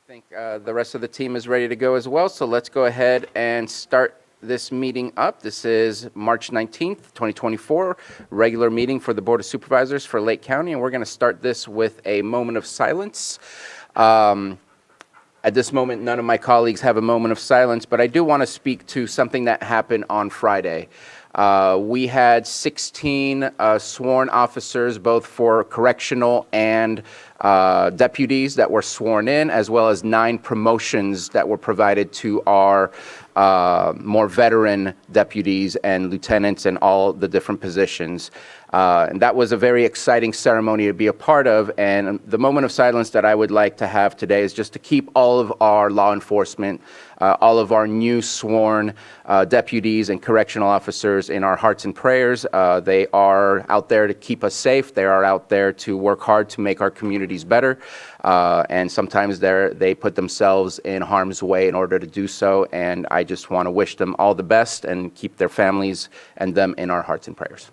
think the rest of the team is ready to go as well, so let's go ahead and start this meeting up. This is March 19th, 2024, regular meeting for the Board of Supervisors for Lake County, and we're going to start this with a moment of silence. At this moment, none of my colleagues have a moment of silence, but I do want to speak to something that happened on Friday. We had 16 sworn officers, both for correctional and deputies that were sworn in, as well as 9 promotions that were provided to our more veteran deputies and lieutenants and all the different positions. And that was a very exciting ceremony to be a part of. And the moment of silence that I would like to have today is just to keep all of our law enforcement, all of our new sworn deputies and correctional officers in our hearts and prayers. They are out there to keep us safe. They are out there to work hard to make our communities better. And sometimes they put themselves in harm's way in order to do so. And I just want to wish them all the best and keep their families and them in our hearts and prayers.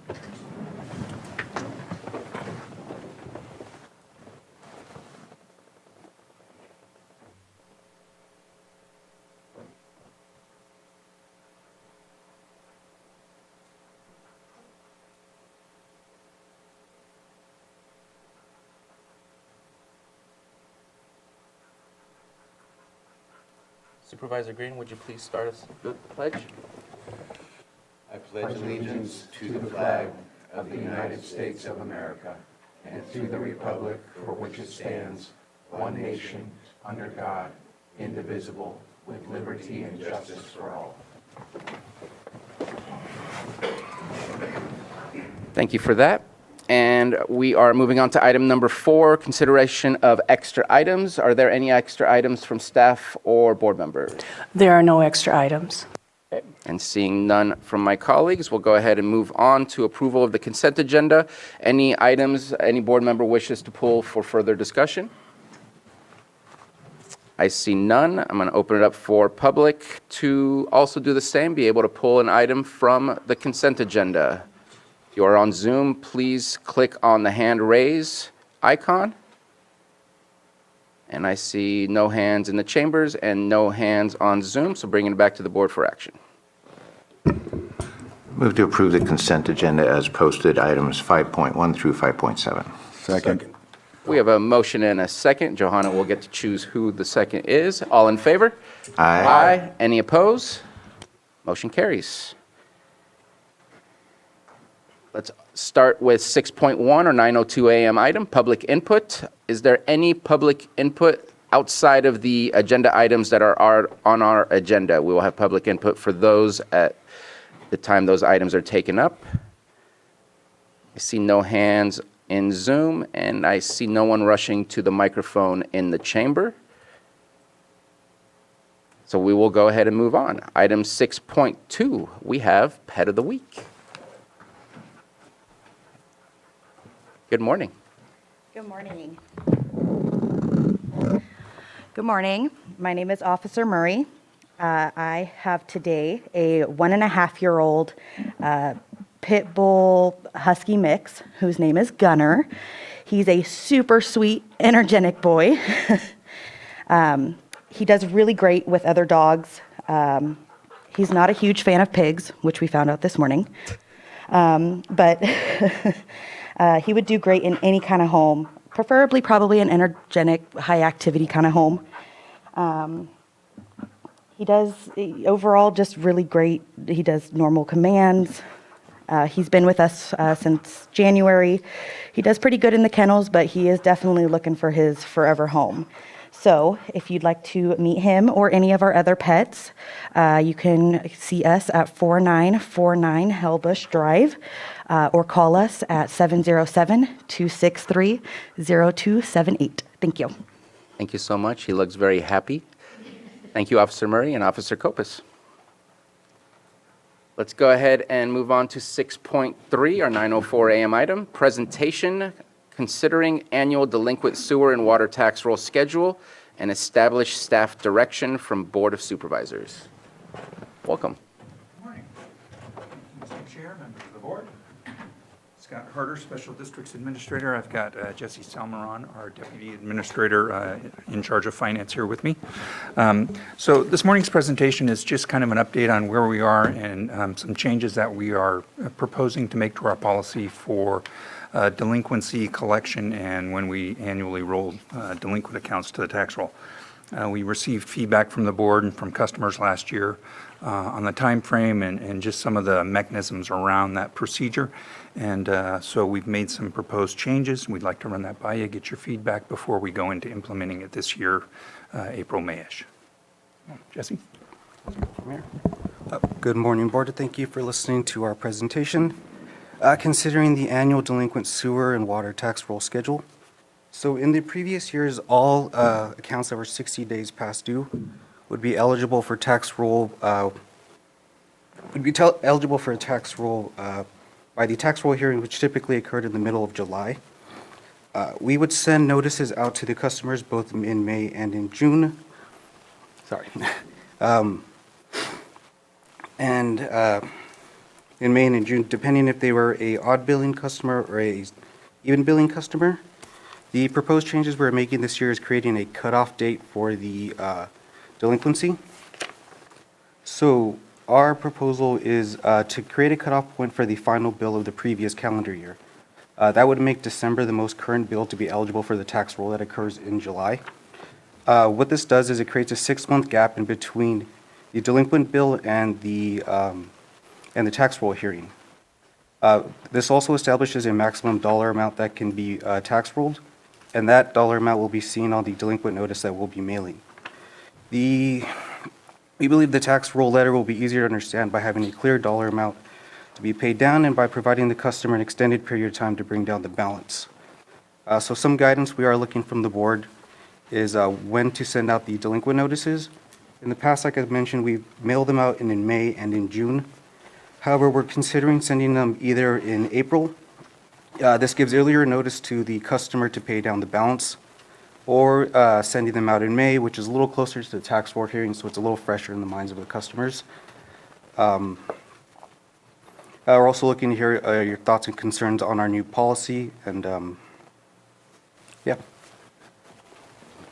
Supervisor Green, would you please start us with the pledge? I pledge allegiance to the flag of the United States of America and to the republic for which it stands, one nation, under God, indivisible, with liberty and justice for all. Thank you for that. And we are moving on to item number 4, consideration of extra items. Are there any extra items from staff or board members? There are no extra items. Okay. And seeing none from my colleagues, we'll go ahead and move on to approval of the consent agenda. Any items any board member wishes to pull for further discussion? I see none. I'm going to open it up for public to also do the same, be able to pull an item from the consent agenda. If you are on Zoom, please click on the hand raise icon. And I see no hands in the chambers and no hands on Zoom, so bringing it back to the board for action. Move to approve the consent agenda as posted, items 5.1 through 5.7. Second. We have a motion and a second. Johanna will get to choose who the second is. All in favor? Aye. Any opposed? Motion carries. Let's start with 6.1 or 9:02 a.m. item, public input. Is there any public input outside of the agenda items that are on our agenda? We will have public input for those at the time those items are taken up. I see no hands in Zoom, and I see no one rushing to the microphone in the chamber. So we will go ahead and move on. Item 6.2, we have Pet of the Week. Good morning. Good morning. Good morning. My name is Officer Murray. I have today a 1.5-year-old pit bull husky mix whose name is Gunner. He's a super sweet, energetic boy. He does really great with other dogs. He's not a huge fan of pigs, which we found out this morning. But he would do great in any kind of home, preferably probably an energetic, high-activity kind of home. He does overall just really great. He does normal commands. He's been with us since January. He does pretty good in the kennels, but he is definitely looking for his forever home. So if you'd like to meet him or any of our other pets, you can see us at 4949 Hellbush Drive or call us at 707-263-0278. Thank you. Thank you so much. He looks very happy. Thank you, Officer Murray and Officer Kopis. Let's go ahead and move on to 6.3, our 9:04 a.m. item, presentation considering annual delinquent sewer and water tax roll schedule and establish staff direction from Board of Supervisors. Welcome. Good morning. Mr. Chair, members of the board. Scott Harder, Special Districts Administrator. I've got Jesse Salmeron, our Deputy Administrator in charge of finance here with me. So this morning's presentation is just kind of an update on where we are and some changes that we are proposing to make to our policy for delinquency collection and when we annually roll delinquent accounts to the tax roll. We received feedback from the board and from customers last year on the time frame and just some of the mechanisms around that procedure. And so we've made some proposed changes. We'd like to run that by you, get your feedback before we go into implementing it this year, April, May-ish. Jesse? Good morning, Board. Thank you for listening to our presentation. Considering the annual delinquent sewer and water tax roll schedule. So in the previous years, all accounts that were 60 days past due would be eligible for tax roll, eligible for a tax roll by the tax roll hearing, which typically occurred in the middle of July. We would send notices out to the customers both in May and in June. Sorry. In May and in June, depending if they were a odd billing customer or a even billing customer. The proposed changes we're making this year is creating a cutoff date for the delinquency. So our proposal is to create a cutoff point for the final bill of the previous calendar year. That would make December the most current bill to be eligible for the tax roll that occurs in July. What this does is it creates a 6-month gap in between the delinquent bill and the tax roll hearing. This also establishes a maximum dollar amount that can be tax rolled, and that dollar amount will be seen on the delinquent notice that we'll be mailing. We believe the tax roll letter will be easier to understand by having a clear dollar amount to be paid down and by providing the customer an extended period of time to bring down the balance. So some guidance we are looking from the board is when to send out the delinquent notices. In the past, like I mentioned, we mailed them out in May and in June. However, we're considering sending them either in April. This gives earlier notice to the customer to pay down the balance, or sending them out in May, which is a little closer to the tax roll hearing, so it's a little fresher in the minds of the customers. We're also looking to hear your thoughts and concerns on our new policy, and yeah.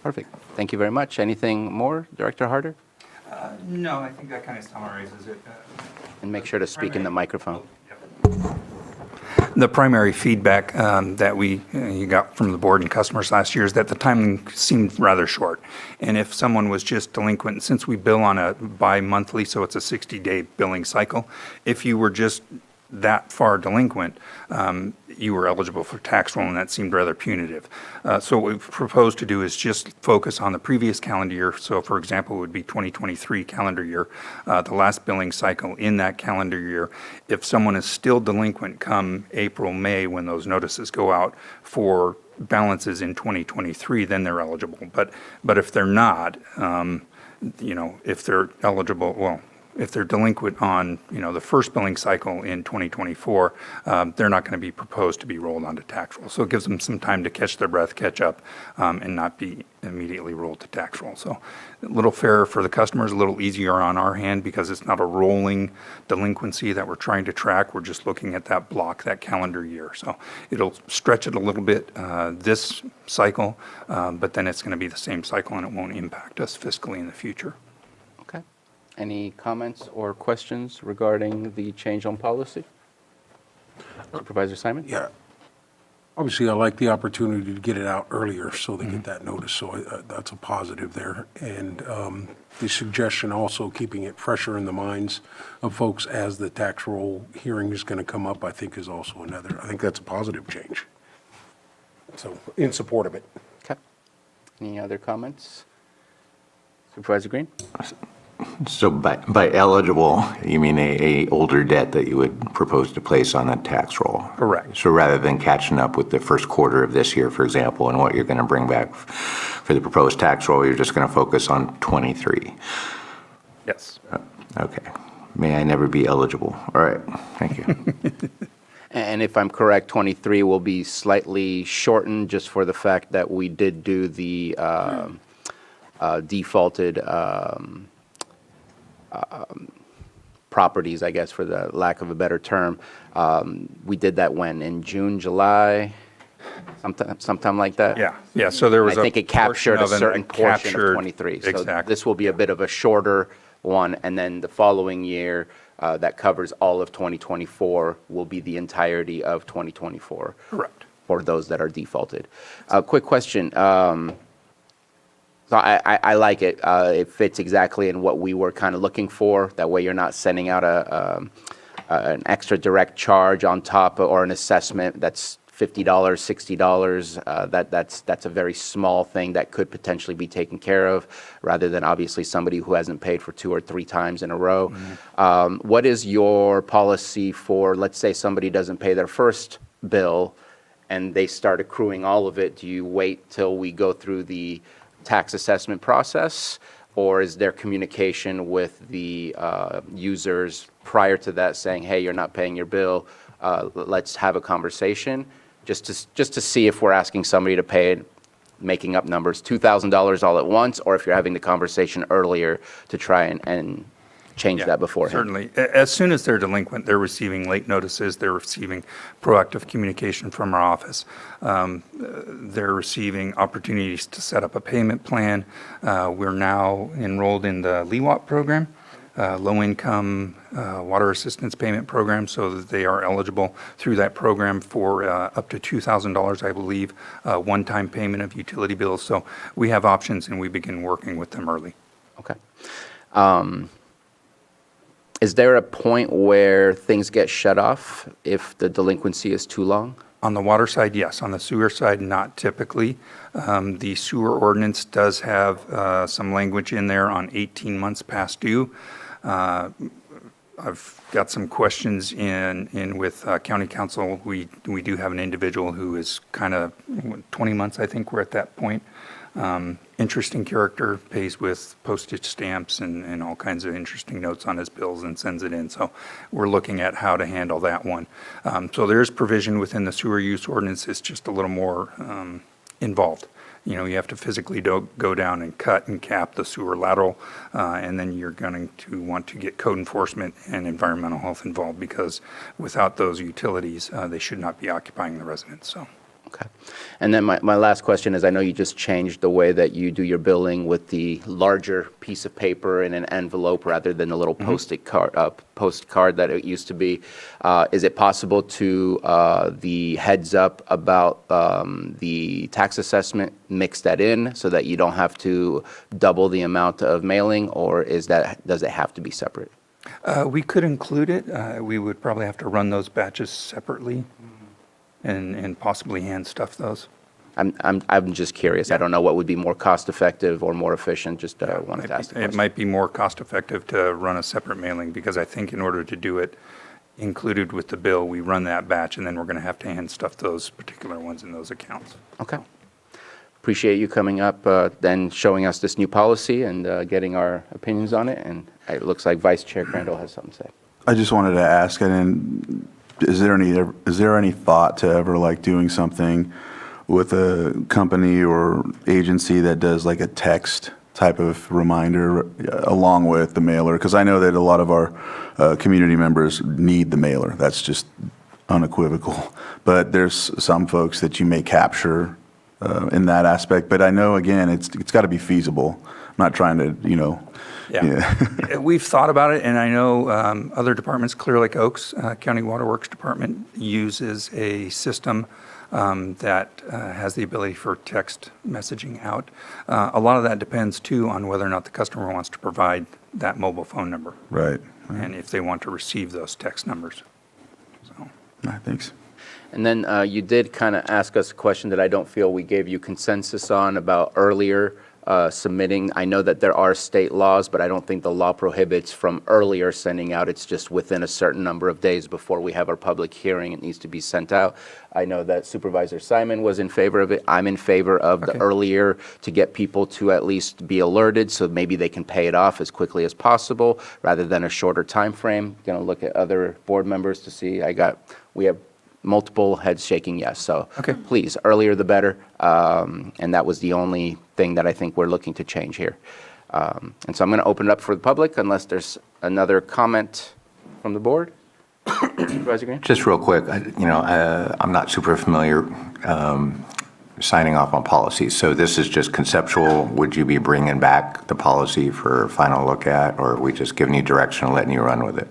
Perfect. Thank you very much. Anything more, Director Harder? No, I think that kind of summarizes it. And make sure to speak in the microphone. The primary feedback that you got from the board and customers last year is that the timing seemed rather short. And if someone was just delinquent, since we bill on a bi-monthly, so it's a 60-day billing cycle, if you were just that far delinquent, you were eligible for tax roll, and that seemed rather punitive. So what we've proposed to do is just focus on the previous calendar year. So, for example, it would be 2023 calendar year, the last billing cycle in that calendar year. If someone is still delinquent come April, May, when those notices go out for balances in 2023, then they're eligible. But if they're not, if they're eligible, well, if they're delinquent on, the first billing cycle in 2024, they're not going to be proposed to be rolled onto tax roll. So it gives them some time to catch their breath, catch up, and not be immediately rolled to tax roll. So a little fairer for the customers, a little easier on our hand because it's not a rolling delinquency that we're trying to track. We're just looking at that block, that calendar year. So it'll stretch it a little bit this cycle, but then it's going to be the same cycle and it won't impact us fiscally in the future. Okay. Any comments or questions regarding the change on policy? Supervisor Simon? Yeah. Obviously, I like the opportunity to get it out earlier so they get that notice, so that's a positive there. And the suggestion also keeping it fresher in the minds of folks as the tax roll hearing is going to come up, I think is also another, I think that's a positive change. So, in support of it. Okay. Any other comments? Supervisor Green? So by eligible, you mean a older debt that you would propose to place on a tax roll? Correct. So rather than catching up with the first quarter of this year, for example, and what you're going to bring back for the proposed tax roll, you're just going to focus on 23? Yes. Okay. May I never be eligible. All right. Thank you. And if I'm correct, 23 will be slightly shortened just for the fact that we did do the defaulted properties, I guess, for the lack of a better term. We did that when? In June, July, sometime like that? Yeah, so there was I a think it captured a portion of it certain that portion of captured- 23. So Exactly. this will be a bit of a shorter one, and then the following year that covers all of 2024 will be the entirety of 2024. Correct. For those that are defaulted. Quick question. So I like it. It fits exactly in what we were kind of looking for. That way you're not sending out an extra direct charge on top or an assessment that's $50, $60. That's a very small thing that could potentially be taken care of, rather than obviously somebody who hasn't paid for 2 or 3 times in a row. What is your policy for, let's say somebody doesn't pay their first bill and they start accruing all of it? Do you wait till we go through the tax assessment process, or is there communication with the users prior to that saying, hey, you're not paying your bill, let's have a conversation, just to see if we're asking somebody to pay it, making up numbers, $2,000 all at once, or if you're having the conversation earlier to try and change Yeah, that beforehand? Certainly. As soon as they're delinquent, they're receiving late notices, they're receiving proactive communication from our office. They're receiving opportunities to set up a payment plan. We're now enrolled in the LEWAP program, Low-Income Water Assistance Payment Program, so that they are eligible through that program for up to $2,000, I believe, one-time payment of utility bills. So we have options, and we begin working with them early. Okay. Is there a point where things get shut off if the delinquency is too long? On the water side, yes. On the sewer side, not typically. The sewer ordinance does have some language in there on 18 months past due. I've got some questions in with county council. We do have an individual who is kind of 20 months, I think we're at that point. Interesting character, pays with postage stamps and all kinds of interesting notes on his bills and sends it in. So we're looking at how to handle that one. So there is provision within the sewer use ordinance. It's just a little more involved. You know, you have to physically go down and cut and cap the sewer lateral, and then you're going to want to get code enforcement and environmental health involved, because without those utilities, they should not be occupying the residence. So. Okay. And then my last question is, I know you just changed the way that you do your billing with the larger piece of paper in an envelope rather than the little postcard that it used to be. Is it possible to the heads up about the tax assessment, mix that in so that you don't have to double the amount of mailing, or does it have to be separate? We could include it. We would probably have to run those batches separately and possibly hand stuff those. I'm just curious. I don't know what would be more cost effective or more efficient. Just wanted to ask the question. It might be more cost effective to run a separate mailing, because I think in order to do it included with the bill, we run that batch, and then we're going to have to hand stuff those particular ones in those accounts. Okay. Appreciate you coming up, then showing us this new policy and getting our opinions on it. And it looks like Vice Chair Crandall has something to say. I just wanted to ask, is there any thought to ever like doing something with a company or agency that does like a text type of reminder along with the mailer? Because I know that a lot of our community members need the mailer. That's just unequivocal. But there's some folks that you may capture in that aspect. But I know, again, it's got to be feasible. I'm not trying to, Yeah. We've thought about it, and I know other departments, Clear Lake Oaks County Waterworks Department uses a system that has the ability for text messaging out. A lot of that depends, too, on whether or not the customer wants to provide that mobile phone number. Right. And if they want to receive those text numbers. So. Thanks. And then you did kind of ask us a question that I don't feel we gave you consensus on about earlier submitting. I know that there are state laws, but I don't think the law prohibits from earlier sending out. It's just within a certain number of days before we have our public hearing, it needs to be sent out. I know that Supervisor Simon was in favor of it. I'm in favor of the earlier, to get people to at least be alerted so maybe they can pay it off as quickly as possible rather than a shorter time frame. Going to look at other board members to see. We have multiple heads shaking yes. So please, earlier the better. And that was the only thing that I think we're looking to change here. And so I'm going to open it up for the public unless there's another comment from the board? Supervisor Green? Just real quick, I'm not super familiar signing off on policies, so this is just conceptual. Would you be bringing back the policy for final look at, or are we just giving you direction and letting you run with it?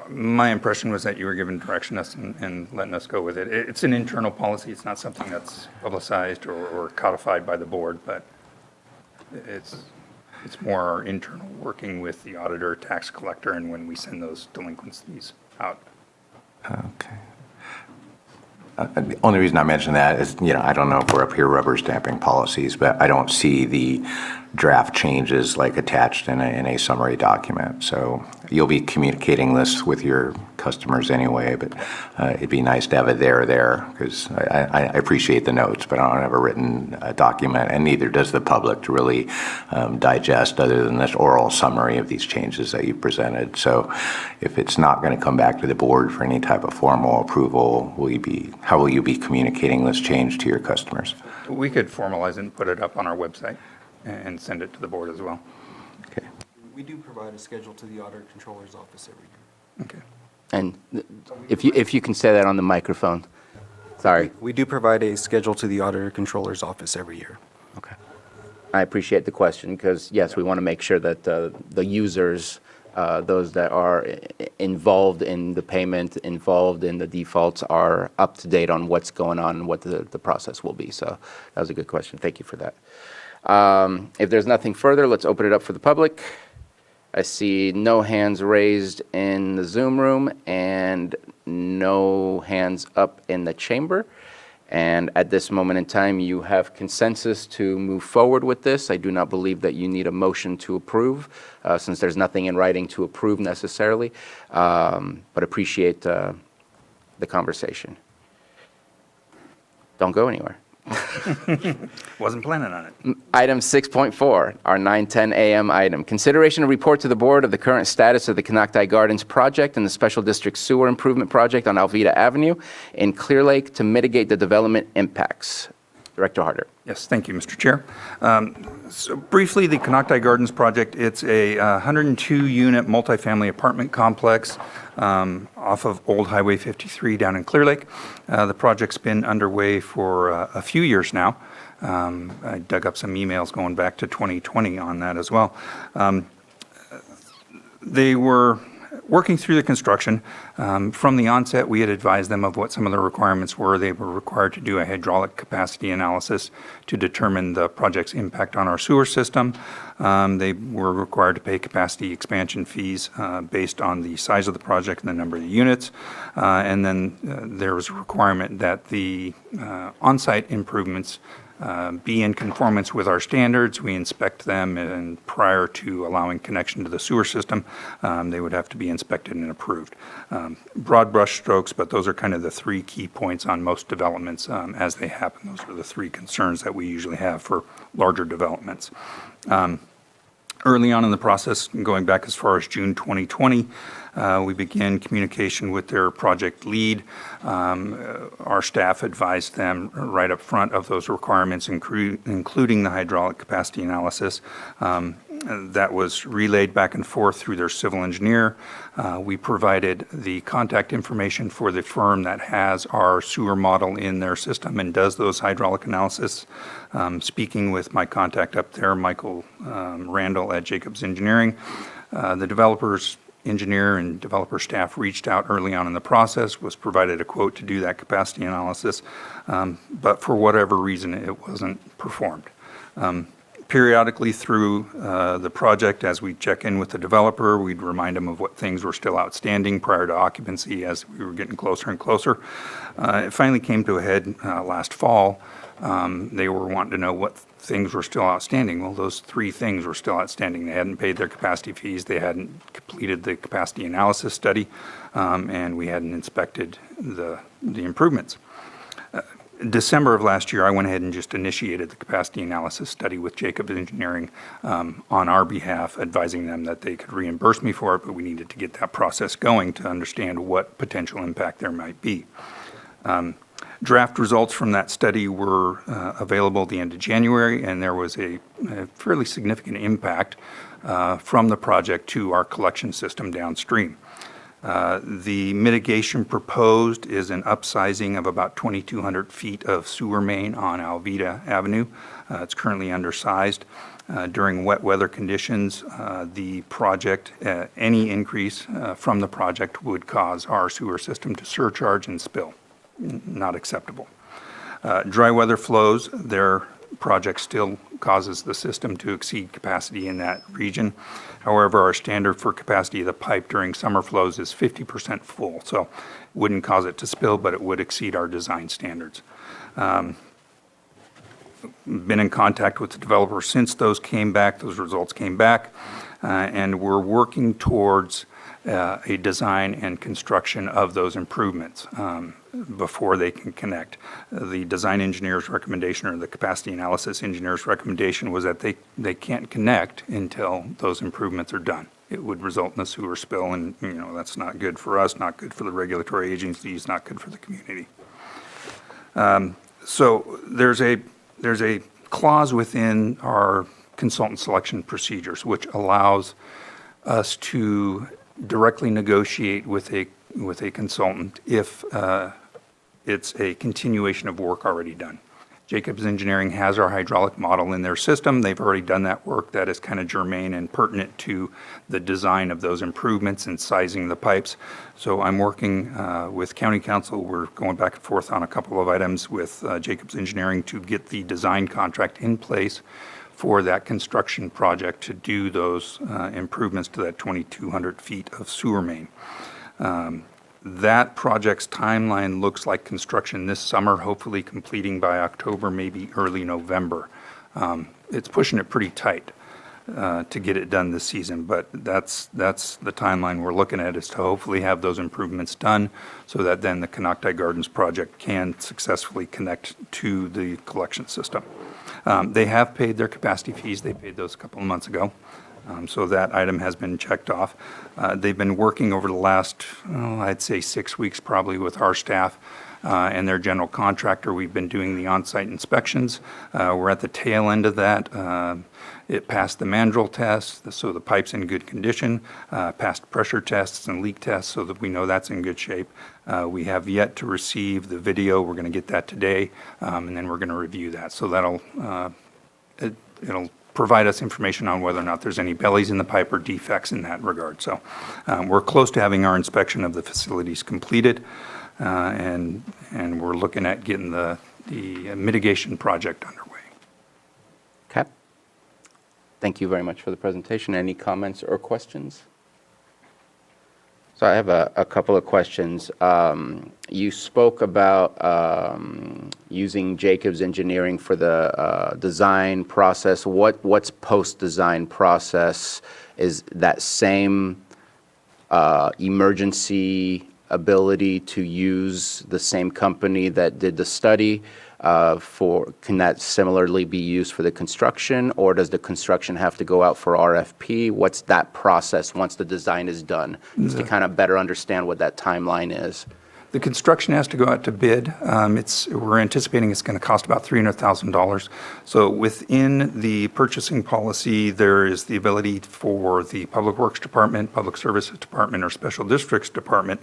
My impression was that you were giving direction us and letting us go with it. It's an internal policy. It's not something that's publicized or codified by the board, but it's more our internal working with the auditor, tax collector, and when we send those delinquencies out. Okay. The only reason I mention that is, I don't know if we're up here rubber stamping policies, but I don't see the draft changes like attached in a summary document. So you'll be communicating this with your customers anyway, but it'd be nice to have it there, because I appreciate the notes, but I don't have a written document, and neither does the public to really digest other than this oral summary of these changes that you presented. So if it's not going to come back to the board for any type of formal approval, how will you be communicating this change to your customers? We could formalize it and put it up on our website and send it to the board as well. Okay. We do provide a schedule to the Auditor Controller's Office every year. Okay. And if you can say that on the microphone. Sorry. We do provide a schedule to the Auditor Controller's Office every year. Okay. I appreciate the question because, yes, we want to make sure that the users, those that are involved in the payment, involved in the defaults, are up to date on what's going on and what the process will be. So that was a good question. Thank you for that. If there's nothing further, let's open it up for the public. I see no hands raised in the Zoom room and no hands up in the chamber. And at this moment in time, you have consensus to move forward with this. I do not believe that you need a motion to approve, since there's nothing in writing to approve necessarily, but appreciate the conversation. Don't go anywhere. Wasn't planning on it. Item 6.4, our 9:10 a.m. item. Consideration of report to the board of the current status of the Canocti Gardens project and the Special District Sewer Improvement Project on Alveda Avenue in Clear Lake to mitigate the development impacts. Director Harder. Yes, thank you, Mr. Chair. So briefly, the Canocti Gardens project, it's a 102-unit multifamily apartment complex off of Old Highway 53 down in Clear Lake. The project's been underway for a few years now. I dug up some emails going back to 2020 on that as well. They were working through the construction. From the onset, we had advised them of what some of the requirements were. They were required to do a hydraulic capacity analysis to determine the project's impact on our sewer system. They were required to pay capacity expansion fees based on the size of the project and the number of the units. And then there was a requirement that the on-site improvements be in conformance with our standards. We inspect them, and prior to allowing connection to the sewer system, they would have to be inspected and approved. Broad brush strokes, but those are kind of the three key points on most developments as they happen. Those are the three concerns that we usually have for larger developments. Early on in the process, going back as far as June 2020, we began communication with their project lead. Our staff advised them right up front of those requirements, including the hydraulic capacity analysis. That was relayed back and forth through their civil engineer. We provided the contact information for the firm that has our sewer model in their system and does those hydraulic analysis. Speaking with my contact up there, Michael Randall at Jacobs Engineering, the developer's engineer and developer staff reached out early on in the process, was provided a quote to do that capacity analysis, but for whatever reason, it wasn't performed. Periodically through the project, as we check in with the developer, we'd remind them of what things were still outstanding prior to occupancy as we were getting closer and closer. It finally came to a head last fall. They were wanting to know what things were still outstanding. Well, those three things were still outstanding. They hadn't paid their capacity fees, they hadn't completed the capacity analysis study, and we hadn't inspected the improvements. December of last year, I went ahead and just initiated the capacity analysis study with Jacobs Engineering on our behalf, advising them that they could reimburse me for it, but we needed to get that process going to understand what potential impact there might be. Draft results from that study were available at the end of January, and there was a fairly significant impact from the project to our collection system downstream. The mitigation proposed is an upsizing of about 2,200 feet of sewer main on Alveda Avenue. It's currently undersized. During wet weather conditions, the project, any increase from the project would cause our sewer system to surcharge and spill. Not acceptable. Dry weather flows, their project still causes the system to exceed capacity in that region. However, our standard for capacity of the pipe during summer flows is 50% full, so it wouldn't cause it to spill, but it would exceed our design standards. Been in contact with the developer since those results came back, and we're working towards a design and construction of those improvements before they can connect. The design engineer's recommendation, or the capacity analysis engineer's recommendation, was that they can't connect until those improvements are done. It would result in a sewer spill, and that's not good for us, not good for the regulatory agencies, not good for the community. So there's a clause within our consultant selection procedures which allows us to directly negotiate with a consultant if it's a continuation of work already done. Jacobs Engineering has our hydraulic model in their system. They've already done that work. That is kind of germane and pertinent to the design of those improvements and sizing the pipes. So I'm working with County Council. We're going back and forth on a couple of items with Jacobs Engineering to get the design contract in place for that construction project to do those improvements to that 2,200 feet of sewer main. That project's timeline looks like construction this summer, hopefully completing by October, maybe early November. It's pushing it pretty tight to get it done this season, but that's the timeline we're looking at, is to hopefully have those improvements done so that then the Canocti Gardens project can successfully connect to the collection system. They have paid their capacity fees. They paid those a couple of months ago. So that item has been checked off. They've been working over the last, I'd say 6 weeks probably, with our staff and their general contractor. We've been doing the on-site inspections. We're at the tail end of that. It passed the mandrel test, so the pipe's in good condition, passed pressure tests and leak tests so that we know that's in good shape. We have yet to receive the video. We're going to get that today, and then we're going to review that. So it'll provide us information on whether or not there's any bellies in the pipe or defects in that regard. So we're close to having our inspection of the facilities completed, and we're looking at getting the mitigation project underway. Okay. Thank you very much for the presentation. Any comments or questions? So I have a couple of questions. You spoke about using Jacobs Engineering for the design process. What's post-design process? Is that same emergency ability to use the same company that did the study? Can that similarly be used for the construction, or does the construction have to go out for RFP? What's that process once the design is done? Just to kind of better understand what that timeline is. The construction has to go out to bid. We're anticipating it's going to cost about $300,000. So within the purchasing policy, there is the ability for the Public Works Department, Public Services Department, or Special Districts Department.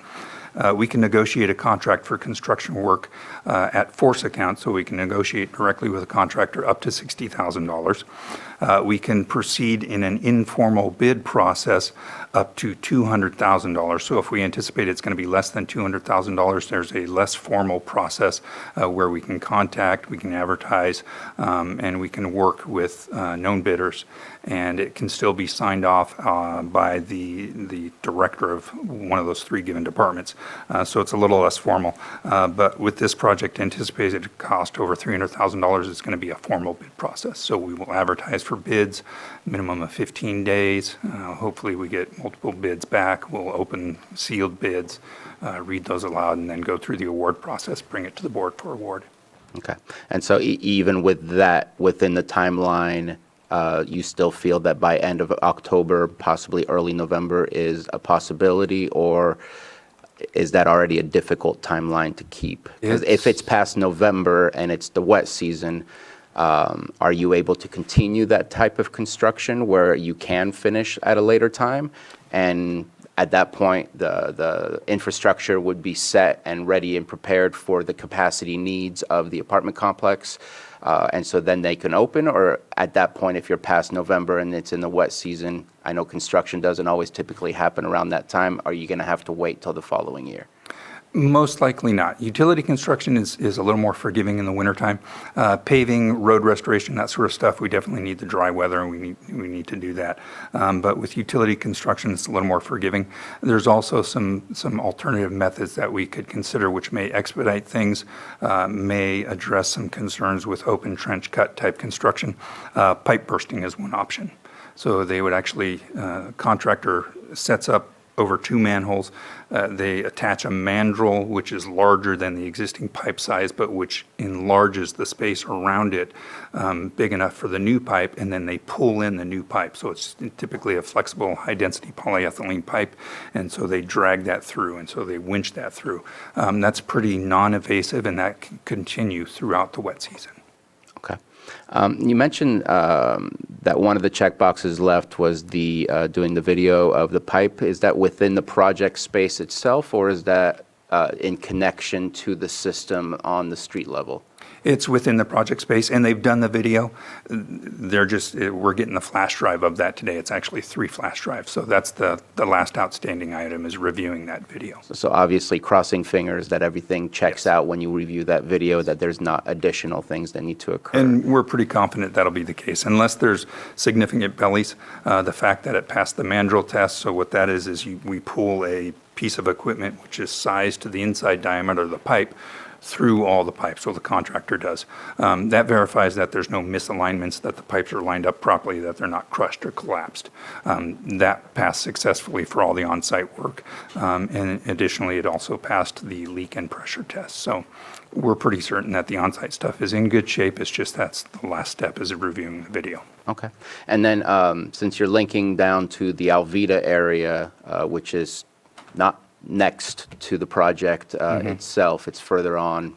We can negotiate a contract for construction work at force account, so we can negotiate directly with a contractor up to $60,000. We can proceed in an informal bid process up to $200,000. So if we anticipate it's going to be less than $200,000, there's a less formal process where we can contact, we can advertise, and we can work with known bidders, and it can still be signed off by the director of one of those three given departments. So it's a little less formal. But with this project anticipated to cost over $300,000, it's going to be a formal bid process. So we will advertise for bids, minimum of 15 days. Hopefully we get multiple bids back. We'll open sealed bids, read those aloud, and then go through the award process, bring it to the board for award. Okay. And so even with that, within the timeline, you still feel that by end of October, possibly early November is a possibility, or is that already a difficult timeline to keep? Because if it's past November and it's the wet season, are you able to continue that type of construction where you can finish at a later time? And At that point, the infrastructure would be set and ready and prepared for the capacity needs of the apartment complex. And so then they can open, or at that point, if you're past November and it's in the wet season, I know construction doesn't always typically happen around that time, are you going to have to wait till the following year? Most likely not. Utility construction is a little more forgiving in the wintertime. Paving, road restoration, that sort of stuff, we definitely need the dry weather, and we need to do that. But with utility construction, it's a little more forgiving. There's also some alternative methods that we could consider, which may expedite things, may address some concerns with open trench cut type construction. Pipe bursting is one option. So they would actually, contractor sets up over 2 manholes. They attach a mandrel, which is larger than the existing pipe size, but which enlarges the space around it big enough for the new pipe, and then they pull in the new pipe. So it's typically a flexible, high-density polyethylene pipe, and so they drag that through, and so they winch that through. That's pretty non-invasive, and that can continue throughout the wet season. Okay. You mentioned that one of the checkboxes left was the doing the video of the pipe. Is that within the project space itself, or is that in connection to the system on the street level? It's within the project space, and they've done the video. We're getting the flash drive of that today. It's actually 3 flash drives. So that's the last outstanding item, is reviewing that video. So obviously crossing fingers that everything checks out when you review that video, that there's not additional things that need to occur. And we're pretty confident that'll be the case, unless there's significant bellies. The fact that it passed the mandrel test, so what that is we pull a piece of equipment which is sized to the inside diameter of the pipe through all the pipes, so the contractor does. That verifies that there's no misalignments, that the pipes are lined up properly, that they're not crushed or collapsed. That passed successfully for all the on-site work. And additionally, it also passed the leak and pressure test. So we're pretty certain that the on-site stuff is in good shape. It's just that's the last step, is reviewing the video. Okay. And then since you're linking down to the Alvita area, which is not next to the project itself, it's further on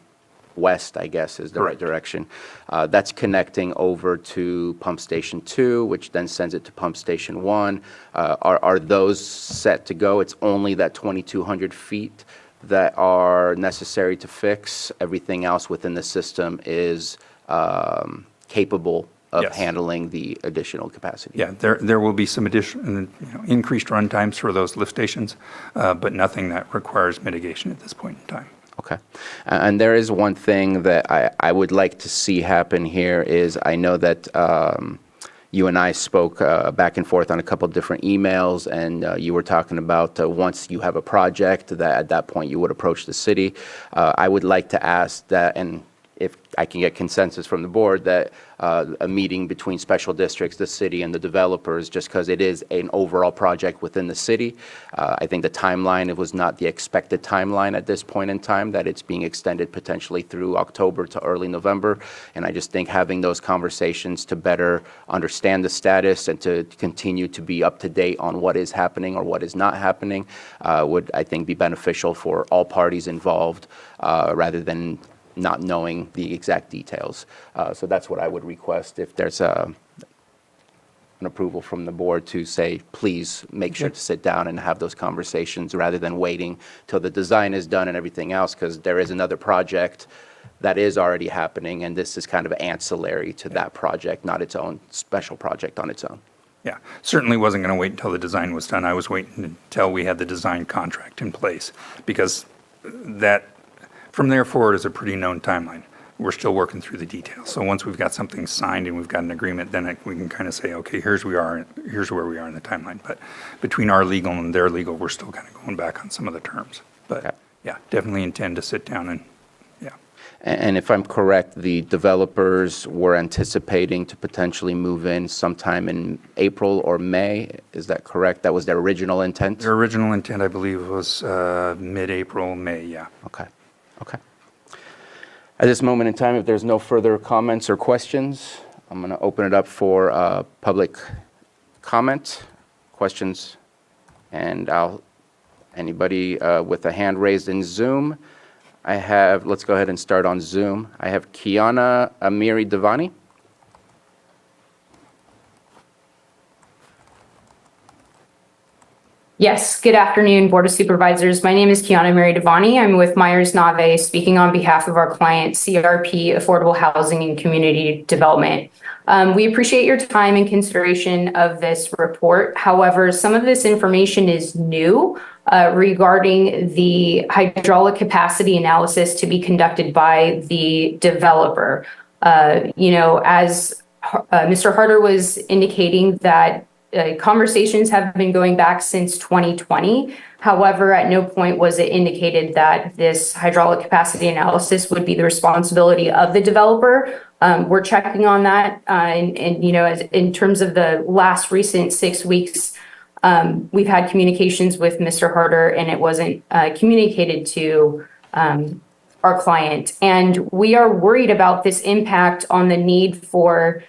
west, I guess, is the right direction. That's connecting over to Pump Station 2, which then sends it to Pump Station 1. Are those set to go? It's only that 2,200 feet that are necessary to fix. Everything else within the system is capable of Yes. handling the additional capacity. Yeah, there will be some additional, increased run times for those lift stations, but nothing that requires mitigation at this point in time. Okay. And there is one thing that I would like to see happen here is, I know that you and I spoke back and forth on a couple different emails, and you were talking about once you have a project, that at that point you would approach the city. I would like to ask that, and if I can get consensus from the board, that a meeting between special districts, the city, and the developers, just because it is an overall project within the city. I think the timeline, it was not the expected timeline at this point in time, that it's being extended potentially through October to early November. And I just think having those conversations to better understand the status and to continue to be up to date on what is happening or what is not happening would, I think, be beneficial for all parties involved, rather than not knowing the exact details. So that's what I would request, if there's an approval from the board to say, please make sure to sit down and have those conversations, rather than waiting till the design is done and everything else, because there is another project that is already happening, and this is kind of ancillary to that project, not its own special project on its own. Yeah, certainly wasn't going to wait until the design was done. I was waiting until we had the design contract in place, because that, from there forward, is a pretty known timeline. We're still working through the details. So once we've got something signed and we've got an agreement, then we can kind of say, okay, here's where we are in the timeline. But between our legal and their legal, we're still kind of going back on some of the terms. But Okay. yeah, definitely intend to sit down and, yeah. And if I'm correct, the developers were anticipating to potentially move in sometime in April or May. Is that correct? That was their original intent? Their original intent, I believe, was mid-April, May, yeah. Okay. Okay. At this moment in time, if there's no further comments or questions, I'm going to open it up for public comment, questions, and anybody with a hand raised in Zoom. Let's go ahead and start on Zoom. I have Kiana Amiri Devani. Yes, good afternoon, Board of Supervisors. My name is Kiana Mary Devani. I'm with Myers Nave, speaking on behalf of our client, CRP Affordable Housing and Community Development. We appreciate your time and consideration of this report. However, some of this information is new regarding the hydraulic capacity analysis to be conducted by the developer. As Mr. Harder was indicating that conversations have been going back since 2020. However, at no point was it indicated that this hydraulic capacity analysis would be the responsibility of the developer. We're checking on that. As in terms of the last recent 6 weeks, we've had communications with Mr. Harder, and it wasn't communicated to our client. And we are worried about this impact on the need for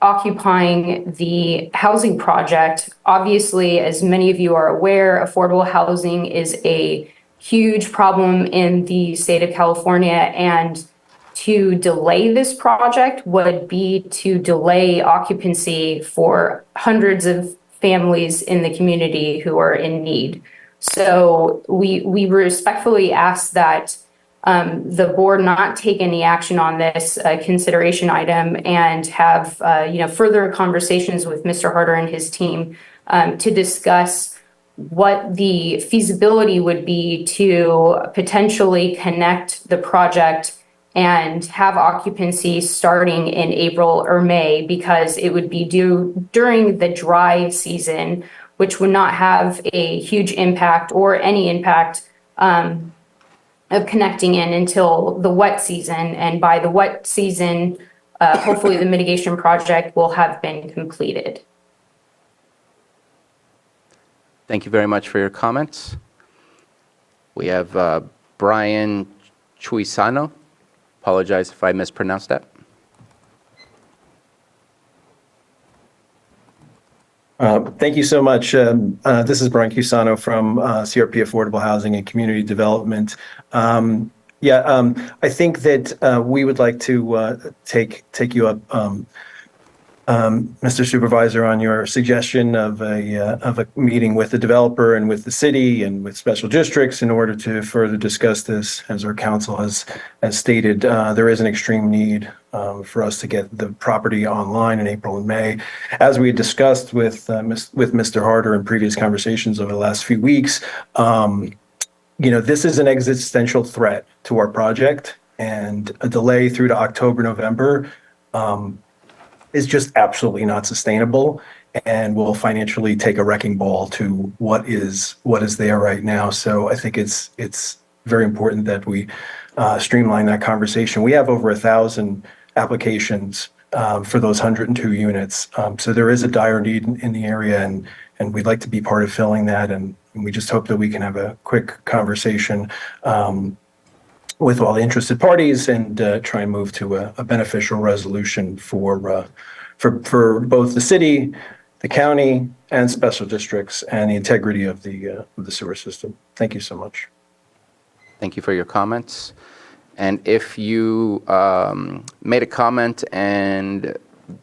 occupying the housing project. Obviously, as many of you are aware, affordable housing is a huge problem in the state of California, and to delay this project would be to delay occupancy for hundreds of families in the community who are in need. So we respectfully ask that the board not take any action on this consideration item and have further conversations with Mr. Harder and his team to discuss what the feasibility would be to potentially connect the project and have occupancy starting in April or May, because it would be due during the dry season, which would not have a huge impact or any impact of connecting in until the wet season. And by the wet season, hopefully the mitigation project will have been completed. Thank you very much for your comments. We have Brian Chuisano. Apologize if I mispronounced that. Thank you so much. This is Brian Cusano from CRP Affordable Housing and Community Development. I think that we would like to take you up, Mr. Supervisor, on your suggestion of a meeting with the developer and with the city and with special districts in order to further discuss this. As our council has stated, there is an extreme need for us to get the property online in April and May. As we had discussed with Mr. Harder in previous conversations over the last few weeks, this is an existential threat to our project, and a delay through to October, November is just absolutely not sustainable, and will financially take a wrecking ball to what is there right now. So I think it's very important that we streamline that conversation. We have over 1,000 applications for those 102 units. So there is a dire need in the area, and we'd like to be part of filling that. And we just hope that we can have a quick conversation with all the interested parties and try and move to a beneficial resolution for both the city, the county, and special districts, and the integrity of the sewer system. Thank you so much. Thank you for your comments. And if you made a comment and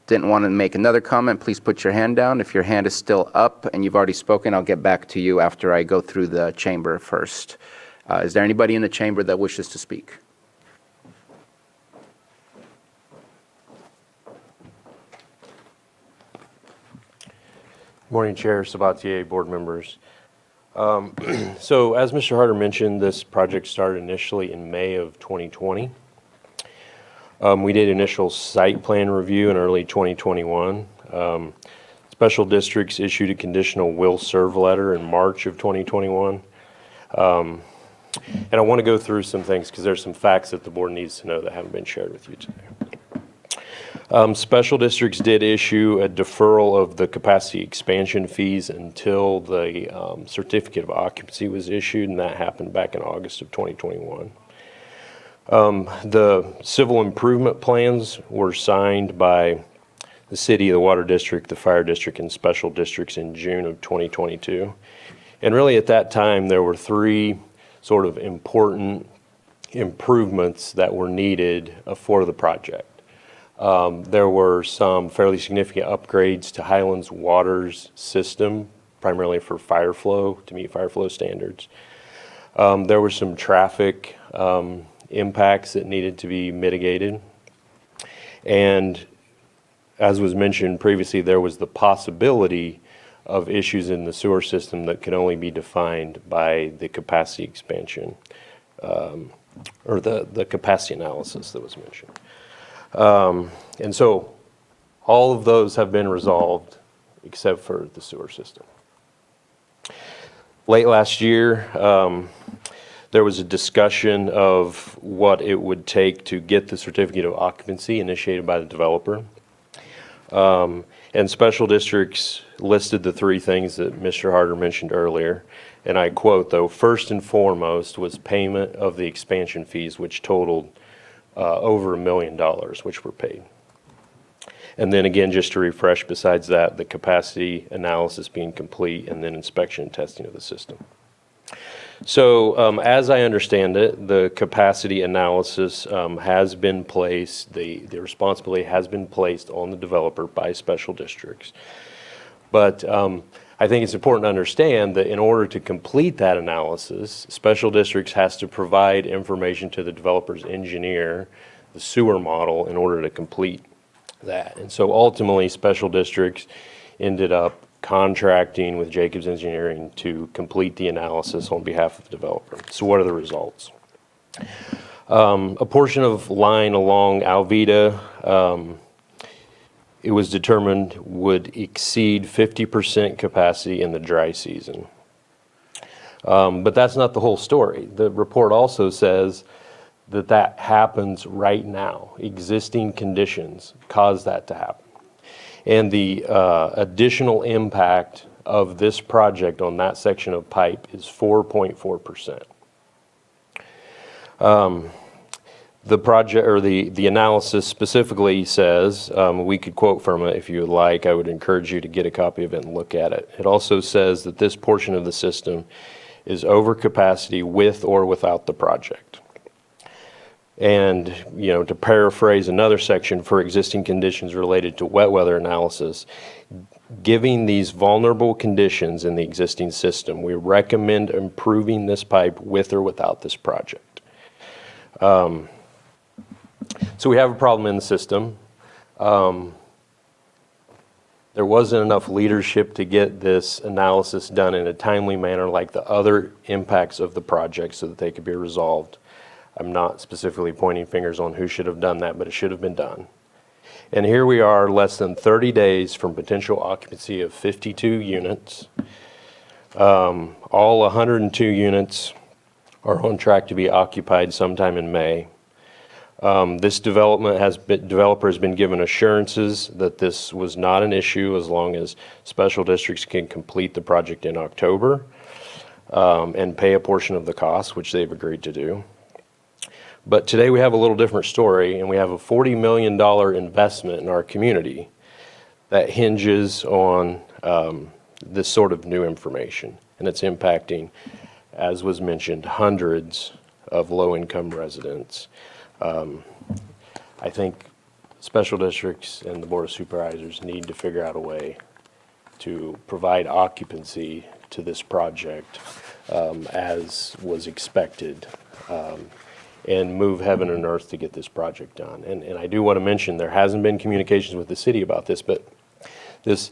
didn't want to make another comment, please put your hand down. If your hand is still up and you've already spoken, I'll get back to you after I go through the chamber first. Is there anybody in the chamber that wishes to speak? Morning, Chair, Sabatier, board members. So as Mr. Harder mentioned, this project started initially in May of 2020. We did initial site plan review in early 2021. Special districts issued a conditional will serve letter in March of 2021. And I want to go through some things because there's some facts that the board needs to know that haven't been shared with you today. Special districts did issue a deferral of the capacity expansion fees until the certificate of occupancy was issued, and that happened back in August of 2021. The civil improvement plans were signed by the city, the water district, the fire district, and special districts in June of 2022. And really at that time, there were three sort of important improvements that were needed for the project. There were some fairly significant upgrades to Highlands Water's system primarily for fire flow, to meet fire flow standards. There were some traffic impacts that needed to be mitigated. And as was mentioned previously, there was the possibility of issues in the sewer system that could only be defined by the capacity expansion, or the capacity analysis that was mentioned. And so all of those have been resolved except for the sewer system. Late last year, there was a discussion of what it would take to get the certificate of occupancy initiated by the developer. And special districts listed the three things that Mr. Harder mentioned earlier. And I quote, though, first and foremost was payment of the expansion fees, which totaled over $1 million, which were paid. And then again, just to refresh, besides that, the capacity analysis being complete and then inspection and testing of the system. So as I understand it, the capacity analysis has been placed, the responsibility has been placed on the developer by special districts. But I think it's important to understand that in order to complete that analysis, special districts has to provide information to the developer's engineer, the sewer model, in order to complete that. And so ultimately, special districts ended up contracting with Jacobs Engineering to complete the analysis on behalf of the developer. So what are the results? A portion of line along Alveda, it was determined would exceed 50% capacity in the dry season. But that's not the whole story. The report also says that that happens right now. Existing conditions cause that to happen. And the additional impact of this project on that section of pipe is 4.4%. The project, or the analysis specifically says, we could quote from it if you would like. I would encourage you to get a copy of it and look at it. It also says that this portion of the system is over capacity with or without the project. And, you know, to paraphrase another section, for existing conditions related to wet weather analysis, giving these vulnerable conditions in the existing system, we recommend improving this pipe with or without this project. So we have a problem in the system. There wasn't enough leadership to get this analysis done in a timely manner like the other impacts of the project so that they could be resolved. I'm not specifically pointing fingers on who should have done that, but it should have been done. And here we are, less than 30 days from potential occupancy of 52 units. All 102 units are on track to be occupied sometime in May. This developer has been given assurances that this was not an issue as long as special districts can complete the project in October and pay a portion of the cost, which they've agreed to do. But today we have a little different story, and we have a $40 million investment in our community that hinges on this sort of new information, and it's impacting, as was mentioned, hundreds of low-income residents. I think special districts and the Board of Supervisors need to figure out a way to provide occupancy to this project as was expected, and move heaven and earth to get this project done. And I do want to mention there hasn't been communications with the city about this, but this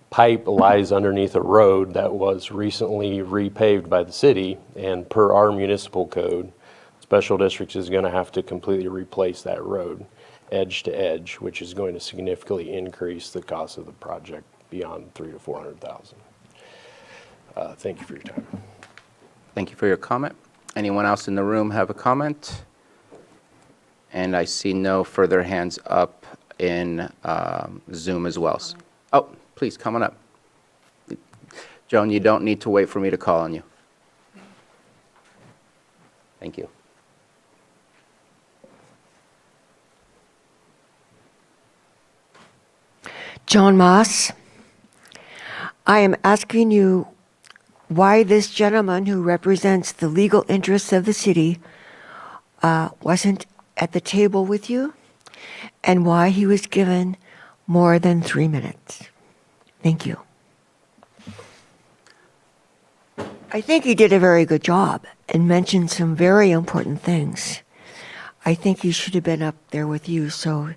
pipe lies underneath a road that was recently repaved by the city, and per our municipal code, special districts is going to have to completely replace that road edge to edge, which is going to significantly increase the cost of the project beyond $300,000 to $400,000. Thank you for your time. Thank you for your comment. Anyone else in the room have a comment? And I see no further hands up in Zoom as well. Oh, please, come on up. Joan, you don't need to wait for me to call on you. Thank you. Joan Moss, I am asking you why this gentleman who represents the legal interests of the city wasn't at the table with you, and why he was given more than 3 minutes. Thank you. I think he did a very good job and mentioned some very important things. I think he should have been up there with you, so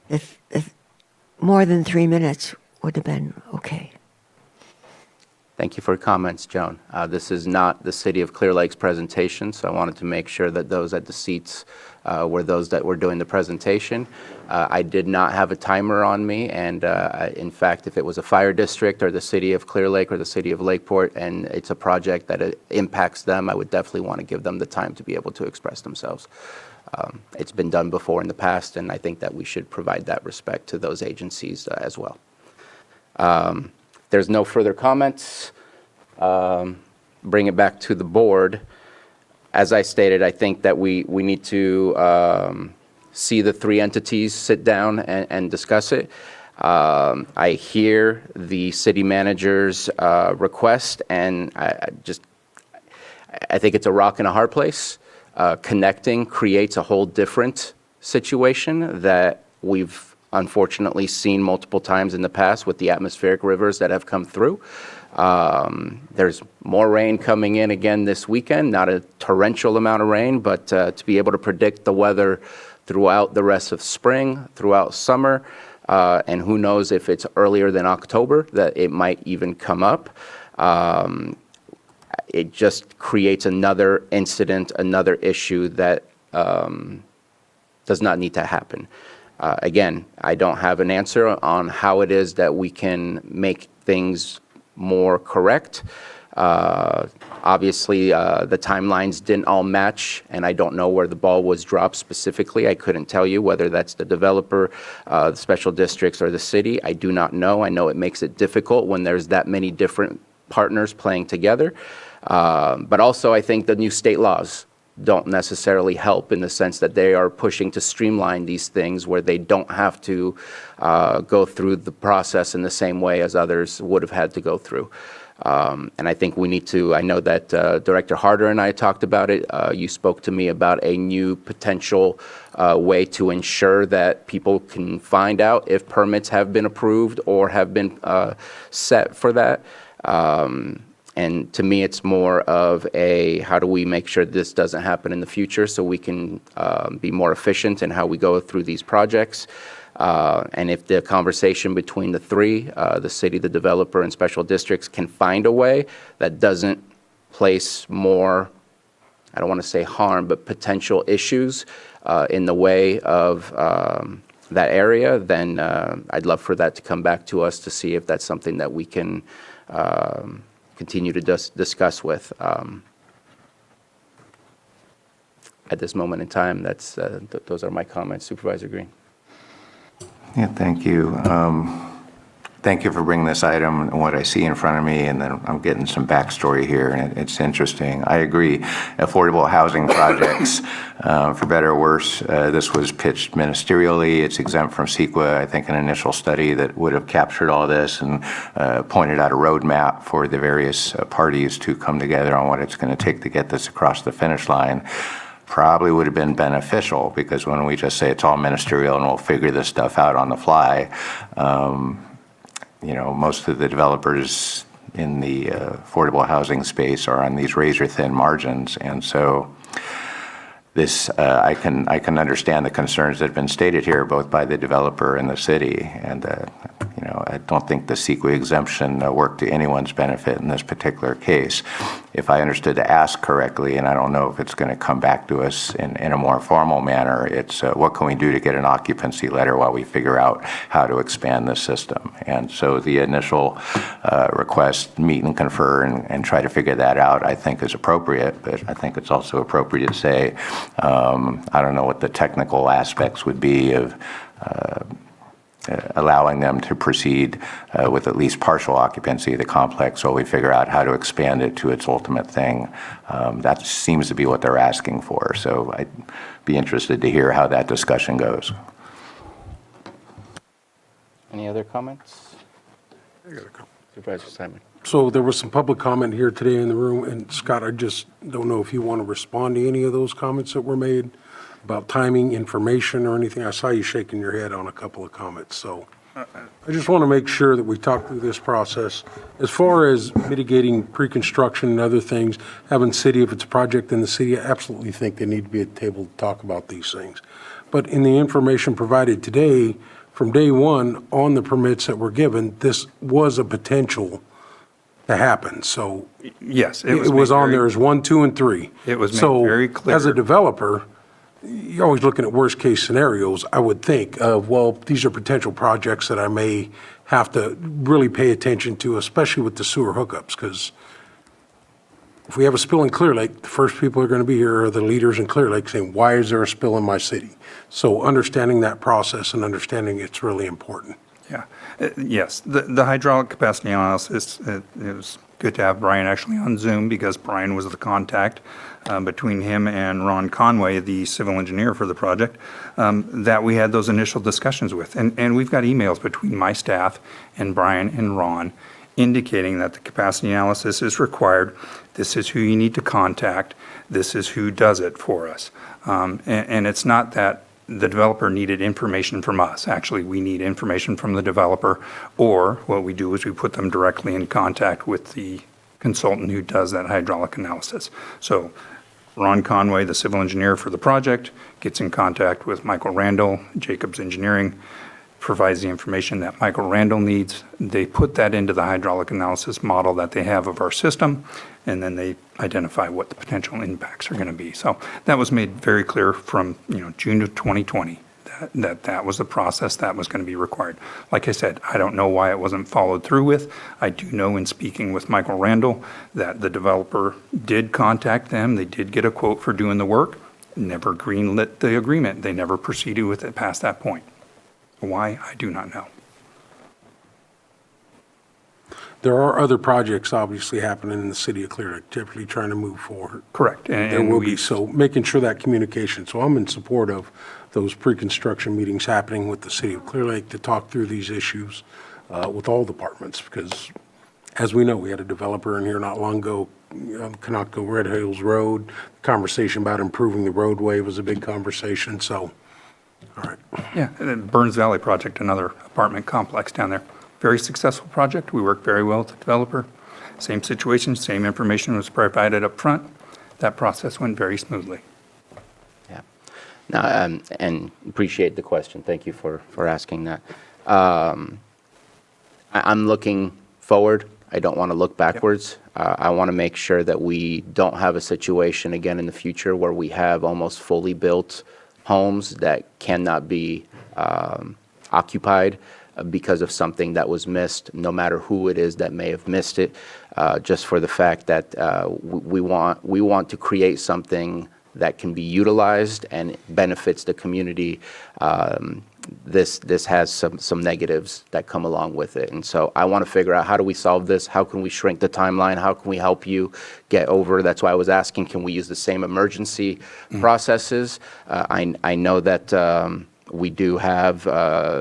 if more than 3 minutes would have been okay. Thank you for your comments, Joan. This is not the City of Clear Lake's presentation, so I wanted to make sure that those at the seats were those that were doing the presentation. I did not have a timer on me, and in fact, if it was a fire district or the City of Clear Lake or the City of Lakeport and it's a project that it impacts them, I would definitely want to give them the time to be able to express themselves. It's been done before in the past, and I think that we should provide that respect to those agencies as well. There's no further comments. Bring it back to the board. As I stated, I think that we need to see the three entities sit down and discuss it. I hear the city manager's request, and I think it's a rock and a hard place. Connecting creates a whole different situation that we've unfortunately seen multiple times in the past with the atmospheric rivers that have come through. There's more rain coming in again this weekend, not a torrential amount of rain, but to be able to predict the weather throughout the rest of spring, throughout summer, and who knows if it's earlier than October that it might even come up. It just creates another incident, another issue that does not need to happen. Again, I don't have an answer on how it is that we can make things more correct. Obviously, the timelines didn't all match, and I don't know where the ball was dropped specifically. I couldn't tell you whether that's the developer, the special districts, or the city. I do not know. I know it makes it difficult when there's that many different partners playing together. But also, I think the new state laws don't necessarily help in the sense that they are pushing to streamline these things where they don't have to go through the process in the same way as others would have had to go through. And I think we need to, I know that Director Harder and I talked about it. You spoke to me about a new potential way to ensure that people can find out if permits have been approved or have been set for that. And to me, it's more of a, how do we make sure this doesn't happen in the future so we can be more efficient in how we go through these projects. And if the conversation between the three, the city, the developer, and special districts can find a way that doesn't place more, I don't want to say harm, but potential issues in the way of that area, then I'd love for that to come back to us to see if that's something that we can continue to discuss with. At this moment in time, that's those are my comments. Supervisor Green. Yeah, thank you. Thank you for bringing this item and what I see in front of me, and then I'm getting some backstory here, and it's interesting. I agree. Affordable housing projects, for better or worse, this was pitched ministerially. It's exempt from CEQA. I think an initial study that would have captured all this and pointed out a roadmap for the various parties to come together on what it's going to take to get this across the finish line probably would have been beneficial, because when we just say it's all ministerial and we'll figure this stuff out on the fly, most of the developers in the affordable housing space are on these razor-thin margins, and so this I can understand the concerns that have been stated here, both by the developer and the city, and I don't think the CEQA exemption worked to anyone's benefit in this particular case. If I understood the ask correctly, and I don't know if it's going to come back to us in a more formal manner, it's what can we do to get an occupancy letter while we figure out how to expand the system. And so the initial request, meet and confer and try to figure that out, I think is appropriate, but I think it's also appropriate to say, I don't know what the technical aspects would be of allowing them to proceed with at least partial occupancy of the complex while we figure out how to expand it to its ultimate thing. That seems to be what they're asking for. So I'd be interested to hear how that discussion goes. Any other comments? Supervisor Simon. So there was some public comment here today in the room, and Scott, I just don't know if you want to respond to any of those comments that were made about timing, information, or anything. I saw you shaking your head on a couple of comments, so I just want to make sure that we talk through this process. As far as mitigating pre-construction and other things, having city, if it's a project in the city, I absolutely think they need to be at the table to talk about these things. But in the information provided today, from day one, on the permits that were given, this was a potential to happen. So Yes, it was made on very- there as 1, 2, and 3. It was made So, very clear. as a developer, you're always looking at worst-case scenarios, I would think, of, well, these are potential projects that I may have to really pay attention to, especially with the sewer hookups, because if we have a spill in Clear Lake, the first people who are going to be here are the leaders in Clear Lake saying, why is there a spill in my city? So understanding that process and understanding it's really important. Yeah, yes, the hydraulic capacity analysis, it was good to have Brian actually on Zoom because Brian was the contact between him and Ron Conway, the civil engineer for the project, that we had those initial discussions with. And we've got emails between my staff and Brian and Ron indicating that the capacity analysis is required. This is who you need to contact. This is who does it for us. And it's not that the developer needed information from us. Actually, we need information from the developer, or what we do is we put them directly in contact with the consultant who does that hydraulic analysis. So Ron Conway, the civil engineer for the project, gets in contact with Michael Randall, Jacobs Engineering, provides the information that Michael Randall needs. They put that into the hydraulic analysis model that they have of our system, and then they identify what the potential impacts are going to be. So that was made very clear from June of 2020 that was the process that was going to be required. Like I said, I don't know why it wasn't followed through with. I do know in speaking with Michael Randall that the developer did contact them. They did get a quote for doing the work, never greenlit the agreement. They never proceeded with it past that point. Why, I do not know. There are other projects obviously happening in the city of Clear Lake, typically trying to move forward. Correct. There will be, so making sure that communication. So I'm in support of those pre-construction meetings happening with the city of Clear Lake to talk through these issues with all departments, because as we know, we had a developer in here not long ago, Canocto Red Hills Road. Conversation about improving the roadway was a big conversation, so, all right. Yeah, and then Burns Valley project, another apartment complex down there. Very successful project. We worked very well with the developer. Same situation, same information was provided up front. That process went very smoothly. Yeah. No, and appreciate the question. Thank you for asking that. I'm looking forward. I don't want to look backwards. I want to make sure that we don't have a situation again in the future where we have almost fully built homes that cannot be occupied because of something that was missed, no matter who it is that may have missed it, just for the fact that we want to create something that can be utilized and benefits the community. This has some negatives that come along with it. And so I want to figure out, how do we solve this? How can we shrink the timeline? How can we help you get over? That's why I was asking, can we use the same emergency processes? I know that we do have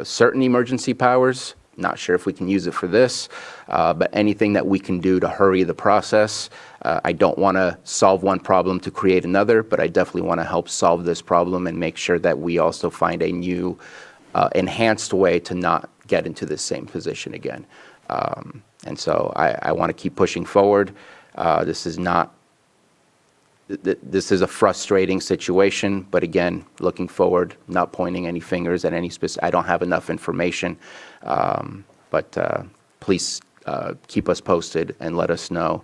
certain emergency powers. Not sure if we can use it for this, but anything that we can do to hurry the process. I don't want to solve one problem to create another, but I definitely want to help solve this problem and make sure that we also find a new enhanced way to not get into this same position again. And so I want to keep pushing forward. This is a frustrating situation, but again, looking forward, not pointing any fingers at any specific. I don't have enough information, but please keep us posted and let us know,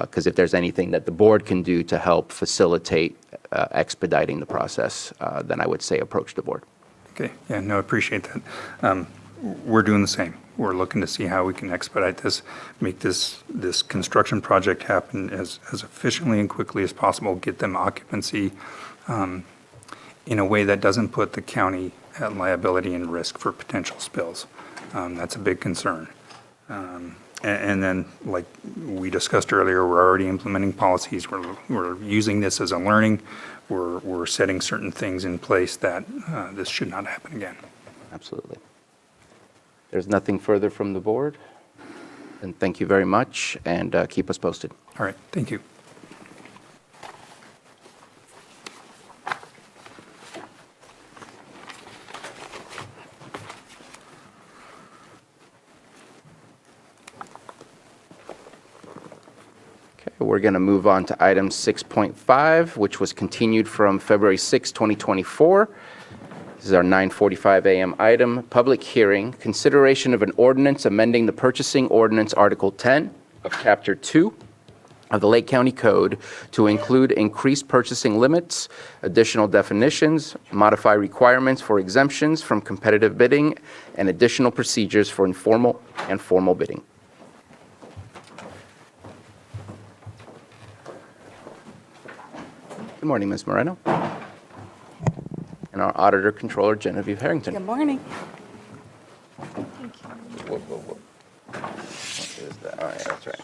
because if there's anything that the board can do to help facilitate expediting the process, then I would say approach the board. Okay, yeah, no, I appreciate that. We're doing the same. We're looking to see how we can expedite this, make this construction project happen as efficiently and quickly as possible, get them occupancy in a way that doesn't put the county at liability and risk for potential spills. That's a big concern. And then, like we discussed earlier, we're already implementing policies. We're using this as a learning. We're setting certain things in place that this should not happen again. Absolutely. There's nothing further from the board. And thank you very much, and keep us posted. All right, thank you. We're going to move on to item 6.5, which was continued from February 6, 2024. This is our 9:45 a.m. item, public hearing, consideration of an ordinance amending the purchasing ordinance Article 10 of Chapter 2 of the Lake County Code to include increased purchasing limits, additional definitions, modify requirements for exemptions from competitive bidding, and additional procedures for informal and formal bidding. Good morning, Ms. Moreno. And our Auditor Controller, Genevieve Harrington. Good morning. What is that? Oh, yeah, that's right.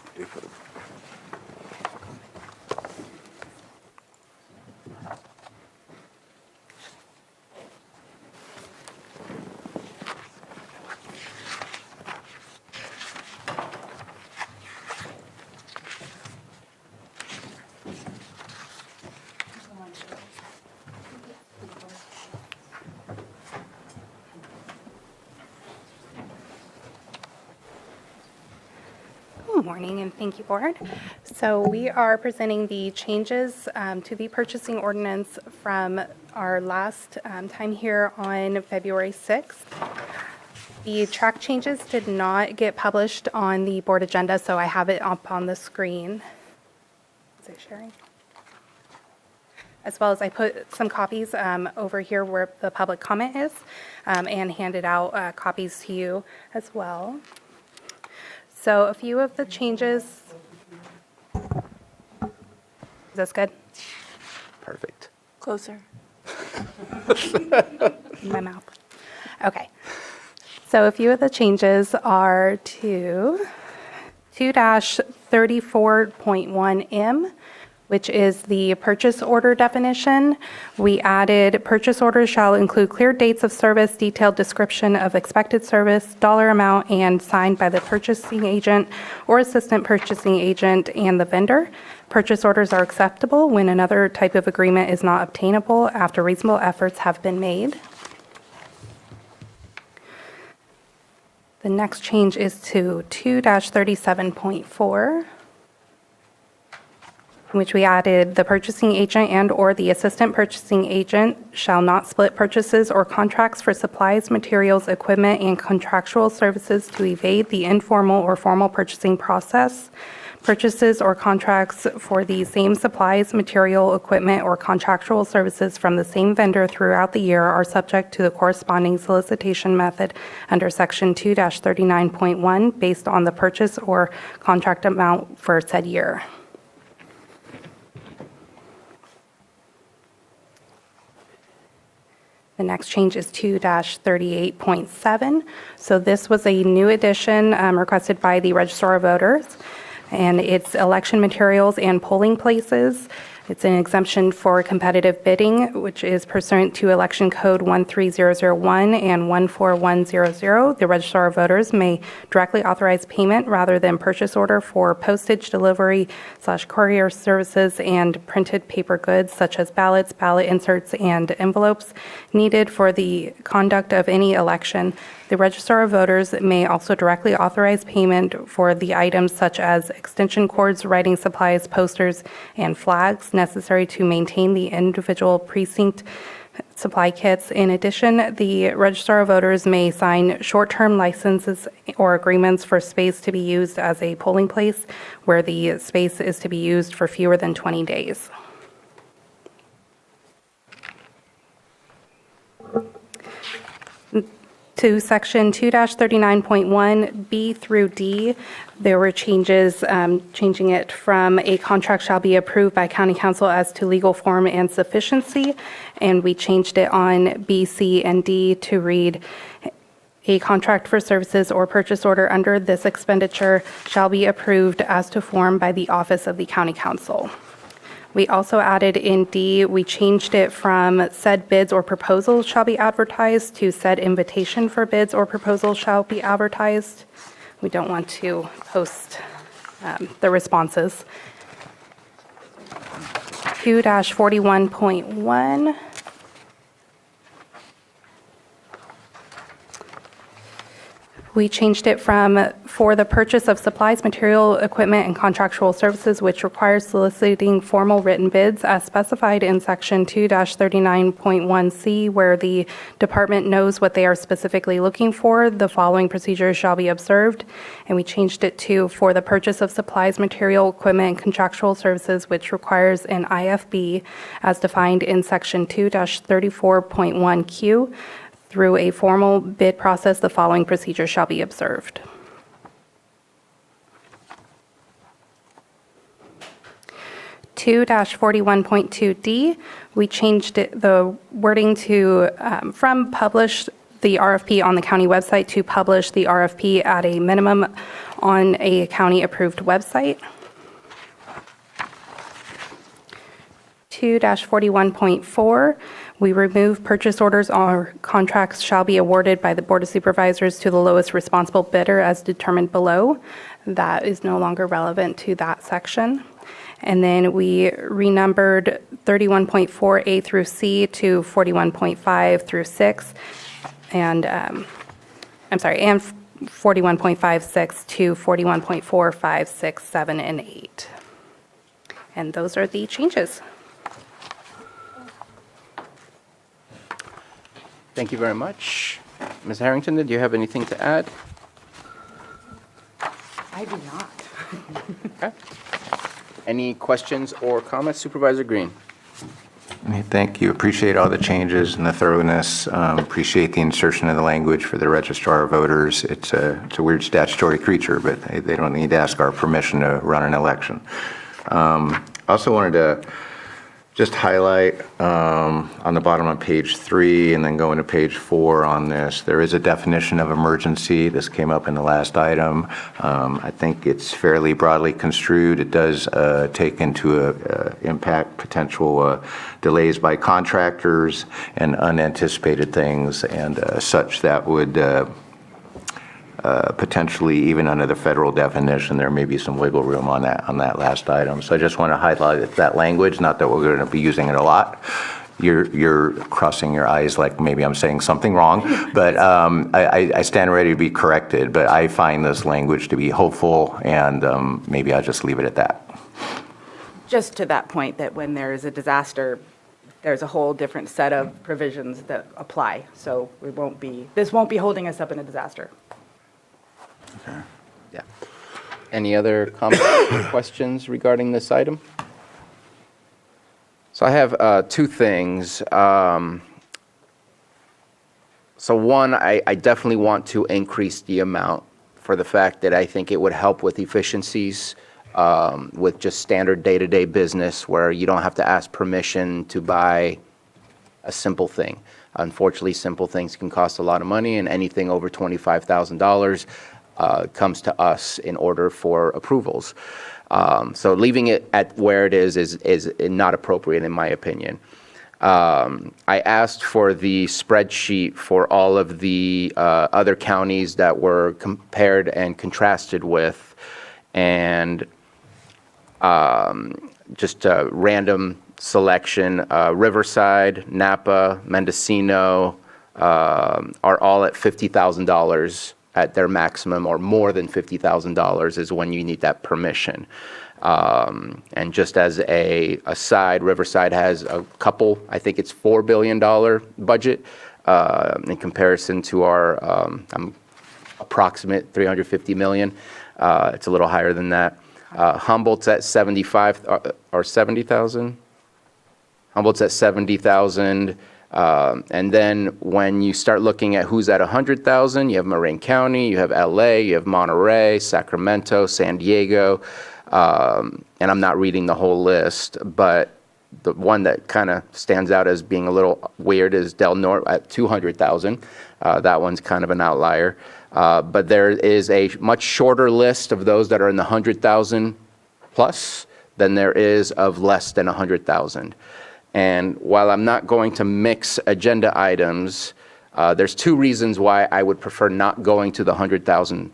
Good morning, and thank you, Board. So we are presenting the changes to the purchasing ordinance from our last time here on February 6th. The track changes did not get published on the board agenda, so I have it up on the screen. Is it sharing? As well as I put some copies over here where the public comment is, and handed out copies to you as well. So a few of the changes. Is this good? Perfect. Closer. My mouth. Okay. So a few of the changes are to 2-34.1M, which is the purchase order definition. We added purchase orders shall include clear dates of service, detailed description of expected service, dollar amount, and signed by the purchasing agent or assistant purchasing agent and the vendor. Purchase orders are acceptable when another type of agreement is not obtainable after reasonable efforts have been made. The next change is to 2-37.4. in which we added the purchasing agent and/or the assistant purchasing agent shall not split purchases or contracts for supplies, materials, equipment, and contractual services to evade the informal or formal purchasing process. Purchases or contracts for the same supplies, material, equipment, or contractual services from the same vendor throughout the year are subject to the corresponding solicitation method under Section 2-39.1 based on the purchase or contract amount for said year. The next change is 2-38.7. So this was a new addition requested by the Registrar of Voters, and it's election materials and polling places. It's an exemption for competitive bidding, which is pursuant to Election Code 13001 and 14100. The Registrar of Voters may directly authorize payment rather than purchase order for postage, delivery / courier services and printed paper goods such as ballots, ballot inserts, and envelopes needed for the conduct of any election. The Registrar of Voters may also directly authorize payment for the items such as extension cords, writing supplies, posters, and flags necessary to maintain the individual precinct supply kits. In addition, the Registrar of Voters may sign short-term licenses or agreements for space to be used as a polling place where the space is to be used for fewer than 20 days. To Section 2-39.1B through D, there were changes, changing it from a contract shall be approved by County Council as to legal form and sufficiency, and we changed it on B, C, and D to read a contract for services or purchase order under this expenditure shall be approved as to form by the Office of the County Council. We also added in D, we changed it from said bids or proposals shall be advertised to said invitation for bids or proposals shall be advertised. We don't want to post the responses. 2-41.1. We changed it from for the purchase of supplies, material, equipment, and contractual services, which requires soliciting formal written bids as specified in Section 2-39.1C, where the department knows what they are specifically looking for. The following procedures shall be observed. And we changed it to for the purchase of supplies, material, equipment, and contractual services, which requires an IFB as defined in Section 2-34.1Q. Through a formal bid process, the following procedures shall be observed. Two 41.2D, we changed the wording to from publish the RFP on the county website to publish the RFP at a minimum on a county-approved website. 2-41.4, we remove purchase orders or contracts shall be awarded by the Board of Supervisors to the lowest responsible bidder as determined below. That is no longer relevant to that section. And then we renumbered 31.4A through C to 41.5 through 6, and and 41.56 to 41.4, 5, 6, 7, and 8. And those are the changes. Thank you very much. Ms. Harrington, do you have anything to add? I do not. Okay. Any questions or comments? Supervisor Green? Thank you. Appreciate all the changes and the thoroughness. Appreciate the insertion of the language for the registrar of voters. It's a weird statutory creature, but they don't need to ask our permission to run an election. Also wanted to just highlight on the bottom of page 3 and then go into page 4 on this. There is a definition of emergency. This came up in the last item. I think it's fairly broadly construed. It does take into impact potential delays by contractors and unanticipated things and such that would potentially, even under the federal definition, there may be some wiggle room on that last item. So I just want to highlight that language, not that we're going to be using it a lot. You're crossing your eyes like maybe I'm saying something wrong, but I stand ready to be corrected. But I find this language to be hopeful, and maybe I'll just leave it at that. Just to that point, that when there is a disaster, there's a whole different set of provisions that apply. So this won't be holding us up in a disaster. Okay. Yeah. Any other comments or questions regarding this item? So I have two things. So one, I definitely want to increase the amount for the fact that I think it would help with efficiencies, with just standard day-to-day business where you don't have to ask permission to buy a simple thing. Unfortunately, simple things can cost a lot of money, and anything over $25,000 comes to us in order for approvals. So leaving it at where it is not appropriate in my opinion. I asked for the spreadsheet for all of the other counties that were compared and contrasted with, and just a random selection. Riverside, Napa, Mendocino are all at $50,000 at their maximum, or more than $50,000 is when you need that permission. And just as a aside, Riverside has a couple, I think it's $4 billion budget in comparison to our approximate $350 million. It's a little higher than that. Humboldt's at 75 or 70,000. Humboldt's at 70,000. And then when you start looking at who's at 100,000, you have Marin County, you have LA, you have Monterey, Sacramento, San Diego, and I'm not reading the whole list, but the one that kind of stands out as being a little weird is Del Norte at 200,000. That one's kind of an outlier. But there is a much shorter list of those that are in the 100,000 plus than there is of less than 100,000. And while I'm not going to mix agenda items, there's two reasons why I would prefer not going to the 100,000.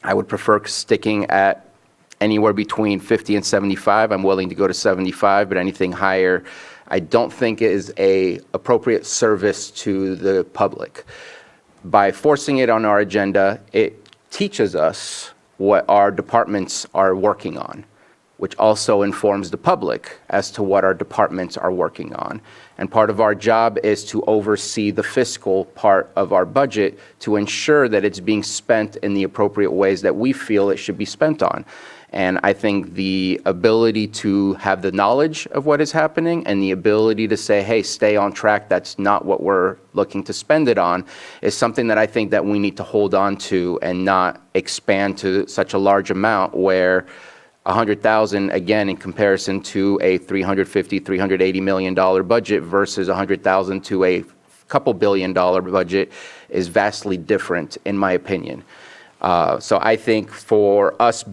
I would prefer sticking at anywhere between 50 and 75. I'm willing to go to 75, but anything higher, I don't think is a appropriate service to the public. by forcing it on our agenda, it teaches us what our departments are working on, which also informs the public as to what our departments are working on. And part of our job is to oversee the fiscal part of our budget to ensure that it's being spent in the appropriate ways that we feel it should be spent on. And I think the ability to have the knowledge of what is happening and the ability to say, hey, stay on track, that's not what we're looking to spend it on, is something that I think that we need to hold on to and not expand to such a large amount where 100,000, again, in comparison to a $350, $380 million budget versus 100,000 to a couple $1 billion budget is vastly different, in my opinion. So I think for us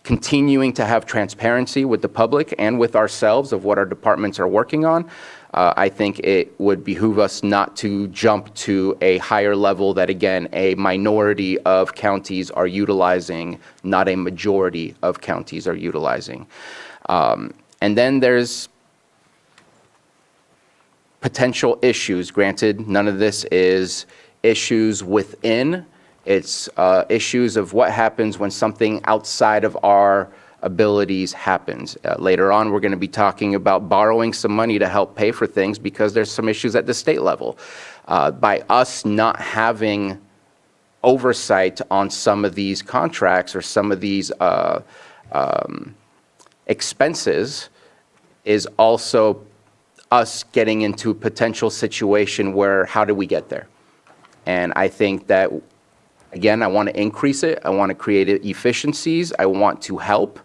continuing to have transparency with the public and with ourselves of what our departments are working on, I think it would behoove us not to jump to a higher level that, again, a minority of counties are utilizing, not a majority of counties are utilizing. And then there's potential issues. Granted, none of this is issues within. It's issues of what happens when something outside of our abilities happens. Later on, we're going to be talking about borrowing some money to help pay for things because there's some issues at the state level. By us not having oversight on some of these contracts or some of these expenses is also us getting into a potential situation where how do we get there? And I think that, again, I want to increase it. I want to create efficiencies. I want to help.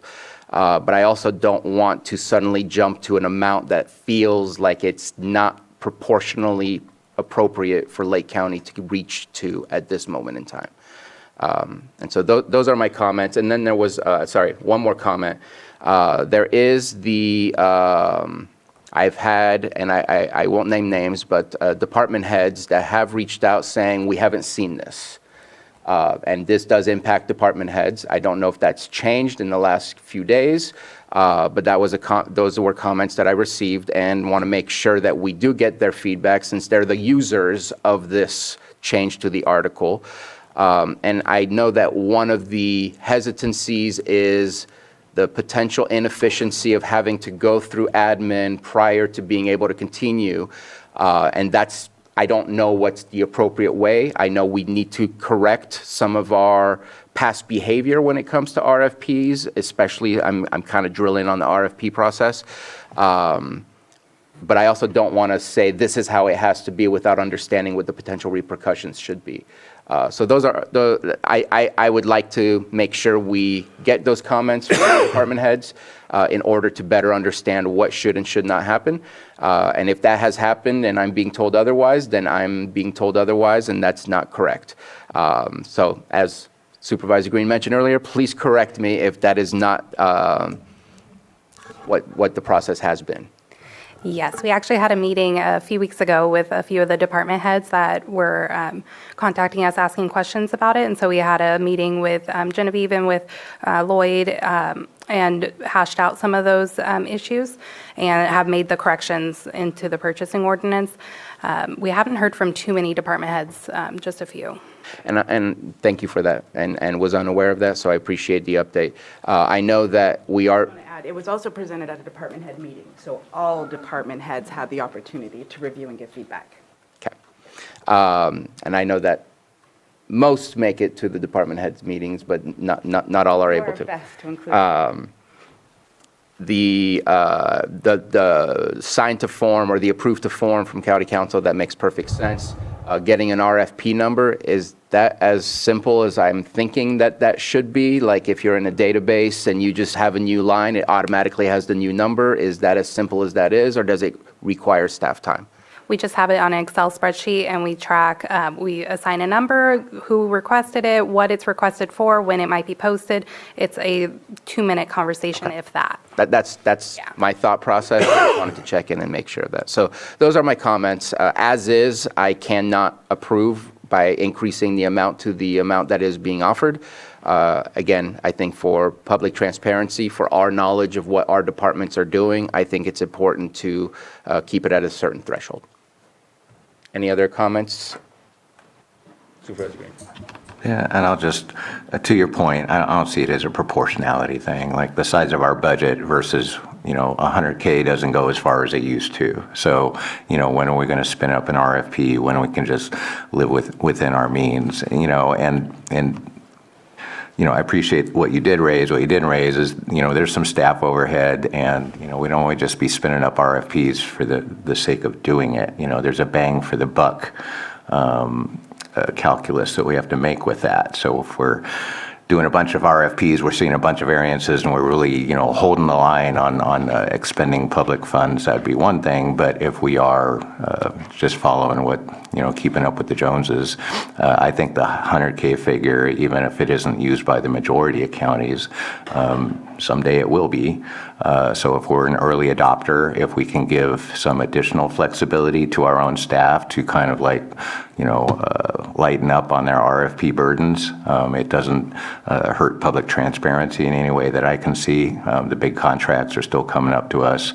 But I also don't want to suddenly jump to an amount that feels like it's not proportionally appropriate for Lake County to reach to at this moment in time. And so those are my comments. And then there was, one more comment. There is the, I've had, and I won't name names, but department heads that have reached out saying, we haven't seen this. And this does impact department heads. I don't know if that's changed in the last few days, but that was those were comments that I received and want to make sure that we do get their feedback since they're the users of this change to the article. And I know that one of the hesitancies is the potential inefficiency of having to go through admin prior to being able to continue. And that's, I don't know what's the appropriate way. I know we need to correct some of our past behavior when it comes to RFPs, especially I'm kind of drilling on the RFP process. But I also don't want to say this is how it has to be without understanding what the potential repercussions should be. So those are I would like to make sure we get those comments from the department heads in order to better understand what should and should not happen. And if that has happened and I'm being told otherwise, then I'm being told otherwise, and that's not correct. So as Supervisor Green mentioned earlier, please correct me if that is not what the process has been. Yes, we actually had a meeting a few weeks ago with a few of the department heads that were contacting us, asking questions about it. And so we had a meeting with Genevieve and with Lloyd and hashed out some of those issues and have made the corrections into the purchasing ordinance. We haven't heard from too many department heads, just a few. And thank you for that, and was unaware of that, so I appreciate the update. I know that we are. It was also presented at a department head meeting, so all department heads had the opportunity to review and give feedback. Okay. And I know that most make it to the department heads meetings, but not all are able to. Do our best to include. The sign to form or the approved to form from county council, that makes perfect sense. Getting an RFP number, is that as simple as I'm thinking that should be? Like if you're in a database and you just have a new line, it automatically has the new number. Is that as simple as that is, or does it require staff time? We just have it on an Excel spreadsheet and we track, we assign a number, who requested it, what it's requested for, when it might be posted. It's a 2-minute conversation, if that. That's my thought process. I wanted to check in and make sure of that. So those are my comments. As is, I cannot approve by increasing the amount to the amount that is being offered. Again, I think for public transparency, for our knowledge of what our departments are doing, I think it's important to keep it at a certain threshold. Any other comments? Supervisor Green. Yeah, and I'll just, to your point, I don't see it as a proportionality thing, like the size of our budget versus, 100K doesn't go as far as it used to. So, when are we going to spin up an RFP when we can just live within our means, I appreciate what you did raise. What you didn't raise is, there's some staff overhead, and, we don't want to just be spinning up RFPs for the sake of doing it. There's a bang for the buck calculus that we have to make with that. So if we're doing a bunch of RFPs, we're seeing a bunch of variances, and we're really, holding the line on expending public funds, that'd be one thing. But if we are just following what, keeping up with the Joneses, I think the 100K figure, even if it isn't used by the majority of counties, someday it will be. So if we're an early adopter, if we can give some additional flexibility to our own staff to kind of lighten up on their RFP burdens, it doesn't hurt public transparency in any way that I can see. The big contracts are still coming up to us,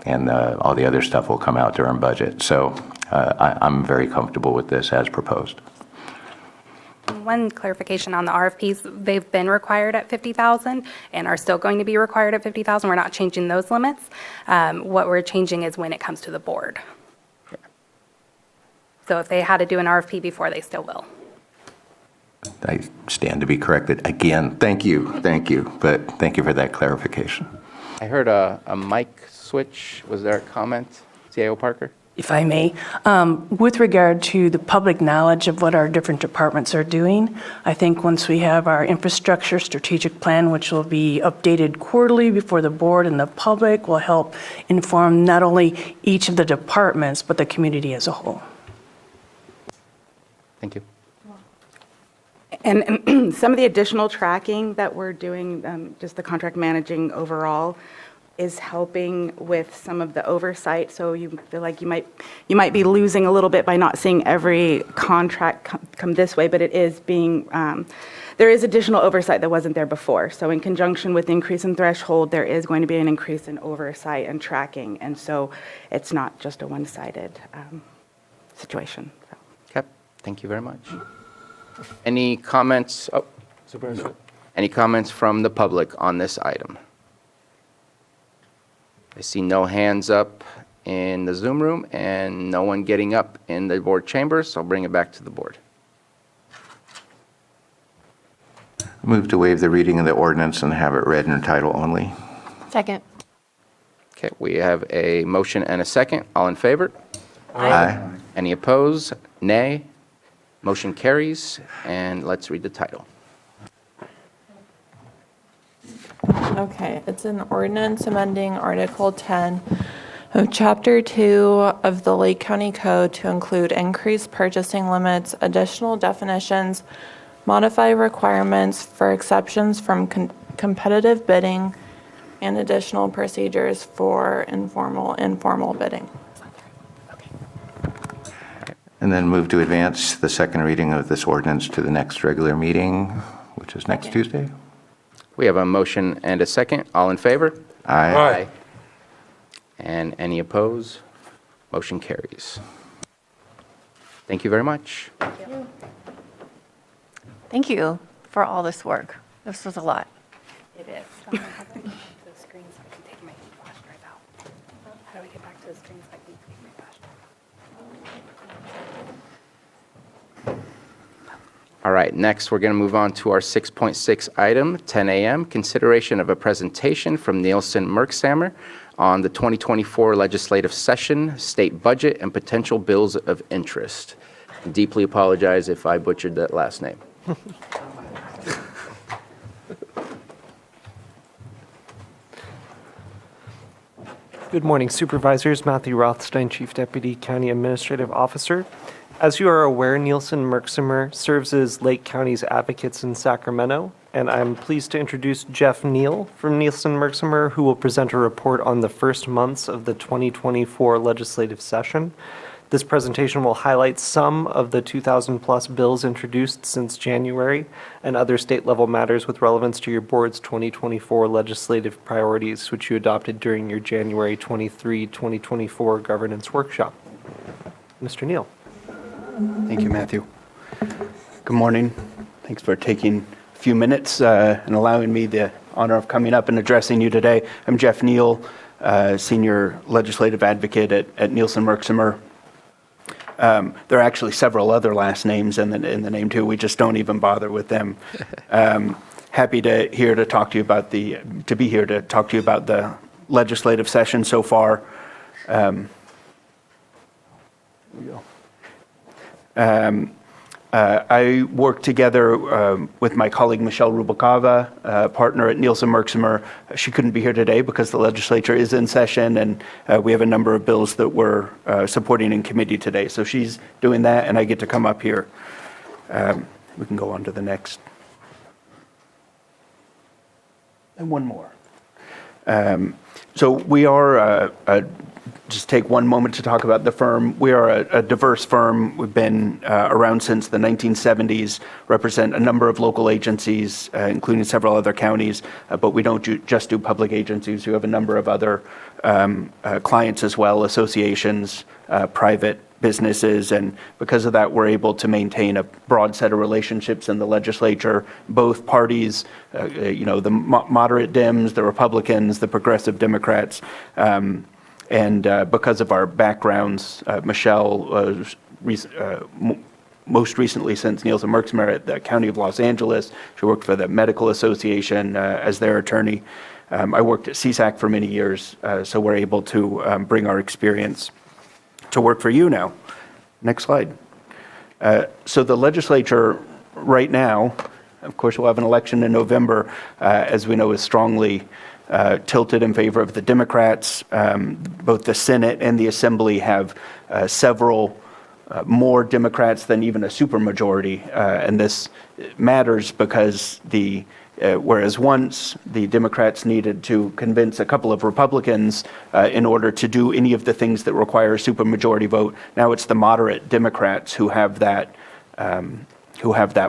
and all the other stuff will come out during budget. So I'm very comfortable with this as proposed. One clarification on the RFPs, they've been required at 50,000 and are still going to be required at 50,000. We're not changing those limits. What we're changing is when it comes to the board. So if they had to do an RFP before, they still will. I stand to be corrected. Again, thank you, but thank you for that clarification. I heard a mic switch. Was there a comment, CIO Parker? If I may, with regard to the public knowledge of what our different departments are doing, I think once we have our infrastructure strategic plan, which will be updated quarterly before the board and the public, will help inform not only each of the departments, but the community as a whole. Thank you. And some of the additional tracking that we're doing, just the contract managing overall, is helping with some of the oversight. So you feel like you might be losing a little bit by not seeing every contract come this way, but it is being, there is additional oversight that wasn't there before. So in conjunction with increase in threshold, there is going to be an increase in oversight and tracking. And so it's not just a one-sided situation. Okay, thank you very much. Any comments? Oh, Supervisor. Any comments from the public on this item? I see no hands up in the Zoom room and no one getting up in the board chambers, so I'll bring it back to the board. Move to waive the reading of the ordinance and have it read in title only. Second. Okay, we have a motion and a second. All in favor? Aye. Any opposed? Nay. Motion carries, and let's read the title. Okay, it's an ordinance amending Article 10 of Chapter 2 of the Lake County Code to include increased purchasing limits, additional definitions, modify requirements for exceptions from competitive bidding, and additional procedures for informal bidding. And then move to advance the second reading of this ordinance to the next regular meeting, which is next Tuesday. We have a motion and a second. All in favor? Aye. And any opposed? Motion carries. Thank you very much. Thank you for all this work. This was a lot. It is. The screen so I can take my flash drive out. How do I get back to the screen so I can take my flash drive? All right, next we're going to move on to our 6.6 item, 10 a.m., consideration of a presentation from Nielsen Merksamer on the 2024 legislative session, state budget, and potential bills of interest. I deeply apologize if I butchered that last name. Good morning, Supervisors. Matthew Rothstein, Chief Deputy County Administrative Officer. As you are aware, Nielsen Merksamer serves as Lake County's advocates in Sacramento, and I'm pleased to introduce Jeff Neal from Nielsen Merksamer, who will present a report on the first months of the 2024 legislative session. This presentation will highlight some of the 2,000-plus bills introduced since January and other state-level matters with relevance to your board's 2024 legislative priorities, which you adopted during your January 23, 2024 governance workshop. Mr. Neal. Thank you, Matthew. Good morning. Thanks for taking a few minutes and allowing me the honor of coming up and addressing you today. I'm Jeff Neal, Senior Legislative Advocate at Nielsen Merksimer. There are actually several other last names in the name too. We just don't even bother with them. Happy to be here to talk to you about the legislative session so far. Here we go. I work together with my colleague Michelle Rubalcava, partner at Nielsen Merksimer. She couldn't be here today because the legislature is in session, and we have a number of bills that we're supporting in committee today. So she's doing that, and I get to come up here. We can go on to the next. And one more. So we are just take one moment to talk about the firm. We are a diverse firm. We've been around since the 1970s, represent a number of local agencies, including several other counties, but we don't just do public agencies. We have a number of other clients as well, associations, private businesses, and because of that, we're able to maintain a broad set of relationships in the legislature. Both parties, the moderate Dems, the Republicans, the progressive Democrats, and because of our backgrounds, Michelle, most recently since Nielsen Merksimer at the County of Los Angeles, she worked for the Medical Association as their attorney. I worked at CSAC for many years, so we're able to bring our experience to work for you now. Next slide. So the legislature right now, of course, we'll have an election in November, as we know, is strongly tilted in favor of the Democrats. Both the Senate and the Assembly have several more Democrats than even a supermajority, and this matters because whereas once the Democrats needed to convince a couple of Republicans in order to do any of the things that require a supermajority vote, now it's the moderate Democrats who have that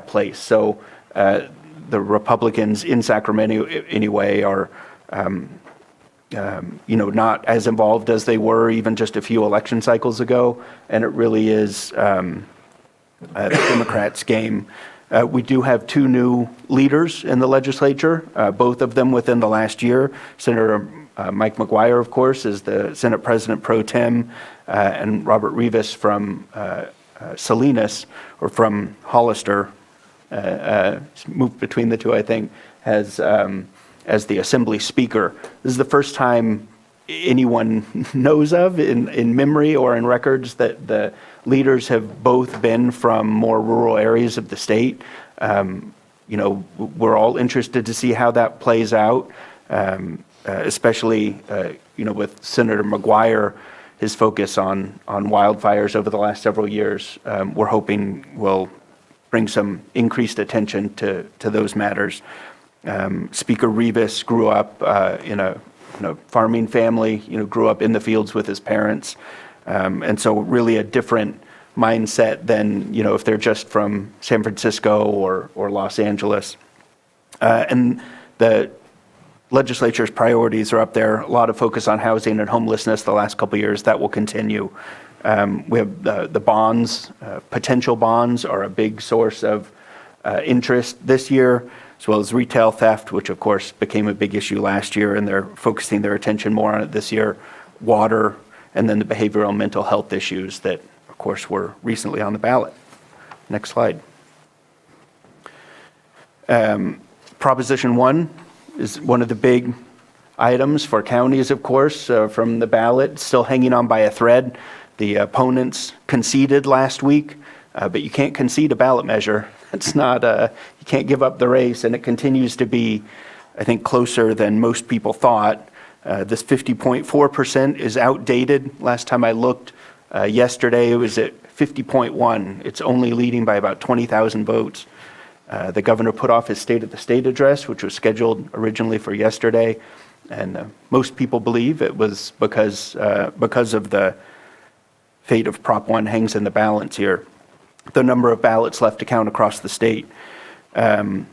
place. So the Republicans in Sacramento anyway are not as involved as they were even just a few election cycles ago, and it really is the Democrats' game. We do have two new leaders in the legislature, both of them within the last year. Senator Mike McGuire, of course, is the Senate President pro tem, and Robert Rivas from Salinas, or from Hollister, moved between the two, I think, as the Assembly Speaker. This is the first time anyone knows of in memory or in records that the leaders have both been from more rural areas of the state. We're all interested to see how that plays out, especially with Senator McGuire, his focus on wildfires over the last several years. We're hoping will bring some increased attention to those matters. Speaker Rivas grew up in a farming family, grew up in the fields with his parents. And so really a different mindset than, if they're just from San Francisco or Los Angeles. And the legislature's priorities are up there. A lot of focus on housing and homelessness the last couple of years. That will continue. We have the bonds, potential bonds are a big source of interest this year, as well as retail theft, which of course became a big issue last year, and they're focusing their attention more on it this year, water, and then the behavioral and mental health issues that, of course, were recently on the ballot. Next slide. Proposition 1 is one of the big items for counties, of course, from the ballot, still hanging on by a thread. The opponents conceded last week, but you can't concede a ballot measure. It's not, you can't give up the race, and it continues to be, I think, closer than most people thought. This 50.4% is outdated. Last time I looked yesterday, it was at 50.1. It's only leading by about 20,000 votes. The governor put off his State of the State address, which was scheduled originally for yesterday, and most people believe it was because of the fate of Prop 1 hangs in the balance here. The number of ballots left to count across the state. A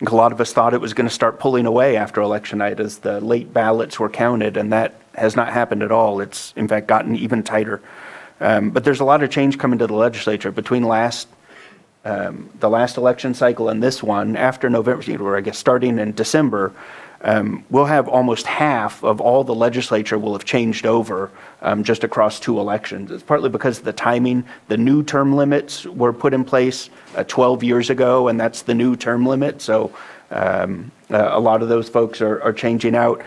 lot of us thought it was going to start pulling away after election night as the late ballots were counted, and that has not happened at all. It's, in fact, gotten even tighter. But there's a lot of change coming to the legislature. Between last the last election cycle and this one, after November, or I guess starting in December, we'll have almost half of all the legislature will have changed over just across 2 elections. It's partly because of the timing. The new term limits were put in place 12 years ago, and that's the new term limit. So a lot of those folks are changing out.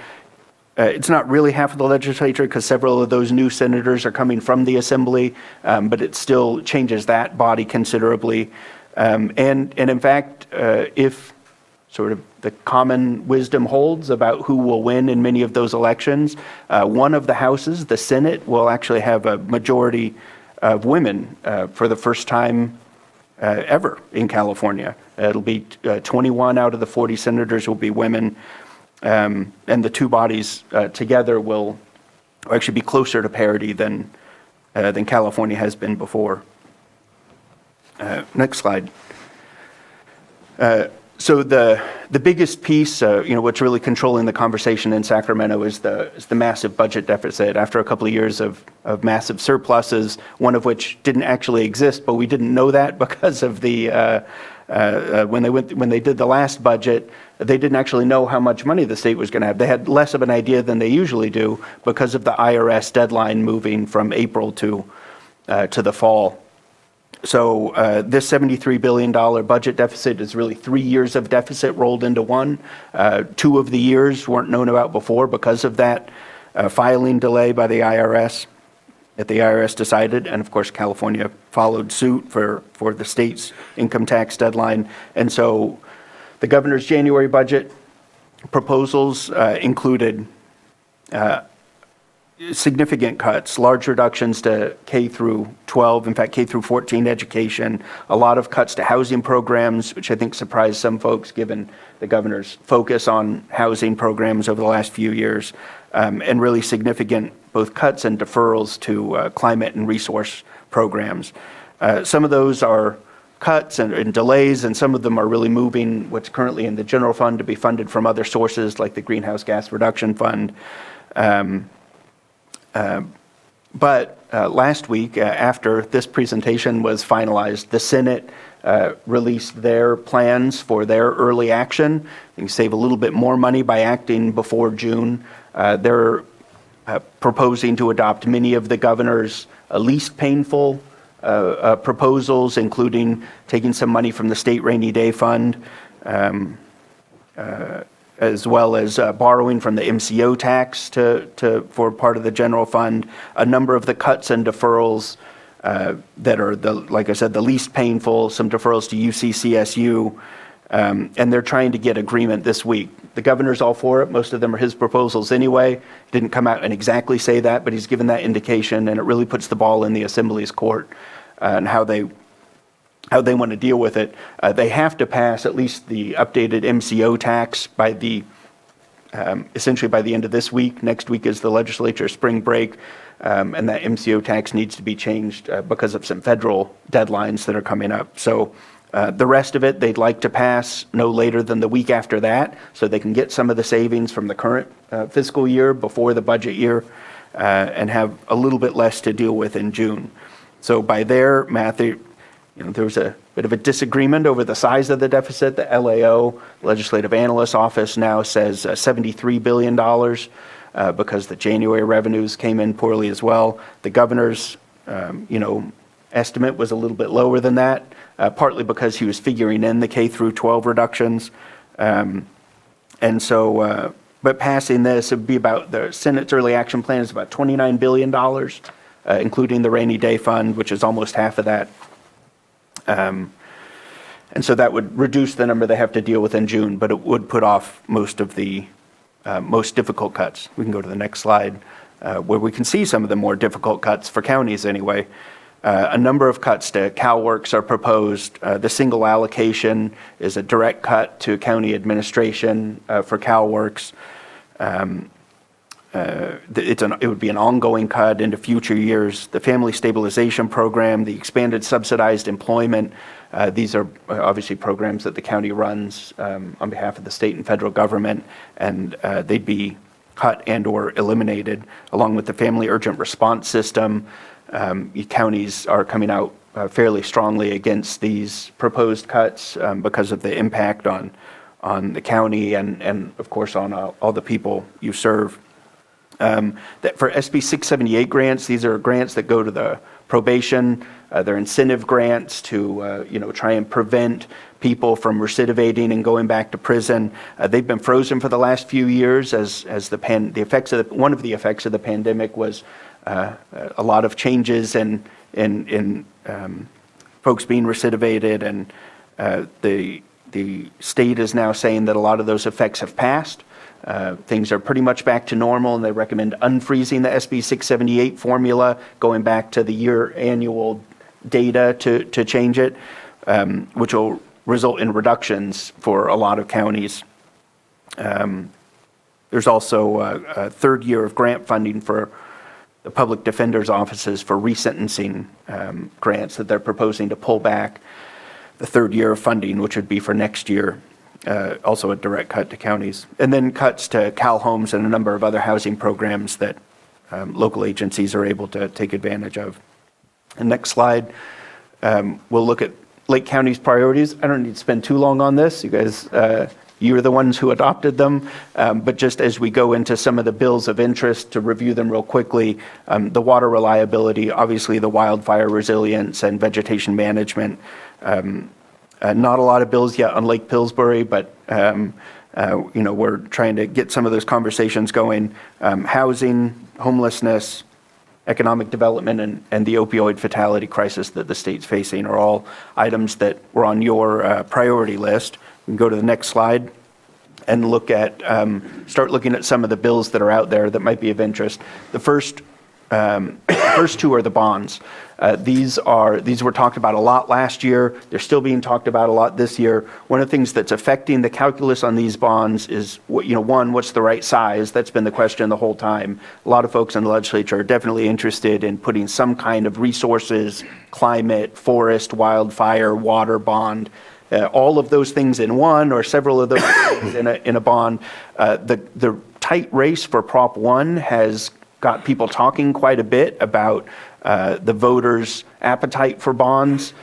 It's not really half of the legislature because several of those new senators are coming from the assembly, but it still changes that body considerably. And in fact, if sort of the common wisdom holds about who will win in many of those elections, one of the houses, the Senate, will actually have a majority of women for the first time ever in California. It'll be 21 out of the 40 senators will be women. And the 2 bodies together will actually be closer to parity than California has been before. Next slide. So the biggest piece, what's really controlling the conversation in Sacramento is the massive budget deficit. After a couple of years of massive surpluses, one of which didn't actually exist, but we didn't know that because of the when they did the last budget, they didn't actually know how much money the state was going to have. They had less of an idea than they usually do because of the IRS deadline moving from April to the fall. So this $73 billion budget deficit is really 3 years of deficit rolled into one. 2 of the years weren't known about before because of that filing delay by the IRS that the IRS decided. And of course, California followed suit for the state's income tax deadline. And so the governor's January budget proposals included significant cuts, large reductions to K through 12, in fact, K through 14 education, a lot of cuts to housing programs, which I think surprised some folks given the governor's focus on housing programs over the last few years, and really significant both cuts and deferrals to climate and resource programs. Some of those are cuts and delays, and some of them are really moving what's currently in the general fund to be funded from other sources like the Greenhouse Gas Reduction Fund. But last week, after this presentation was finalized, the Senate released their plans for their early action. You can save a little bit more money by acting before June. They're proposing to adopt many of the governor's least painful proposals, including taking some money from the state rainy day fund, as well as borrowing from the MCO tax for part of the general fund. A number of the cuts and deferrals that are, like I said, the least painful, some deferrals to UCCSU, and they're trying to get agreement this week. The governor's all for it. Most of them are his proposals anyway. Didn't come out and exactly say that, but he's given that indication, and it really puts the ball in the Assembly's court and how they want to deal with it. They have to pass at least the updated MCO tax by essentially by the end of this week. Next week is the legislature spring break, and that MCO tax needs to be changed because of some federal deadlines that are coming up. So the rest of it, they'd like to pass no later than the week after that, so they can get some of the savings from the current fiscal year before the budget year, and have a little bit less to deal with in June. So by their math, there was a bit of a disagreement over the size of the deficit. The LAO, Legislative Analyst Office, now says $73 billion because the January revenues came in poorly as well. The governor's, estimate was a little bit lower than that, partly because he was figuring in the K through 12 reductions. But passing this, it would be about, the Senate's early action plan is about $29 billion, including the rainy day fund, which is almost half of that. And so that would reduce the number they have to deal with in June, but it would put off most of the most difficult cuts. We can go to the next slide, where we can see some of the more difficult cuts for counties anyway. A number of cuts to CalWORKs are proposed. The single allocation is a direct cut to county administration for CalWORKs. It would be an ongoing cut into future years. The Family Stabilization Program, the expanded subsidized employment, these are obviously programs that the county runs on behalf of the state and federal government, and they'd be cut and or eliminated, along with the Family Urgent Response System. Counties are coming out fairly strongly against these proposed cuts because of the impact on the county and of course, on all the people you serve. That for SB 678 grants, these are grants that go to the probation. They're incentive grants to, try and prevent people from recidivating and going back to prison. They've been frozen for the last few years as one of the effects of the pandemic was a lot of changes in folks being recidivated, and the state is now saying that a lot of those effects have passed. Things are pretty much back to normal, and they recommend unfreezing the SB 678 formula, going back to the annual data to change it, which will result in reductions for a lot of counties. There's also a third year of grant funding for the public defender's offices for resentencing grants that they're proposing to pull back. The third year of funding, which would be for next year, also a direct cut to counties. And then cuts to Cal Homes and a number of other housing programs that local agencies are able to take advantage of. The next slide, we'll look at Lake County's priorities. I don't need to spend too long on this. You guys, you're the ones who adopted them. But just as we go into some of the bills of interest to review them real quickly, the water reliability, obviously the wildfire resilience and vegetation management. Not a lot of bills yet on Lake Pillsbury, but we're trying to get some of those conversations going. Housing, homelessness, economic development, and the opioid fatality crisis that the state's facing are all items that were on your priority list. We can go to the next slide and start looking at some of the bills that are out there that might be of interest. The first two are the bonds. These were talked about a lot last year. They're still being talked about a lot this year. One of the things that's affecting the calculus on these bonds is, one, what's the right size? That's been the question the whole time. A lot of folks in the legislature are definitely interested in putting some kind of resources, climate, forest, wildfire, water bond, all of those things in one, or several of those things in a bond. The tight race for Prop 1 has got people talking quite a bit about the voters' appetite for bonds.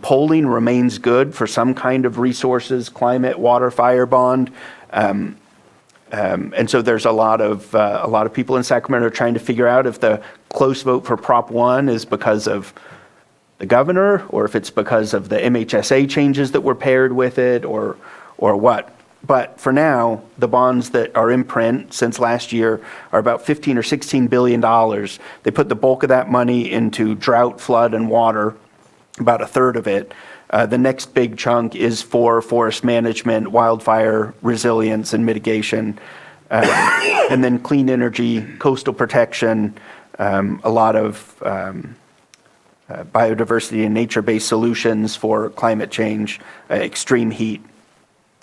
Polling remains good for some kind of resources, climate, water, fire bond. And so there's a lot of people in Sacramento trying to figure out if the close vote for Prop 1 is because of the governor, or if it's because of the MHSA changes that were paired with it, or what. But for now, the bonds that are in print since last year are about $15 or $16 billion. They put the bulk of that money into drought, flood, and water, about a third of it. The next big chunk is for forest management, wildfire resilience and mitigation, and then clean energy, coastal protection, a lot of biodiversity and nature-based solutions for climate change, extreme heat.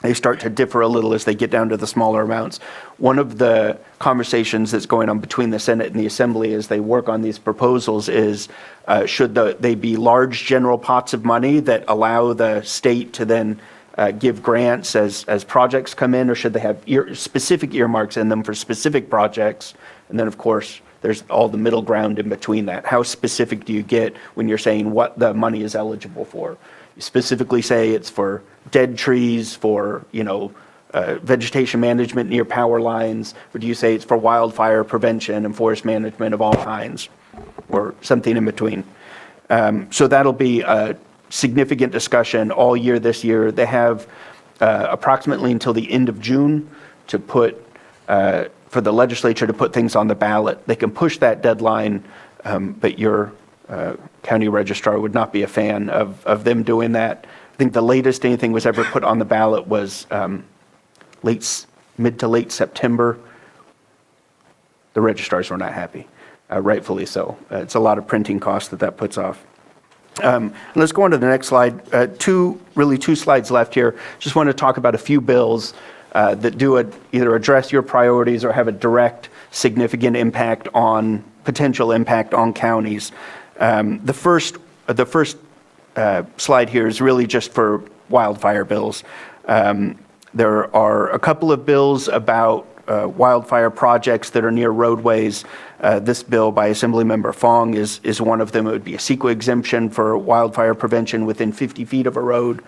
They start to differ a little as they get down to the smaller amounts. One of the conversations that's going on between the Senate and the Assembly as they work on these proposals is, should they be large general pots of money that allow the state to then give grants as projects come in, or should they have specific earmarks in them for specific projects? And then, of course, there's all the middle ground in between that. How specific do you get when you're saying what the money is eligible for? You specifically say it's for dead trees, for vegetation management near power lines, or do you say it's for wildfire prevention and forest management of all kinds, or something in between? So that'll be a significant discussion all year this year. They have approximately until the end of June to for the legislature to put things on the ballot. They can push that deadline, but your county registrar would not be a fan of them doing that. I think the latest anything was ever put on the ballot was mid to late September. The registrars were not happy, rightfully so. It's a lot of printing costs that puts off. Let's go on to the next slide. Two slides left here. Just want to talk about a few bills that do either address your priorities or have a direct, significant potential impact on counties. The first slide here is really just for wildfire bills. There are a couple of bills about wildfire projects that are near roadways. This bill by Assemblymember Fong is one of them. It would be a CEQA exemption for wildfire prevention within 50 feet of a road.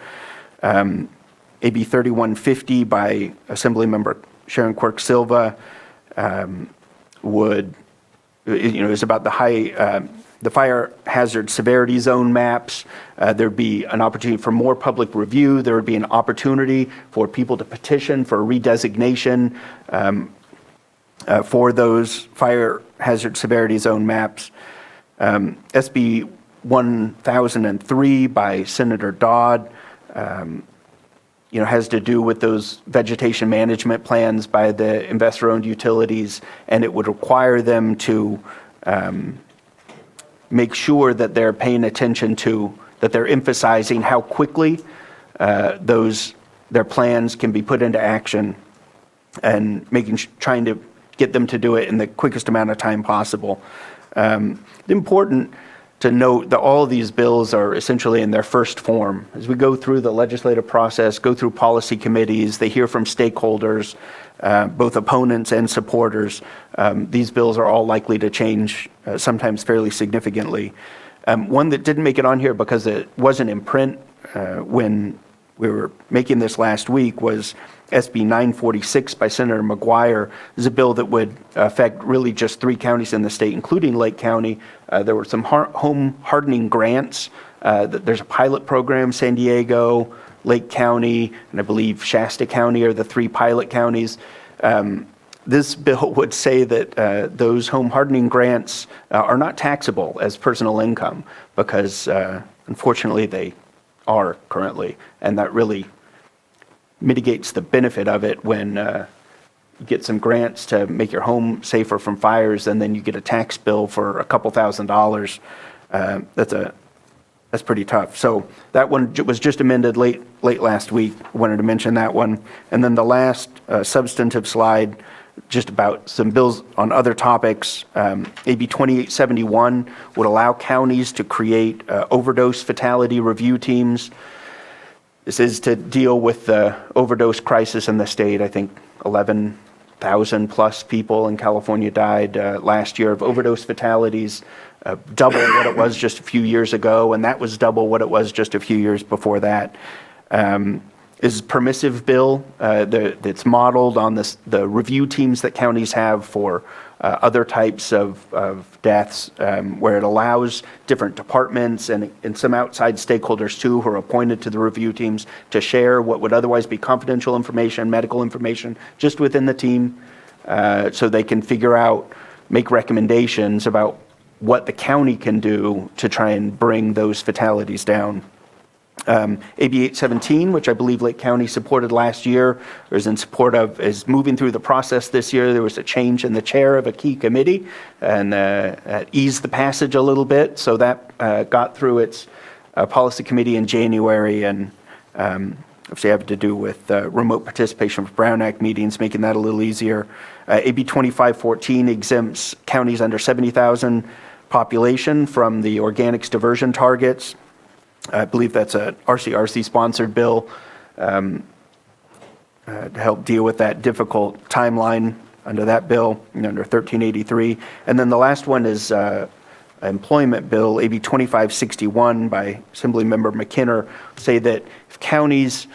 AB 3150 by Assemblymember Sharon Quirk Silva is about the fire hazard severity zone maps. There'd be an opportunity for more public review. There would be an opportunity for people to petition for redesignation for those fire hazard severity zone maps. SB 1003 by Senator Dodd has to do with those vegetation management plans by the investor-owned utilities, and it would require them to make sure that they're paying attention to, that they're emphasizing how quickly their plans can be put into action, and trying to get them to do it in the quickest amount of time possible. Important to note that all of these bills are essentially in their first form. As we go through the legislative process, go through policy committees, they hear from stakeholders, both opponents and supporters. These bills are all likely to change, sometimes fairly significantly. One that didn't make it on here because it wasn't in print when we were making this last week was SB 946 by Senator McGuire. This is a bill that would affect really just 3 counties in the state, including Lake County. There were some home hardening grants. There's a pilot program, San Diego, Lake County, and I believe Shasta County are the 3 pilot counties. This bill would say that those home hardening grants are not taxable as personal income because unfortunately they are currently, and that really mitigates the benefit of it when you get some grants to make your home safer from fires, and then you get a tax bill for a couple $1,000s. That's pretty tough. So that one was just amended late last week. Wanted to mention that one. And then the last substantive slide, just about some bills on other topics. AB 2871 would allow counties to create overdose fatality review teams. This is to deal with the overdose crisis in the state. I think 11,000 plus people in California died last year of overdose fatalities, double what it was just a few years ago, and that was double what it was just a few years before that. This is a permissive bill that's modeled on the review teams that counties have for other types of deaths, where it allows different departments and some outside stakeholders too who are appointed to the review teams to share what would otherwise be confidential information, medical information, just within the team, so they can figure out, make recommendations about what the county can do to try and bring those fatalities down. AB 817, which I believe Lake County supported last year, or is in support of, is moving through the process this year. There was a change in the chair of a key committee, and eased the passage a little bit. So that got through its policy committee in January, and obviously have to do with remote participation for Brown Act meetings, making that a little easier. AB 2514 exempts counties under 70,000 population from the organics diversion targets. I believe that's a RCRC-sponsored bill to help deal with that difficult timeline under that bill, under 1383. And then the last one is employment bill, AB 2561 by Assemblymember McKinner, say that if counties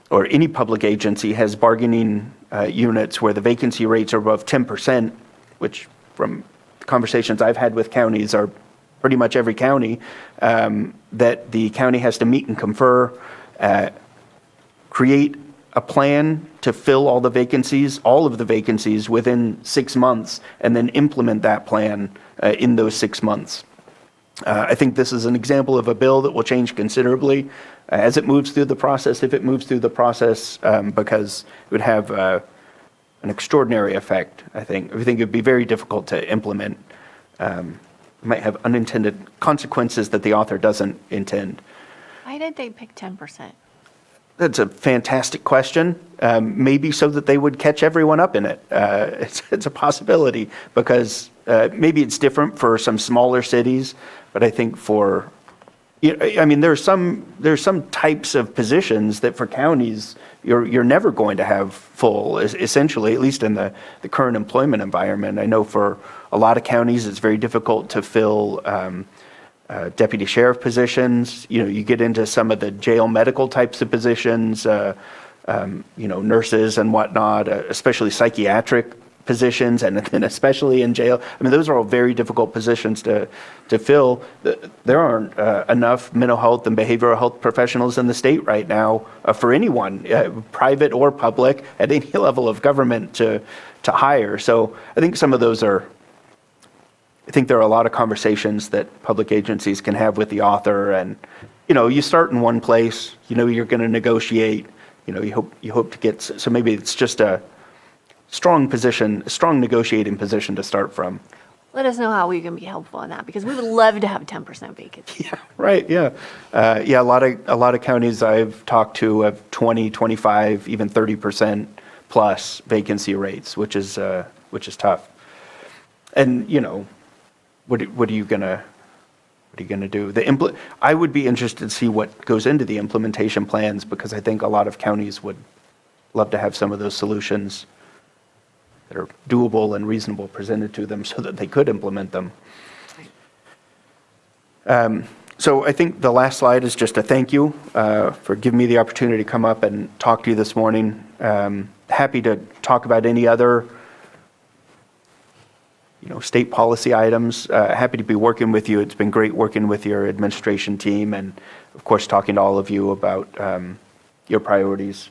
or any public agency has bargaining units where the vacancy rates are above 10%, which from conversations I've had with counties are pretty much every county, that the county has to meet and confer, create a plan to fill all of the vacancies within 6 months, and then implement that plan in those 6 months. I think this is an example of a bill that will change considerably as it moves through the process, if it moves through the process, because it would have an extraordinary effect, I think. I think it would be very difficult to implement. Might have unintended consequences that the author doesn't intend. Why did they pick 10%? That's a fantastic question. Maybe so that they would catch everyone up in it. It's a possibility because maybe it's different for some smaller cities, but I think there's some types of positions that for counties you're never going to have full, essentially, at least in the current employment environment. I know for a lot of counties, it's very difficult to fill deputy sheriff positions. You get into some of the jail medical types of positions, nurses and whatnot, especially psychiatric positions, and especially in jail. I mean, those are all very difficult positions to fill. There aren't enough mental health and behavioral health professionals in the state right now for anyone, private or public, at any level of government to hire. So I think some of those I think there are a lot of conversations that public agencies can have with the author, and you start in one place. You're going to negotiate. You hope to get. So maybe it's just a strong negotiating position to start from. Let us know how we can be helpful in that, because we would love to have 10% vacancy. Yeah, right. Yeah, a lot of counties I've talked to have 20, 25, even 30% plus vacancy rates, which is tough. And what are you gonna do? I would be interested to see what goes into the implementation plans, because I think a lot of counties would love to have some of those solutions that are doable and reasonable presented to them so that they could implement them. So I think the last slide is just a thank you for giving me the opportunity to come up and talk to you this morning. Happy to talk about any other state policy items. Happy to be working with you. It's been great working with your administration team, and of course talking to all of you about your priorities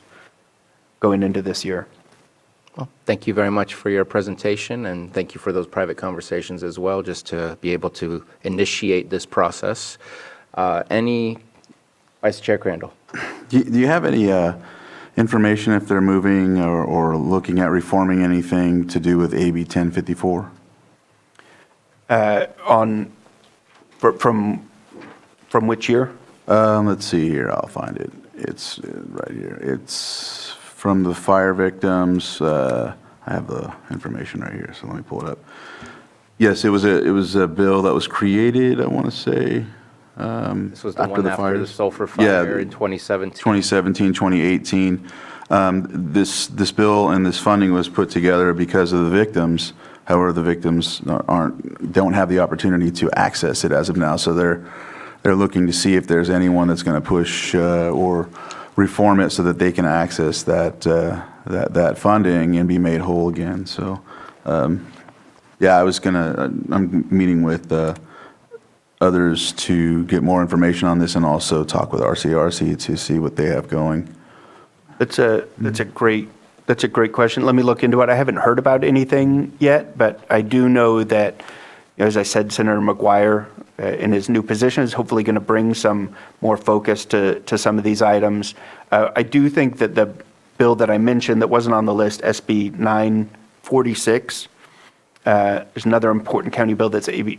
going into this year. Well, thank you very much for your presentation, and thank you for those private conversations as well, just to be able to initiate this process. Vice Chair Crandall. Do you have any information if they're moving or looking at reforming anything to do with AB 1054? From which year? Let's see here. I'll find it. It's right here. It's from the fire victims. I have the information right here, so let me pull it up. Yes, it was a bill that was created, I want to say. This was the one after the sulfur fire in 2017. 2017, 2018. This bill and this funding was put together because of the victims. However, the victims don't have the opportunity to access it as of now, so they're looking to see if there's anyone that's going to push or reform it so that they can access that funding and be made whole again. So, I'm meeting with others to get more information on this and also talk with RCRC to see what they have going. That's a great question. Let me look into it. I haven't heard about anything yet, but I do know that, as I said, Senator McGuire in his new position is hopefully going to bring some more focus to some of these items. I do think that the bill that I mentioned that wasn't on the list, SB 946, there's another important county bill that's SB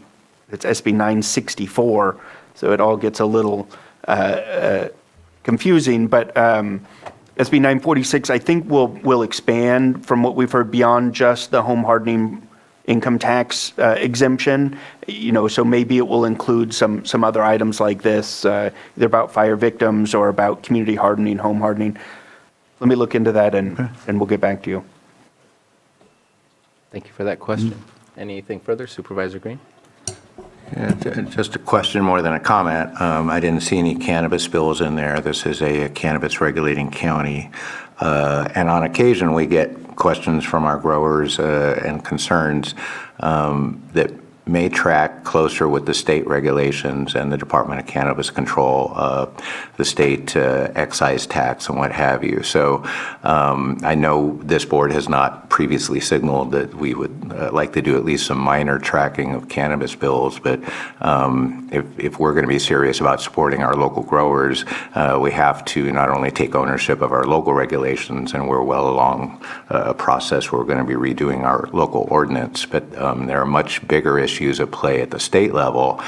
964, so it all gets a little confusing, but SB 946, I think will expand from what we've heard beyond just the home hardening income tax exemption. So maybe it will include some other items like this, either about fire victims or about community hardening, home hardening. Let me look into that and we'll get back to you. Thank you for that question. Anything further, Supervisor Green? Yeah, just a question more than a comment. I didn't see any cannabis bills in there. This is a cannabis regulating county. And on occasion, we get questions from our growers and concerns that may track closer with the state regulations and the Department of Cannabis Control, the state excise tax and what have you. So I know this board has not previously signaled that we would like to do at least some minor tracking of cannabis bills, but if we're going to be serious about supporting our local growers, we have to not only take ownership of our local regulations, and we're well along a process where we're going to be redoing our local ordinance, but there are much bigger issues at play at the state level.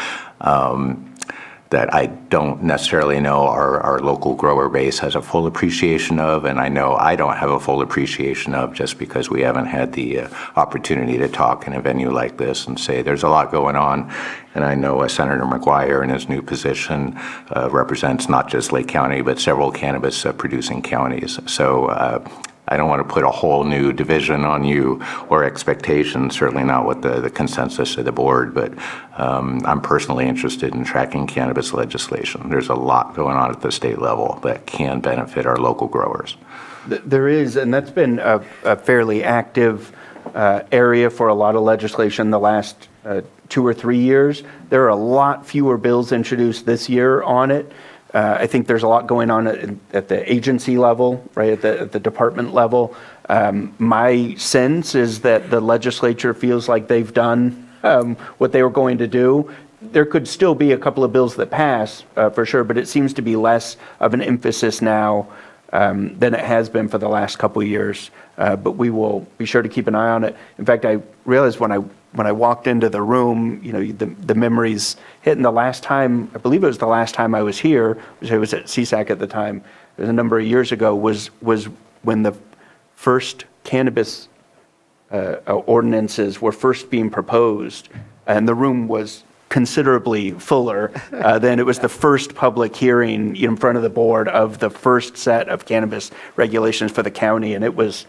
that I don't necessarily know our local grower base has a full appreciation of, and I know I don't have a full appreciation of, just because we haven't had the opportunity to talk in a venue like this and say there's a lot going on. And I know Senator McGuire in his new position represents not just Lake County, but several cannabis producing counties. So I don't want to put a whole new division on you or expectations, certainly not with the consensus of the board, but I'm personally interested in tracking cannabis legislation. There's a lot going on at the state level that can benefit our local growers. There is, and that's been a fairly active area for a lot of legislation the last 2 or 3 years. There are a lot fewer bills introduced this year on it. I think there's a lot going on at the agency level, right, at the department level. My sense is that the legislature feels like they've done what they were going to do. There could still be a couple of bills that pass, for sure, but it seems to be less of an emphasis now than it has been for the last couple of years. But we will be sure to keep an eye on it. In fact, I realized when I walked into the room, you know, the memories hitting the last time, I believe it was the last time I was here, which I was at CSAC at the time, it was a number of years ago, was when the first cannabis ordinances were first being proposed, and the room was considerably fuller than it was the first public hearing in front of the board of the first set of cannabis regulations for the county, and it was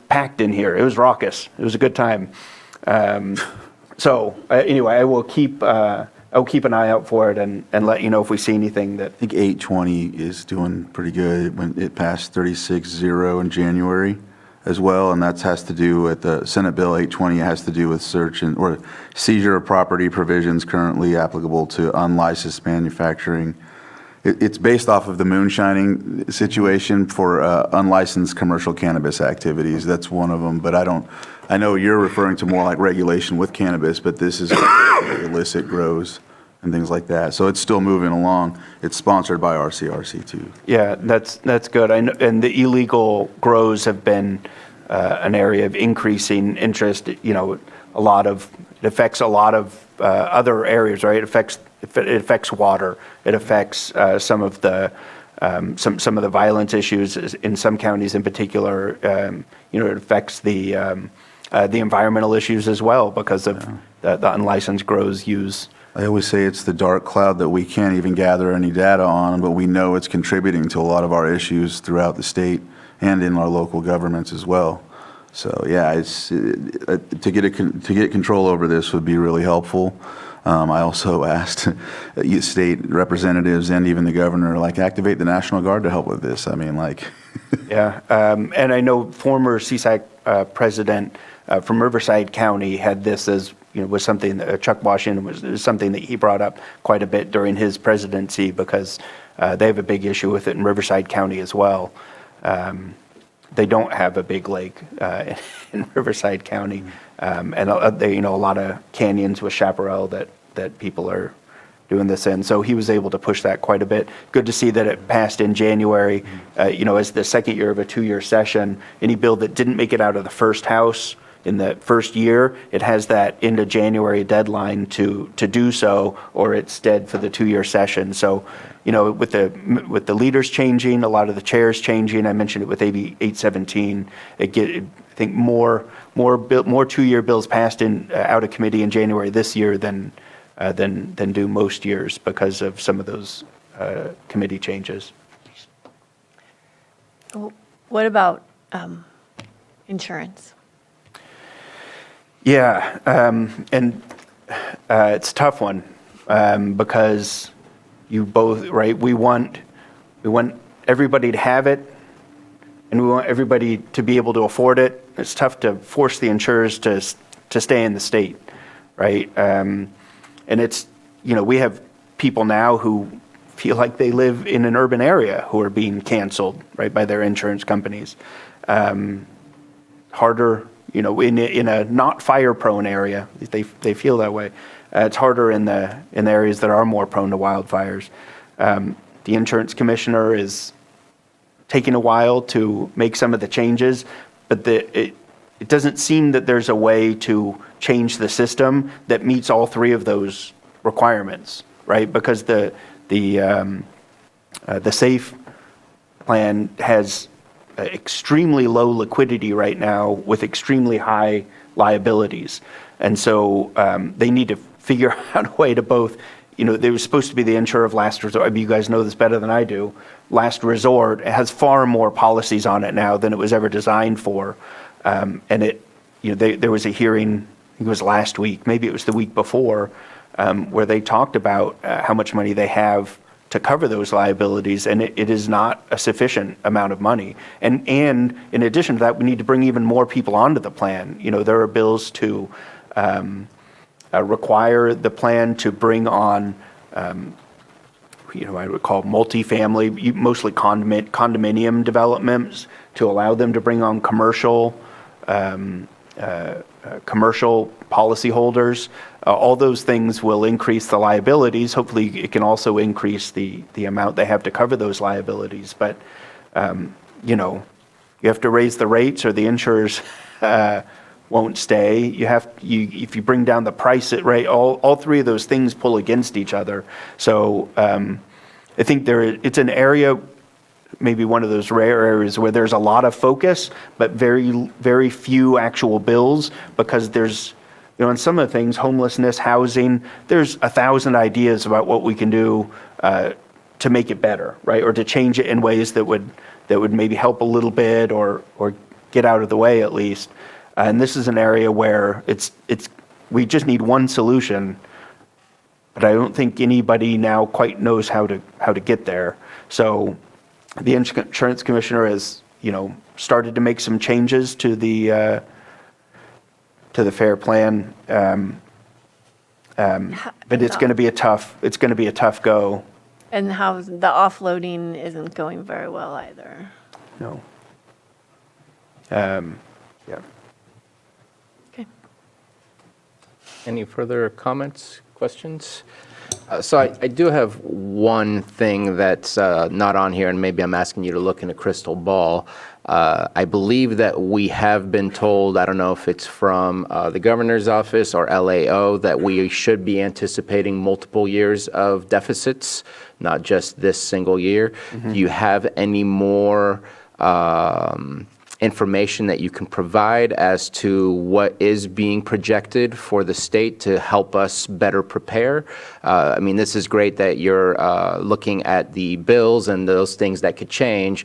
packed in here. It was raucous. It was a good time. So anyway, I'll keep an eye out for it and let you know if we see anything that. I think 820 is doing pretty good. When it passed 36-0 in January as well, and that has to do with the Senate Bill 820. It has to do with search and or seizure of property provisions currently applicable to unlicensed manufacturing. It's based off of the moonshining situation for unlicensed commercial cannabis activities. That's one of them, but I know you're referring to more like regulation with cannabis, but this is illicit grows and things like that. So it's still moving along. It's sponsored by RCRC too. Yeah, that's good. I know, and the illegal grows have been an area of increasing interest. You know, it affects a lot of other areas, right? It affects water. It affects some of the violence issues in some counties in particular. You know, it affects the environmental issues as well because of the unlicensed grows use. I always say it's the dark cloud that we can't even gather any data on, but we know it's contributing to a lot of our issues throughout the state and in our local governments as well. So yeah, it's to get control over this would be really helpful. I also asked state representatives and even the governor, like, activate the National Guard to help with this. I mean, like. Yeah, and I know former CSAC president from Riverside County had this as, you know, was something that Chuck Washington was something that he brought up quite a bit during his presidency because they have a big issue with it in Riverside County as well. They don't have a big lake in Riverside County, and they, you know, a lot of canyons with chaparral that people are doing this in. So he was able to push that quite a bit. Good to see that it passed in January. You know, as the second year of a 2-year session, any bill that didn't make it out of the first house in the first year, it has that end of January deadline to do so, or it's dead for the 2-year session. So, you know, with the leaders changing, a lot of the chairs changing. I mentioned it with AB 817. I think more 2-year bills passed out of committee in January this year than do most years because of some of those committee changes. What about insurance? Yeah, and it's a tough one because you both, right? We want everybody to have it, and we want everybody to be able to afford it. It's tough to force the insurers to stay in the state, right? And it's, you know, we have people now who feel like they live in an urban area who are being canceled, right, by their insurance companies. Harder. You know, in a not fire-prone area, they feel that way. It's harder in the areas that are more prone to wildfires. The insurance commissioner is taking a while to make some of the changes, but it doesn't seem that there's a way to change the system that meets all three of those requirements, right? Because the SAFE plan has extremely low liquidity right now with extremely high liabilities. And so they need to figure out a way to both, they were supposed to be the insurer of last resort. I mean, you guys know this better than I do. Last resort, it has far more policies on it now than it was ever designed for. And there was a hearing, I think it was last week, maybe it was the week before, where they talked about how much money they have to cover those liabilities, and it is not a sufficient amount of money. And in addition to that, we need to bring even more people onto the plan. There are bills to require the plan to bring on, I would call multifamily, mostly condominium developments, to allow them to bring on commercial policyholders. All those things will increase the liabilities. Hopefully, it can also increase the amount they have to cover those liabilities. But, you have to raise the rates or the insurers won't stay. If you bring down the price at rate, all three of those things pull against each other. So I think it's an area, maybe one of those rare areas where there's a lot of focus, but very, very few actual bills, because there's, on some of the things, homelessness, housing, there's 1,000 ideas about what we can do to make it better, right? Or to change it in ways that would maybe help a little bit or get out of the way at least. And this is an area where we just need one solution, but I don't think anybody now quite knows how to get there. So the insurance commissioner has, started to make some changes to the FAIR plan, but it's going to be a tough go. And how the offloading isn't going very well either. No. Yeah. Okay. Any further comments, questions? So I do have one thing that's not on here, and maybe I'm asking you to look in a crystal ball. I believe that we have been told, I don't know if it's from the governor's office or LAO, that we should be anticipating multiple years of deficits, not just this single year. Mm-hmm. Do you have any more information that you can provide as to what is being projected for the state to help us better prepare? I mean, this is great that you're looking at the bills and those things that could change,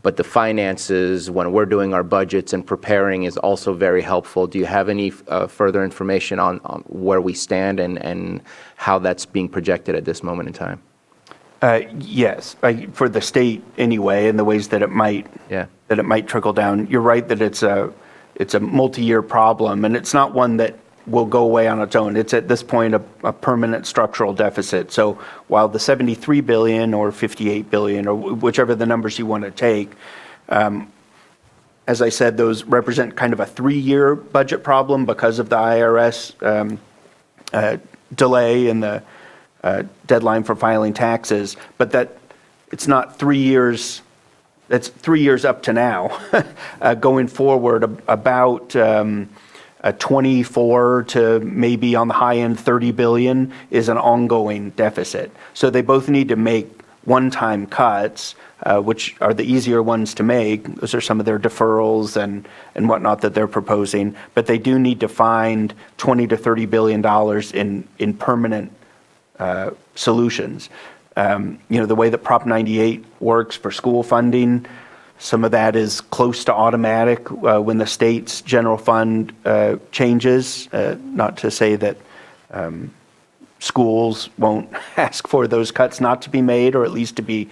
but the finances, when we're doing our budgets and preparing, is also very helpful. Do you have any further information on where we stand and how that's being projected at this moment in time? Yes, for the state anyway, in the ways that it might trickle down. You're right that it's a multi-year problem, and it's not one that will go away on its own. It's at this point a permanent structural deficit. So while the 73 billion or 58 billion or whichever the numbers you want to take, as I said, those represent kind of a 3-year budget problem because of the IRS delay in the deadline for filing taxes, but that it's not 3 years. That's 3 years up to now. Going forward, about 24 to maybe on the high end 30 billion is an ongoing deficit. So they both need to make one-time cuts, which are the easier ones to make. Those are some of their deferrals and whatnot that they're proposing. But they do need to find 20 to 30 billion dollars in permanent solutions. The way that Prop 98 works for school funding, some of that is close to automatic when the state's general fund changes. Not to say that schools won't ask for those cuts not to be made, or at least to be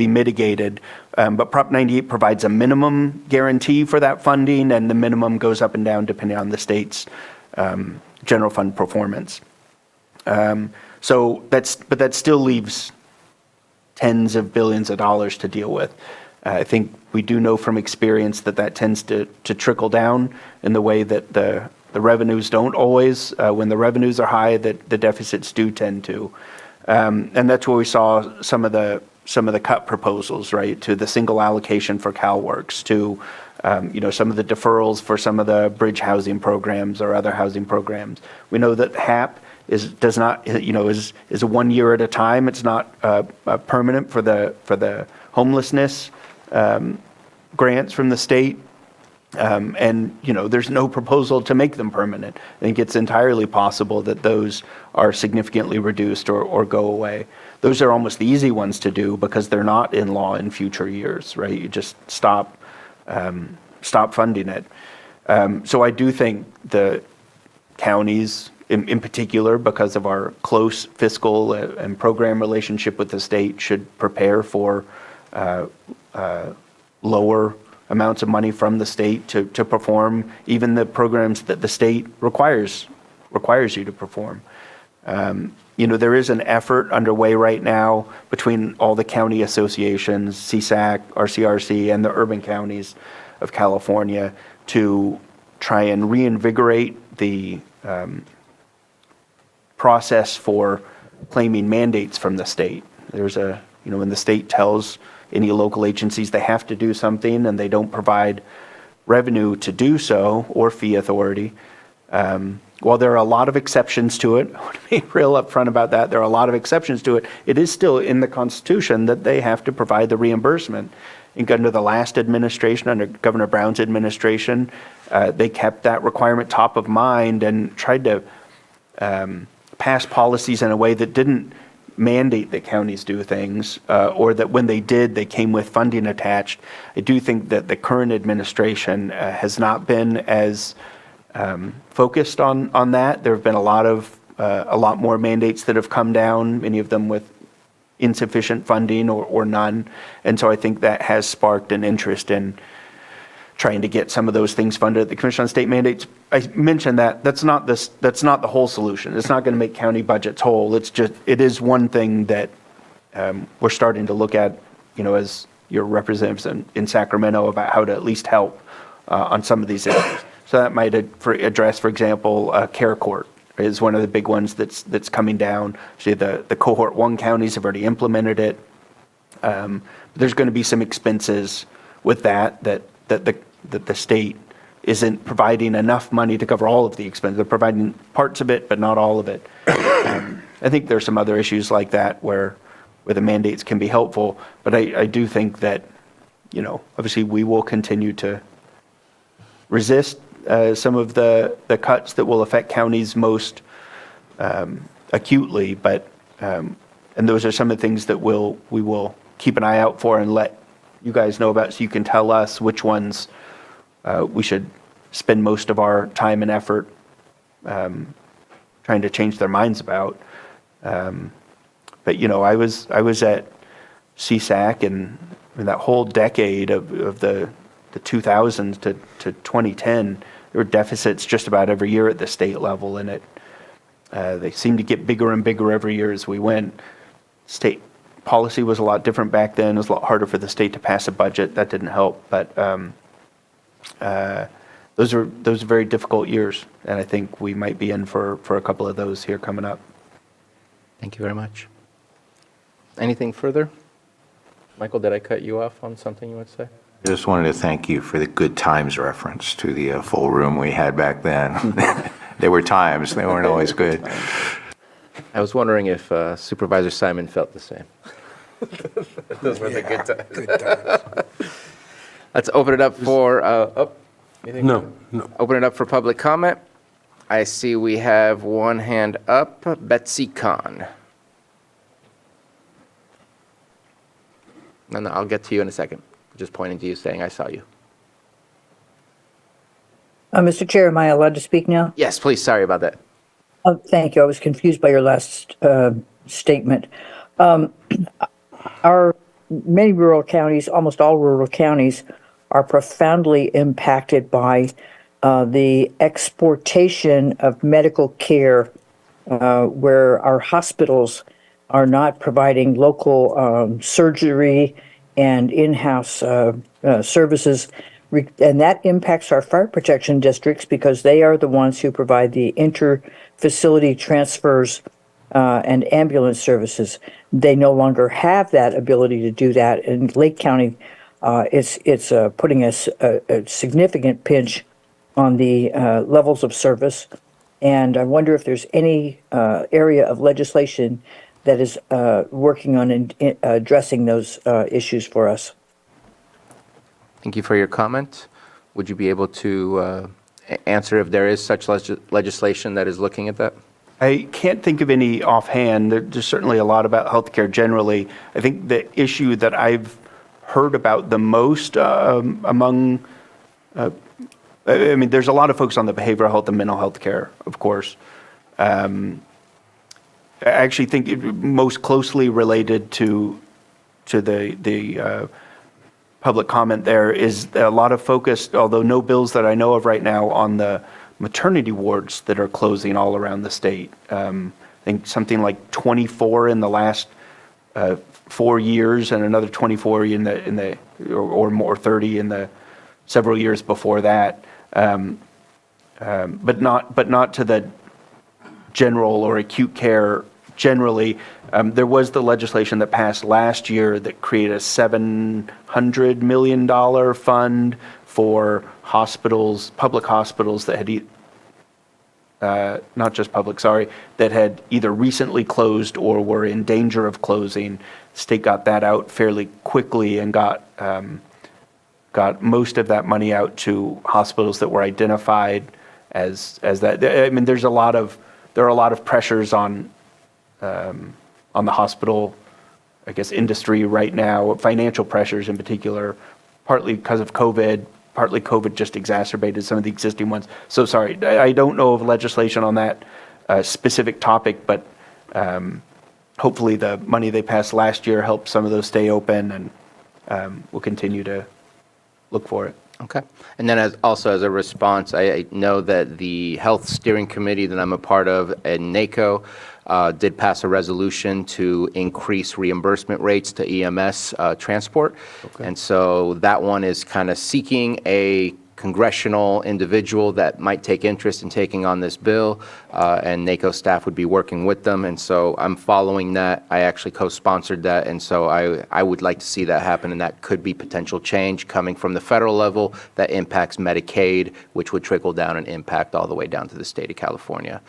mitigated. But Prop 98 provides a minimum guarantee for that funding, and the minimum goes up and down depending on the state's general fund performance. But that still leaves tens of billions of dollars to deal with. I think we do know from experience that tends to trickle down in the way that the revenues don't always. When the revenues are high, that the deficits do tend to. And that's where we saw some of the cut proposals, right, to the single allocation for CalWorks, to some of the deferrals for some of the bridge housing programs or other housing programs. We know that HAP does not, is a 1 year at a time. It's not permanent for the homelessness grants from the state. And, there's no proposal to make them permanent. I think it's entirely possible that those are significantly reduced or go away. Those are almost the easy ones to do because they're not in law in future years, right? You just stop funding it. So I do think the counties, in particular, because of our close fiscal and program relationship with the state, should prepare for lower amounts of money from the state to perform even the programs that the state requires you to perform. There is an effort underway right now between all the county associations, CSAC, RCRC, and the urban counties of California to try and reinvigorate the process for claiming mandates from the state. There's when the state tells any local agencies they have to do something and they don't provide revenue to do so or fee authority. While there are a lot of exceptions to it, I want to be real upfront about that, there are a lot of exceptions to it, it is still in the Constitution that they have to provide the reimbursement. And under the last administration, under Governor Brown's administration, they kept that requirement top of mind and tried to pass policies in a way that didn't mandate that counties do things, or that when they did, they came with funding attached. I do think that the current administration has not been as focused on that. There have been a lot more mandates that have come down, many of them with insufficient funding or none. And so I think that has sparked an interest in trying to get some of those things funded at the Commission on State Mandates. I mentioned that's not the whole solution. It's not going to make county budgets whole. It is one thing that we're starting to look at, as your representatives in Sacramento, about how to at least help on some of these issues. So that might address, for example, care court is one of the big ones that's coming down. See, the cohort 1 counties have already implemented it. There's going to be some expenses with that the state isn't providing enough money to cover all of the expenses. They're providing parts of it, but not all of it. I think there's some other issues like that where the mandates can be helpful, but I do think that, obviously we will continue to resist some of the cuts that will affect counties most acutely, but and those are some of the things that we will keep an eye out for and let you guys know about, so you can tell us which ones we should spend most of our time and effort trying to change their minds about. But I was at CSAC and that whole decade of the 2000s to 2010, there were deficits just about every year at the state level, and they seemed to get bigger and bigger every year as we went. State policy was a lot different back then. It was a lot harder for the state to pass a budget. That didn't help. But those are very difficult years, and I think we might be in for a couple of those here coming up. Thank you very much. Anything further? Michael, did I cut you off on something you would say? I just wanted to thank you for the good times reference to the full room we had back then. There were times, they weren't always good. I was wondering if Supervisor Simon felt the same. Those were the good times. Good times. Let's open it up for, anything? No. Open it up for public comment. I see we have one hand up, Betsy Kahn. No, I'll get to you in a second. Just pointing to you, saying I saw you. Mr. Chair, am I allowed to speak now? Yes, please. Sorry about that. Thank you. I was confused by your last statement. Our many rural counties, almost all rural counties, are profoundly impacted by the exportation of medical care, where our hospitals are not providing local surgery and in-house services, and that impacts our fire protection districts because they are the ones who provide the inter-facility transfers and ambulance services. They no longer have that ability to do that. In Lake County, it's putting a significant pinch on the levels of service. And I wonder if there's any area of legislation that is working on addressing those issues for us. Thank you for your comment. Would you be able to answer if there is such legislation that is looking at that? I can't think of any offhand. There's certainly a lot about healthcare generally. I think the issue that I've heard about the most among, I mean, there's a lot of focus on the behavioral health and mental health care, of course. I actually think it most closely related to the public comment there is a lot of focus, although no bills that I know of right now, on the maternity wards that are closing all around the state. I think something like 24 in the last 4 years, and another 24 in the or more 30 in the several years before that. But not to the general or acute care generally. There was the legislation that passed last year that created a $700 million fund for hospitals, public hospitals that had, not just public, sorry, that had either recently closed or were in danger of closing. The state got that out fairly quickly and got most of that money out to hospitals that were identified as that. I mean, there are a lot of pressures on the hospital, I guess, industry right now, financial pressures in particular, partly because of COVID. Partly COVID just exacerbated some of the existing ones. So sorry, I don't know of legislation on that specific topic, but hopefully the money they passed last year helped some of those stay open, and we'll continue to look for it. Okay. And then also as a response, I know that the Health Steering Committee that I'm a part of at NACO did pass a resolution to increase reimbursement rates to EMS transport. Okay. And so that one is kind of seeking a congressional individual that might take interest in taking on this bill, and NACO staff would be working with them. And so I'm following that. I actually co-sponsored that, and so I would like to see that happen, and that could be potential change coming from the federal level that impacts Medicaid, which would trickle down and impact all the way down to the state of California.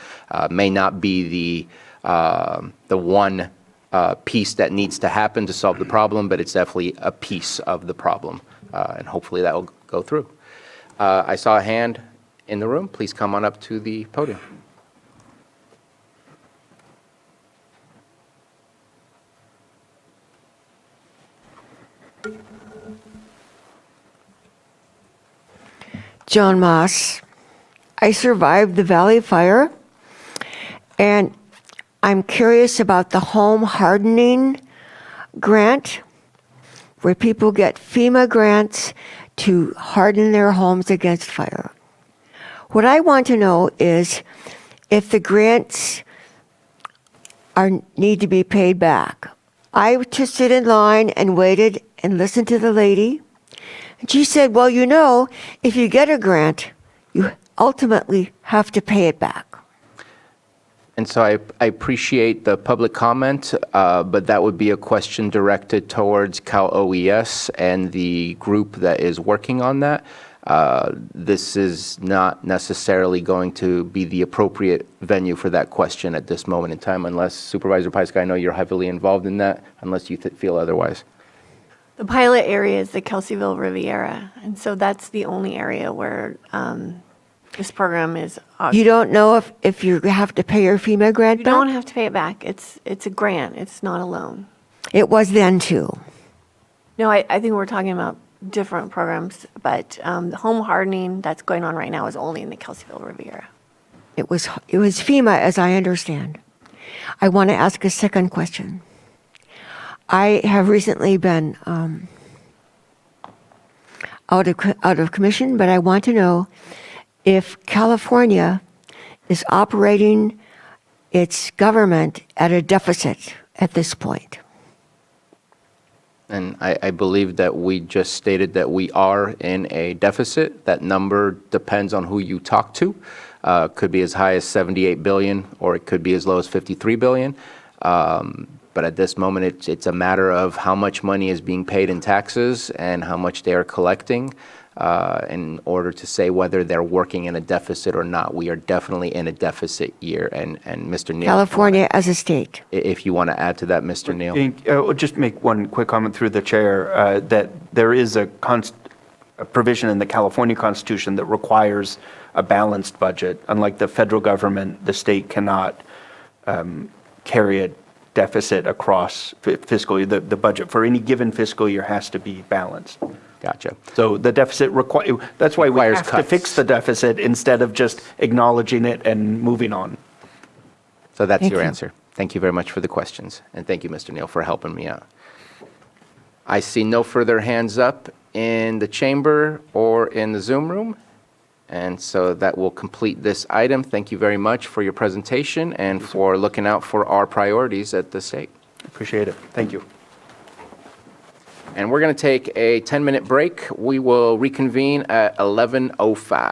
May not be the one piece that needs to happen to solve the problem, but it's definitely a piece of the problem, and hopefully that will go through. I saw a hand in the room. Please come on up to the podium. John Moss. I survived the Valley Fire, and I'm curious about the home hardening grant, where people get FEMA grants to harden their homes against fire. What I want to know is if the grants need to be paid back. I just stood in line and waited and listened to the lady. And she said, well, you know, if you get a grant, you ultimately have to pay it back. And so I appreciate the public comment, but that would be a question directed towards Cal OES and the group that is working on that. This is not necessarily going to be the appropriate venue for that question at this moment in time, unless Supervisor Pyska, I know you're heavily involved in that, unless you feel otherwise. The pilot area is the Kelseyville Riviera, and so that's the only area where this program is. You don't know if you have to pay your FEMA grant You back? don't have to pay it back. It's a grant. It's not a loan. It was then too. No, I think we're talking about different programs, but the home hardening that's going on right now is only in the Kelseyville Riviera. It was FEMA, as I understand. I want to ask a second question. I have recently been out of commission, but I want to know if California is operating its government at a deficit at this point. And I believe that we just stated that we are in a deficit. That number depends on who you talk to. Could be as high as 78 billion, or it could be as low as 53 billion. But at this moment, it's a matter of how much money is being paid in taxes and how much they are collecting. in order to say whether they're working in a deficit or not. We are definitely in a deficit year, and Mr. Neal. California as a state. If you want to add to that, Mr. Neal. I'll just make one quick comment through the chair, that there is a provision in the California Constitution that requires a balanced budget. Unlike the federal government, the state cannot carry a deficit across fiscal year. The budget for any given fiscal year has to be balanced. Gotcha. So the deficit that's why we have to fix the deficit instead of just acknowledging it and moving on. So that's your answer. Thank you very much for the questions. And thank you, Mr. Neal, for helping me out. I see no further hands up in the chamber or in the Zoom room. And so that will complete this item. Thank you very much for your presentation and for looking out for our priorities at the state. Appreciate it. Thank you. And we're going to take a 10-minute break. We will reconvene at 11:05.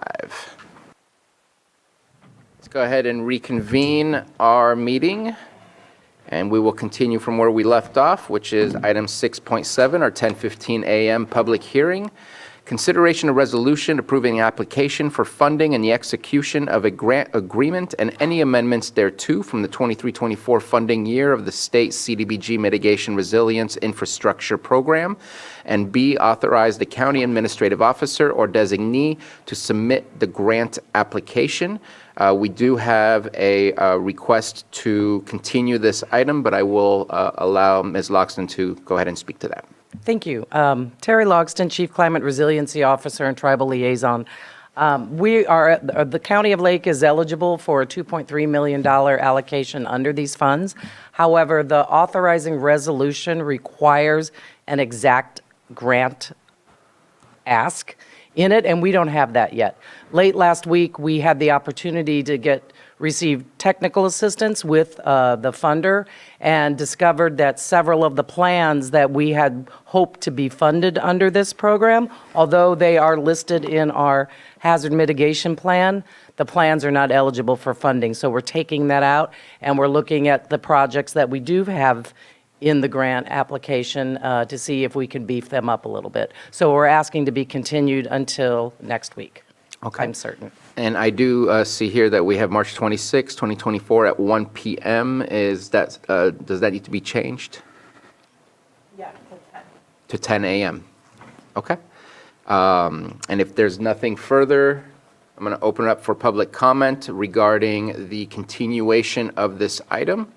Let's go ahead and reconvene our meeting. And we will continue from where we left off, which is item 6.7, our 10:15 a.m. public hearing. Consideration of resolution approving the application for funding and the execution of a grant agreement and any amendments thereto from the 23-24 funding year of the state CDBG Mitigation Resilience Infrastructure Program, and B, authorize the county administrative officer or designee to submit the grant application. We do have a request to continue this item, but I will allow Ms. Loxton to go ahead and speak to that. Thank you. Terry Logston, Chief Climate Resiliency Officer and Tribal Liaison. The County of Lake is eligible for a $2.3 million allocation under these funds. However, the authorizing resolution requires an exact grant ask in it, and we don't have that yet. Late last week, we had the opportunity to receive technical assistance with the funder and discovered that several of the plans that we had hoped to be funded under this program, although they are listed in our hazard mitigation plan, the plans are not eligible for funding. So we're taking that out, and we're looking at the projects that we do have in the grant application to see if we can beef them up a little bit. So we're asking to be continued until next week. Okay. I'm certain. And I do see here that we have March 26, 2024 at 1 p.m. Does that need to be changed? Yeah, to 10 a.m. Okay. And if there's nothing further, I'm going to open it up for public comment regarding the continuation of this item.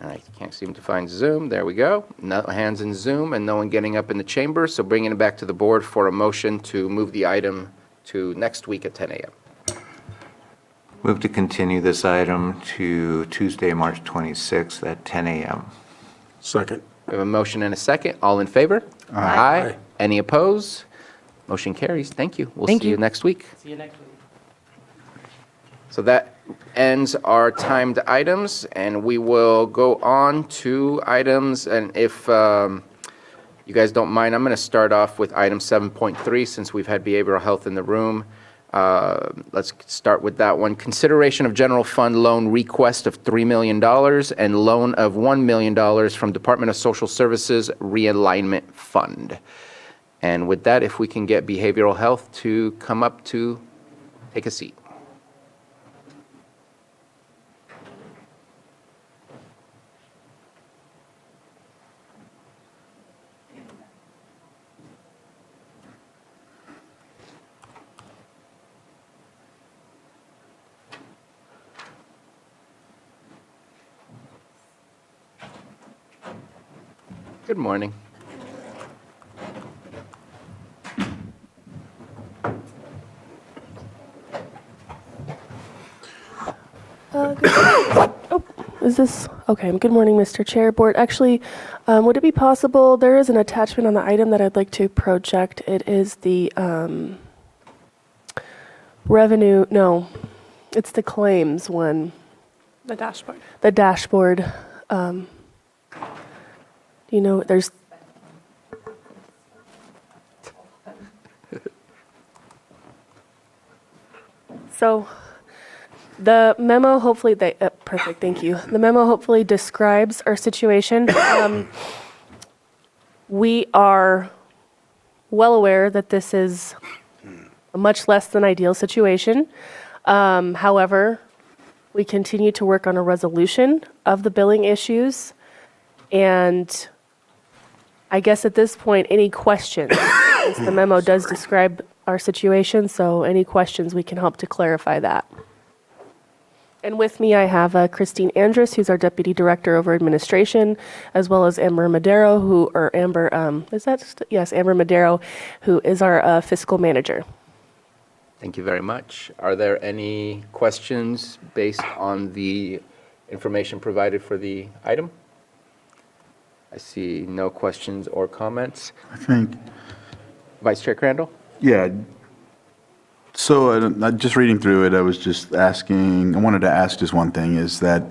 I can't seem to find Zoom. There we go. No hands in Zoom and no one getting up in the chamber. So bringing it back to the board for a motion to move the item to next week at 10 a.m. Move to continue this item to Tuesday, March 26th at 10 a.m. Second. We have a motion and a second. All in favor? Aye. Any opposed? Motion carries. Thank you. We'll see you next week. See you next week. So that ends our timed items, and we will go on to items. And if you guys don't mind, I'm going to start off with item 7.3 since we've had behavioral health in the room. Let's start with that one. Consideration of general fund loan request of $3 million and loan of $1 million from Department of Social Services Realignment Fund. And with that, if we can get behavioral health to come up to take a seat. Good morning. Is this okay? Good morning, Mr. Chair, Board. Actually, would it be possible? There is an attachment on the item that I'd like to project. It is the revenue. No, it's the claims one. The dashboard. The dashboard. There's. So, the memo hopefully perfect. Thank you. The memo hopefully describes our situation. We are well aware that this is a much less than ideal situation. However, we continue to work on a resolution of the billing issues. And I guess at this point, any questions? Since the memo does describe our situation, so any questions, we can help to clarify that. And with me, I have Christine Andrus, who's our Deputy Director over Administration, as well as Amber Madero, Amber Madero, who is our Fiscal Manager. Thank you very much. Are there any questions based on the information provided for the item? I see no questions or comments. I think, Vice Chair Crandall? yeah. So just reading through it, I was just asking, I wanted to ask just one thing, is that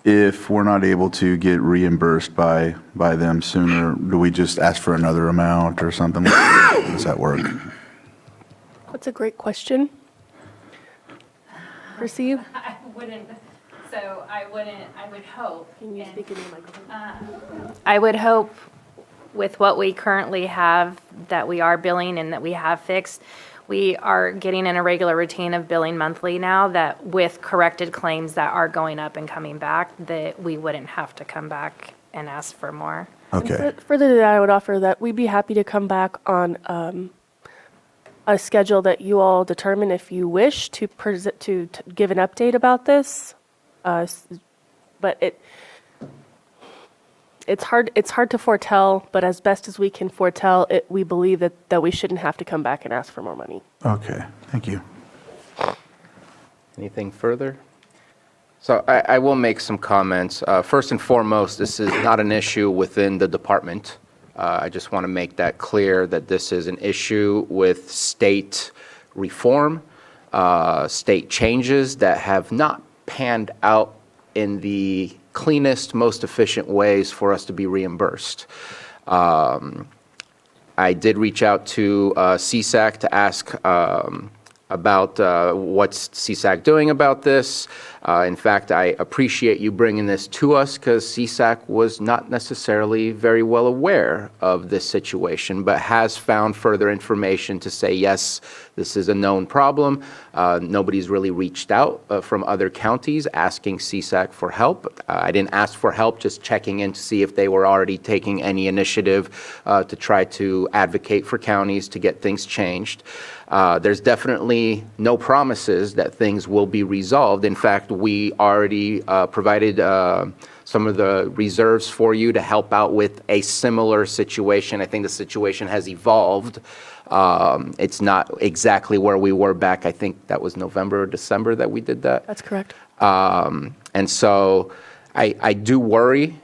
if we're not able to get reimbursed by them sooner, do we just ask for another amount or something? How does that work? That's a great question. Perceive? I would hope. Can you speak into the microphone? I would hope with what we currently have, that we are billing and that we have fixed, we are getting in a regular routine of billing monthly now, that with corrected claims that are going up and coming back, that we wouldn't have to come back and ask for more. Okay. Further to that, I would offer that we'd be happy to come back on a schedule that you all determine if you wish to give an update about this. But it's hard to foretell, but as best as we can foretell, we believe that we shouldn't have to come back and ask for more money. Okay, thank you. Anything further? So I will make some comments. First and foremost, this is not an issue within the department. I just want to make that clear that this is an issue with state reform, state changes that have not panned out in the cleanest, most efficient ways for us to be reimbursed. I did reach out to CSAC to ask about what's CSAC doing about this. In fact, I appreciate you bringing this to us because CSAC was not necessarily very well aware of this situation, but has found further information to say, yes, this is a known problem. Nobody's really reached out from other counties asking CSAC for help. I didn't ask for help, just checking in to see if they were already taking any initiative to try to advocate for counties to get things changed. There's definitely no promises that things will be resolved. In fact, we already provided some of the reserves for you to help out with a similar situation. I think the situation has evolved. It's not exactly where we were back, I think that was November or December that we did that. That's correct. And so I do worry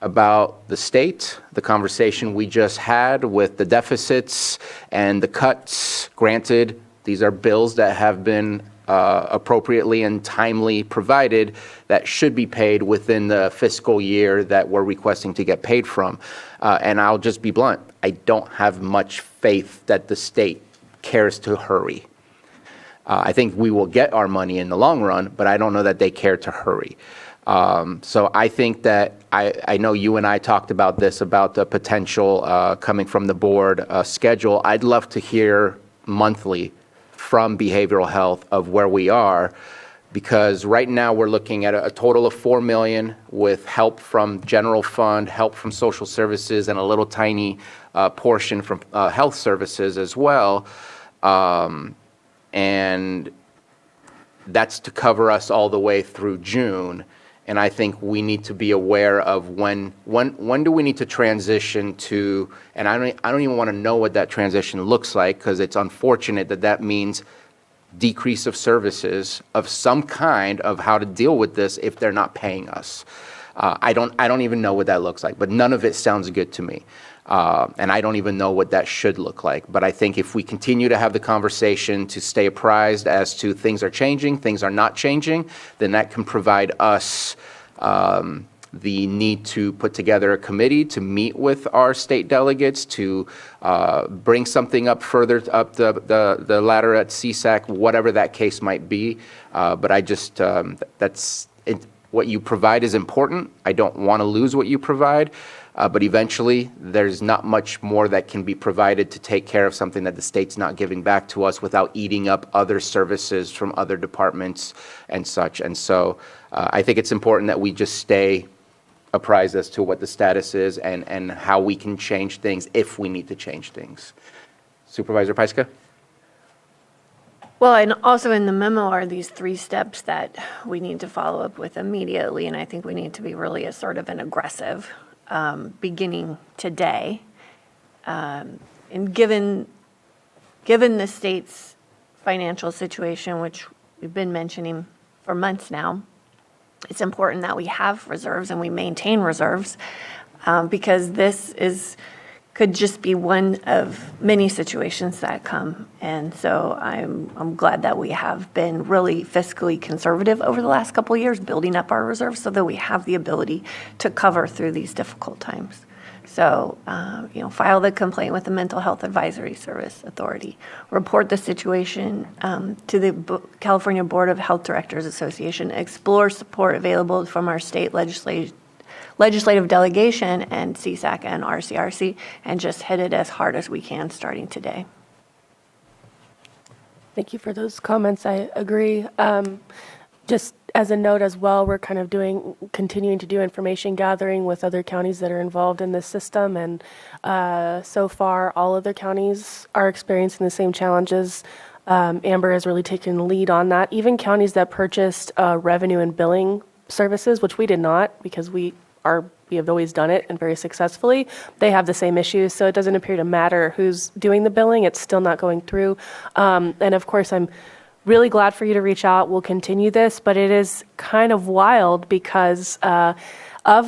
about the state, the conversation we just had with the deficits and the cuts. Granted, these are bills that have been appropriately and timely provided that should be paid within the fiscal year that we're requesting to get paid from. And I'll just be blunt, I don't have much faith that the state cares to hurry. I think we will get our money in the long run, but I don't know that they care to hurry. So I think that I know you and I talked about this, about the potential coming from the board schedule. I'd love to hear monthly from behavioral health of where we are, because right now we're looking at a total of $4 million with help from general fund, help from social services, and a little tiny portion from health services as well. And that's to cover us all the way through June. And I think we need to be aware of when do we need to transition to, and I don't even want to know what that transition looks like, because it's unfortunate that means decrease of services of some kind of how to deal with this if they're not paying us. I don't even know what that looks like, but none of it sounds good to me. And I don't even know what that should look like. But I think if we continue to have the conversation to stay apprised as to things are changing, things are not changing, then that can provide us the need to put together a committee to meet with our state delegates to bring something up further up the ladder at CSAC, whatever that case might be. But I just, What you provide is important. I don't want to lose what you provide. But eventually, there's not much more that can be provided to take care of something that the state's not giving back to us without eating up other services from other departments and such. And so I think it's important that we just stay apprised as to what the status is and how we can change things if we need to change things. Supervisor Pyska? Well, and also in the memo are these 3 steps that we need to follow up with immediately, and I think we need to be really assertive and aggressive beginning today. And given the state's financial situation, which we've been mentioning for months now, it's important that we have reserves and we maintain reserves because this could just be one of many situations that come. And so I'm glad that we have been really fiscally conservative over the last couple of years, building up our reserves so that we have the ability to cover through these difficult times. So, file the complaint with the Mental Health Advisory Service Authority. Report the situation to the California Board of Health Directors Association. Explore support available from our state legislative delegation and CSAC and RCRC, and just hit it as hard as we can starting today. Thank you for those comments. I agree. Just as a note as well, we're kind of continuing to do information gathering with other counties that are involved in this system. And so far, all other counties are experiencing the same challenges. Amber has really taken the lead on that. Even counties that purchased revenue and billing services, which we did not because we have always done it and very successfully, they have the same issues. So it doesn't appear to matter who's doing the billing. It's still not going through. And of course, I'm really glad for you to reach out. We'll continue this, but it is kind of wild because of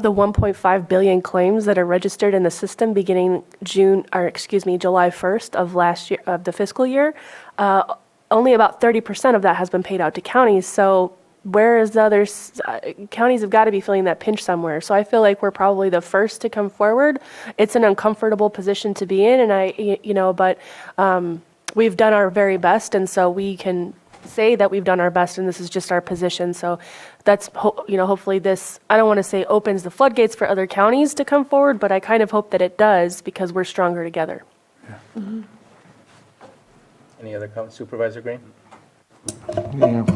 the 1.5 billion claims that are registered in the system beginning July 1st of last year, of the fiscal year, only about 30% of that has been paid out to counties. So whereas the others, counties have got to be feeling that pinch somewhere. So I feel like we're probably the first to come forward. It's an uncomfortable position to be in, and but we've done our very best, and so we can say that we've done our best, and this is just our position. So that's, hopefully this, I don't want to say opens the floodgates for other counties to come forward, but I kind of hope that it does because we're stronger together. Yeah. Mm-hmm. Any other comments? Supervisor Green? Yeah.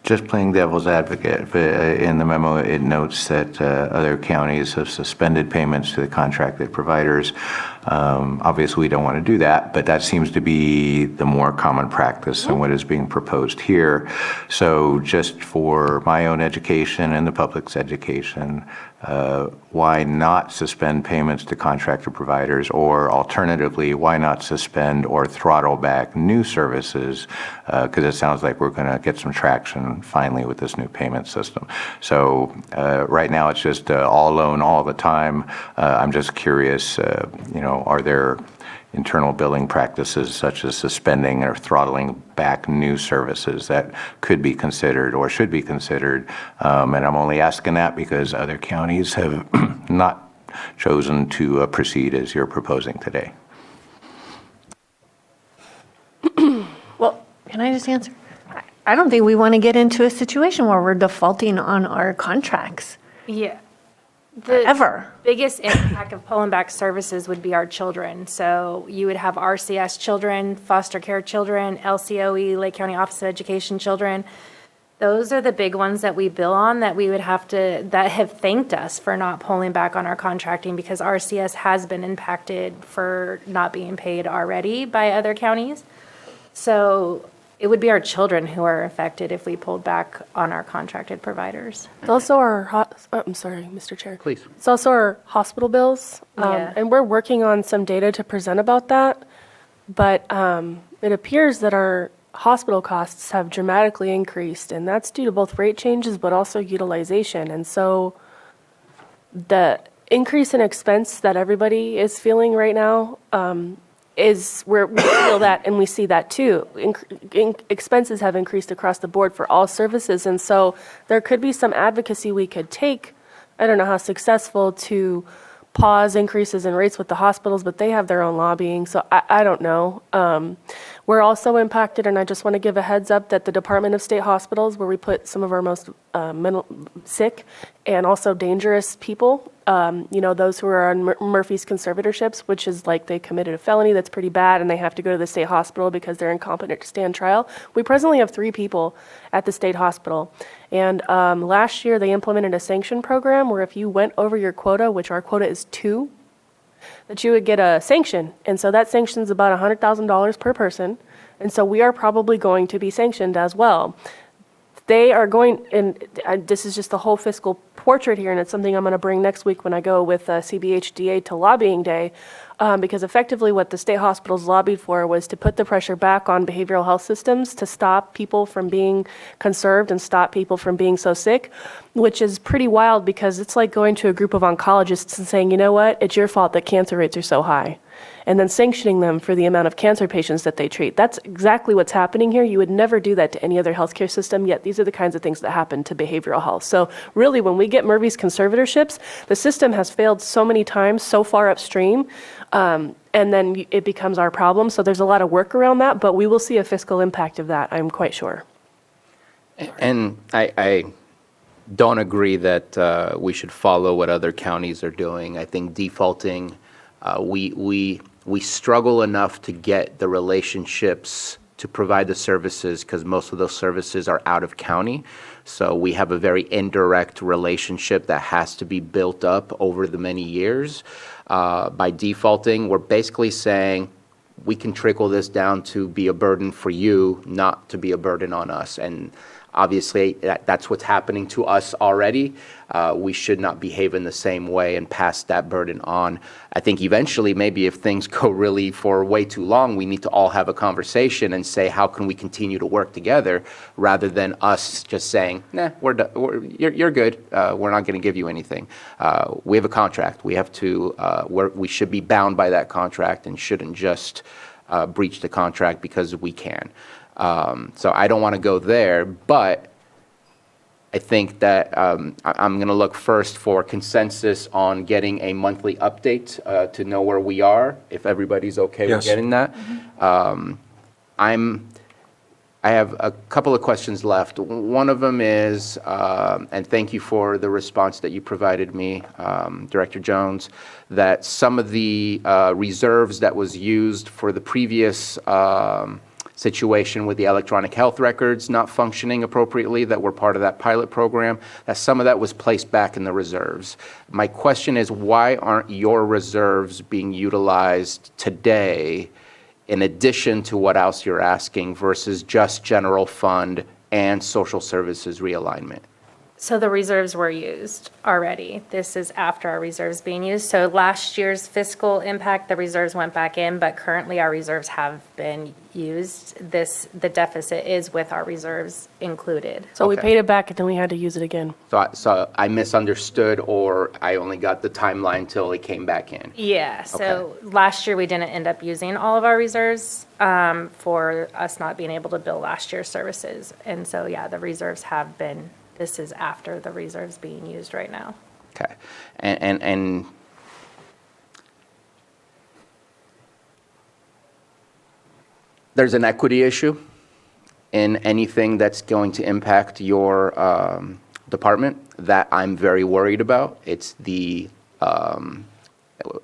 Just playing devil's advocate, in the memo it notes that other counties have suspended payments to the contracted providers. Obviously, we don't want to do that, but that seems to be the more common practice than what is being proposed here. So just for my own education and the public's education, why not suspend payments to contractor providers, or alternatively, why not suspend or throttle back new services? Because it sounds like we're going to get some traction finally with this new payment system. So right now it's just all loan all the time. I'm just curious, are there internal billing practices such as suspending or throttling back new services that could be considered or should be considered? And I'm only asking that because other counties have not chosen to proceed as you're proposing today. Well, can I just answer? I don't think we want to get into a situation where we're defaulting on our contracts. Yeah. Ever. Biggest impact of pulling back services would be our children. So you would have RCS children, foster care children, LCOE, Lake County Office of Education children. Those are the big ones that we bill on that we would that have thanked us for not pulling back on our contracting because RCS has been impacted for not being paid already by other counties. So it would be our children who are affected if we pulled back on our contracted providers. It's also I'm sorry, Mr. Chair. Please. It's also our hospital bills. Yeah. And we're working on some data to present about that. But it appears that our hospital costs have dramatically increased, and that's due to both rate changes but also utilization. And so the increase in expense that everybody is feeling right now is where we feel that, and we see that too. Expenses have increased across the board for all services, and so there could be some advocacy we could take. I don't know how successful to pause increases in rates with the hospitals, but they have their own lobbying, so I don't know. We're also impacted, and I just want to give a heads up that the Department of State Hospitals, where we put some of our most sick and also dangerous people, those who are on Murphy's conservatorships, which is like they committed a felony that's pretty bad and they have to go to the state hospital because they're incompetent to stand trial. We presently have 3 people at the state hospital. And last year they implemented a sanction program where if you went over your quota, which our quota is 2, that you would get a sanction. And so that sanction's about $100,000 per person. And so we are probably going to be sanctioned as well. They are going, and this is just the whole fiscal portrait here, and it's something I'm going to bring next week when I go with CBHDA to lobbying day, because effectively what the state hospitals lobbied for was to put the pressure back on behavioral health systems to stop people from being conserved and stop people from being so sick, which is pretty wild because it's like going to a group of oncologists and saying, you know what, it's your fault that cancer rates are so high, and then sanctioning them for the amount of cancer patients that they treat. That's exactly what's happening here. You would never do that to any other healthcare system, yet these are the kinds of things that happen to behavioral health. So really, when we get Murphy's conservatorships, the system has failed so many times, so far upstream, and then it becomes our problem. So there's a lot of work around that, but we will see a fiscal impact of that, I'm quite sure. And I don't agree that we should follow what other counties are doing. I think defaulting, we struggle enough to get the relationships to provide the services because most of those services are out of county. So we have a very indirect relationship that has to be built up over the many years. By defaulting, we're basically saying we can trickle this down to be a burden for you, not to be a burden on us. And obviously, that's what's happening to us already. We should not behave in the same way and pass that burden on. I think eventually, maybe if things go really for way too long, we need to all have a conversation and say, how can we continue to work together, rather than us just saying, nah, you're good. We're not going to give you anything. We have a contract. We have to. We should be bound by that contract and shouldn't just breach the contract because we can. So I don't want to go there, but I think that I'm going to look first for consensus on getting a monthly update to know where we are, if everybody's okay with getting that. I have a couple of questions left. One of them is, and thank you for the response that you provided me, Director Jones, that some of the reserves that was used for the previous situation with the electronic health records not functioning appropriately that were part of that pilot program, that some of that was placed back in the reserves. My question is, why aren't your reserves being utilized today in addition to what else you're asking versus just general fund and social services realignment? So the reserves were used already. This is after our reserves being used. So last year's fiscal impact, the reserves went back in, but currently our reserves have been used. The deficit is with our reserves included. So we paid it back and then we had to use it again. So I misunderstood, or I only got the timeline till it came back in. Yeah, so last year we didn't end up using all of our reserves for us not being able to bill last year's services. And so, yeah, the reserves have been. This is after the reserves being used right now. Okay. And there's an equity issue in anything that's going to impact your department that I'm very worried about. It's the,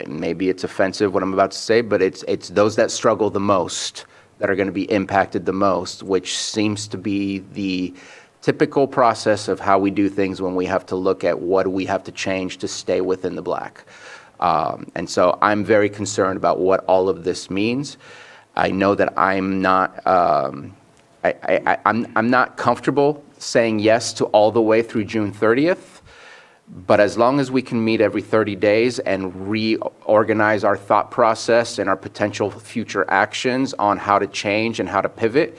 maybe it's offensive what I'm about to say, but it's those that struggle the most that are going to be impacted the most, which seems to be the typical process of how we do things when we have to look at what do we have to change to stay within the black. And so I'm very concerned about what all of this means. I know that I'm not, I'm not comfortable saying yes to all the way through June 30th, but as long as we can meet every 30 days and reorganize our thought process and our potential future actions on how to change and how to pivot,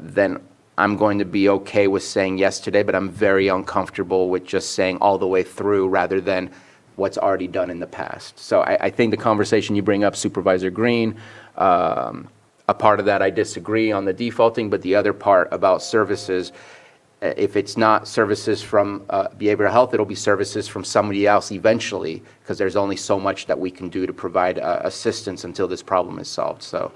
then I'm going to be okay with saying yes today, but I'm very uncomfortable with just saying all the way through rather than what's already done in the past. So I think the conversation you bring up, Supervisor Green, a part of that I disagree on the defaulting, but the other part about services, if it's not services from behavioral health, it'll be services from somebody else eventually, because there's only so much that we can do to provide assistance until this problem is solved. So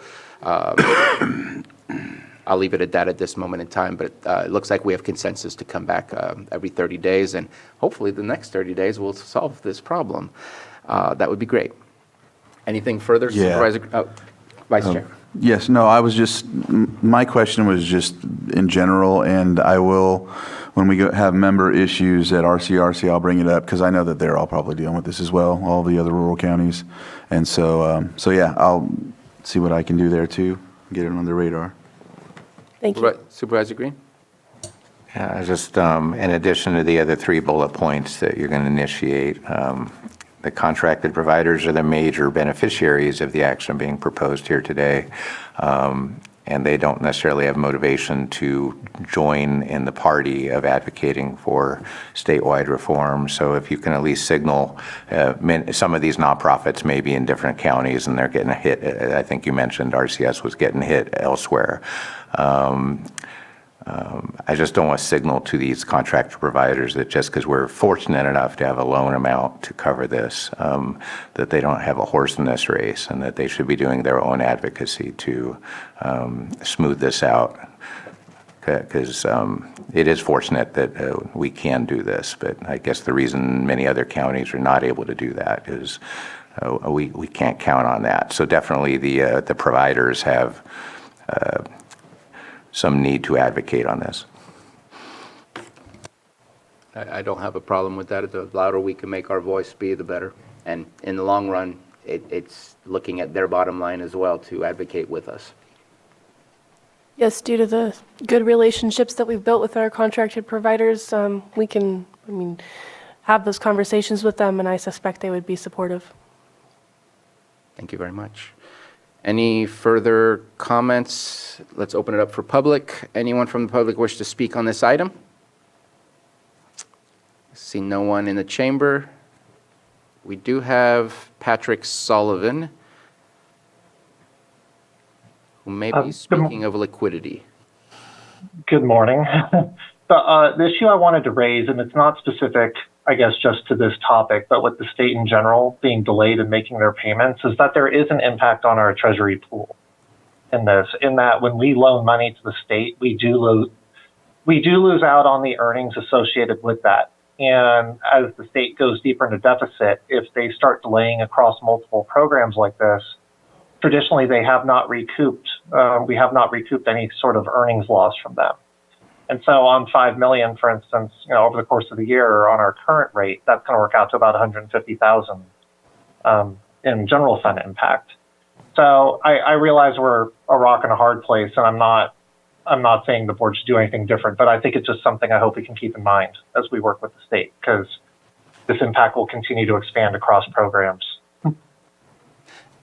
I'll leave it at that at this moment in time, but it looks like we have consensus to come back every 30 days, and hopefully the next 30 days will solve this problem. That would be great. Anything further, Yeah. Supervisor? Vice Chair? Yes, no, my question was just in general, and I will, when we have member issues at RCRC, I'll bring it up, because I know that they're all probably dealing with this as well, all the other rural counties. And so yeah, I'll see what I can do there too, get it on the radar. Thank you. Supervisor Green? Yeah, just in addition to the other 3 bullet points that you're going to initiate, the contracted providers are the major beneficiaries of the action being proposed here today, and they don't necessarily have motivation to join in the party of advocating for statewide reform. So if you can at least signal, some of these nonprofits may be in different counties and they're getting hit. I think you mentioned RCS was getting hit elsewhere. I just don't want to signal to these contractor providers that just because we're fortunate enough to have a loan amount to cover this, that they don't have a horse in this race, and that they should be doing their own advocacy to smooth this out. Because it is fortunate that we can do this, but I guess the reason many other counties are not able to do that is we can't count on that. So definitely the providers have some need to advocate on this. I don't have a problem with that. The louder we can make our voice be, the better. And in the long run, it's looking at their bottom line as well to advocate with us. Yes, due to the good relationships that we've built with our contracted providers, we can, have those conversations with them, and I suspect they would be supportive. Thank you very much. Any further comments? Let's open it up for public. Anyone from the public wish to speak on this item? See no one in the chamber. We do have Patrick Sullivan, who may be speaking of liquidity. Good morning. The issue I wanted to raise, and it's not specific, I guess, just to this topic, but with the state in general being delayed in making their payments, is that there is an impact on our treasury pool in this, in that when we loan money to the state, we do lose out on the earnings associated with that. And as the state goes deeper into deficit, if they start delaying across multiple programs like this, traditionally they have not recouped, we have not recouped any sort of earnings loss from them. And so on $5 million, for instance, over the course of the year on our current rate, that's going to work out to about $150,000 in general fund impact. So I realize we're a rock and a hard place, and I'm not saying the board should do anything different, but I think it's just something I hope we can keep in mind as we work with the state, because this impact will continue to expand across programs.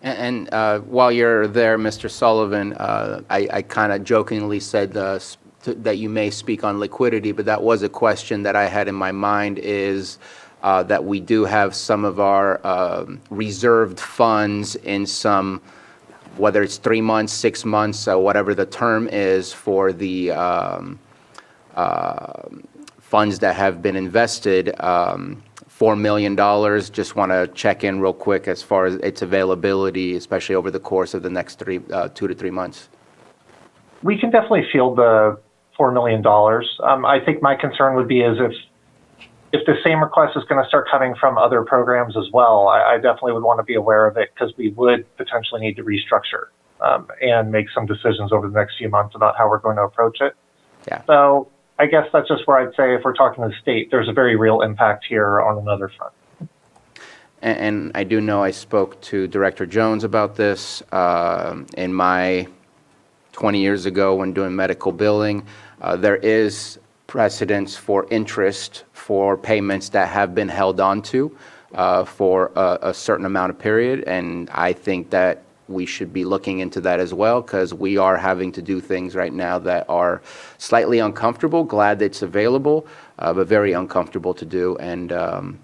And while you're there, Mr. Sullivan, I kind of jokingly said that you may speak on liquidity, but that was a question that I had in my mind, is that we do have some of our reserved funds in some, whether it's 3 months, 6 months, whatever the term is for the funds that have been invested, $4 million. Just want to check in real quick as far as its availability, especially over the course of the next 2 to 3 months. We can definitely field the $4 million. I think my concern would be is if the same request is going to start coming from other programs as well, I definitely would want to be aware of it, because we would potentially need to restructure and make some decisions over the next few months about how we're going to approach it. Yeah. So I guess that's just where I'd say if we're talking to the state, there's a very real impact here on another front. And I do know I spoke to Director Jones about this in my 20 years ago when doing medical billing. There is precedence for interest for payments that have been held onto for a certain amount of period, and I think that we should be looking into that as well, because we are having to do things right now that are slightly uncomfortable. Glad that it's available, but very uncomfortable to do, and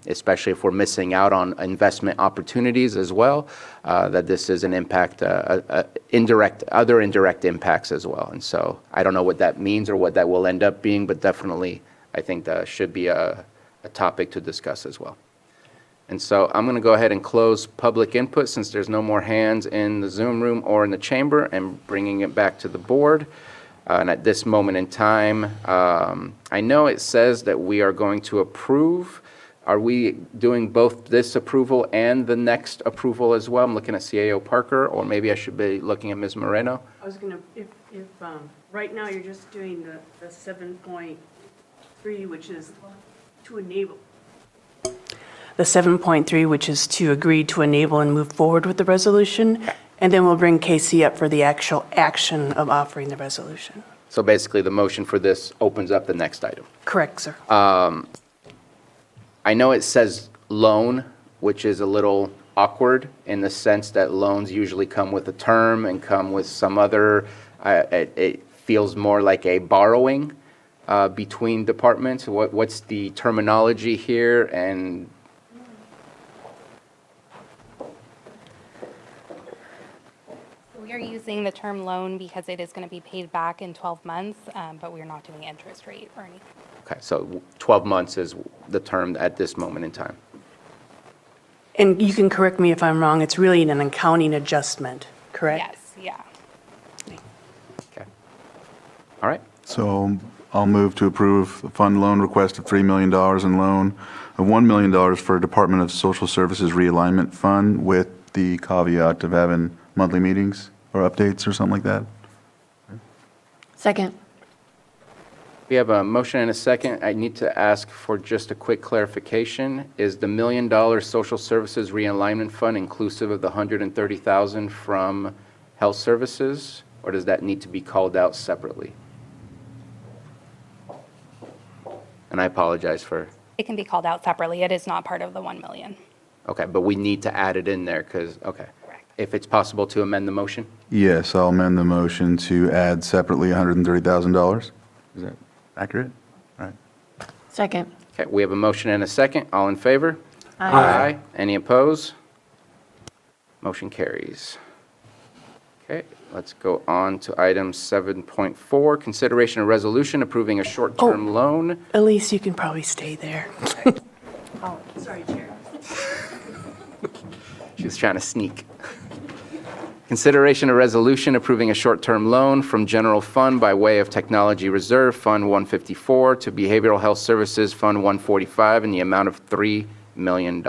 especially if we're missing out on investment opportunities as well, that this is an impact, other indirect impacts as well. And so I don't know what that means or what that will end up being, but definitely I think that should be a topic to discuss as well. And so I'm going to go ahead and close public input since there's no more hands in the Zoom room or in the chamber, and bringing it back to the board. And at this moment in time, I know it says that we are going to approve. Are we doing both this approval and the next approval as well? I'm looking at CAO Parker, or maybe I should be looking at Ms. Moreno. I was going to, if right now you're just doing the 7.3, which is to enable. The 7.3, which is to agree to enable and move forward with the resolution, and then we'll bring Casey up for the actual action of offering the resolution. So basically, the motion for this opens up the next item. Correct, sir. I know it says loan, which is a little awkward in the sense that loans usually come with a term and come with some other, it feels more like a borrowing between departments. What's the terminology here? And We are using the term loan because it is going to be paid back in 12 months, but we are not doing interest rate or anything. okay, so 12 months is the term at this moment in time. And you can correct me if I'm wrong, it's really an accounting adjustment, correct? Yes, yeah. Okay. All right. So I'll move to approve the fund loan request of $3 million and loan of $1 million for Department of Social Services Realignment Fund with the caveat of having monthly meetings or updates or something like that. Second. We have a motion and a second. I need to ask for just a quick clarification. Is the $1 million Social Services Realignment Fund inclusive of the $130,000 from Health Services, or does that need to be called out separately? And I apologize for, It can be called out separately. It is not part of the 1 million. okay, but we need to add it in there because, okay. If it's possible to amend the motion? Yes, I'll amend the motion to add separately $130,000. Is that accurate? All right. Second. Okay, we have a motion and a second. All in favor? Aye. Any opposed? Motion carries. Okay, let's go on to item 7.4, consideration of resolution approving a short-term loan. Elise, you can probably stay there. Oh, sorry, Chair. She was trying to sneak. Consideration of resolution approving a short-term loan from General Fund by way of Technology Reserve Fund 154 to Behavioral Health Services Fund 145 in the amount of $3 million.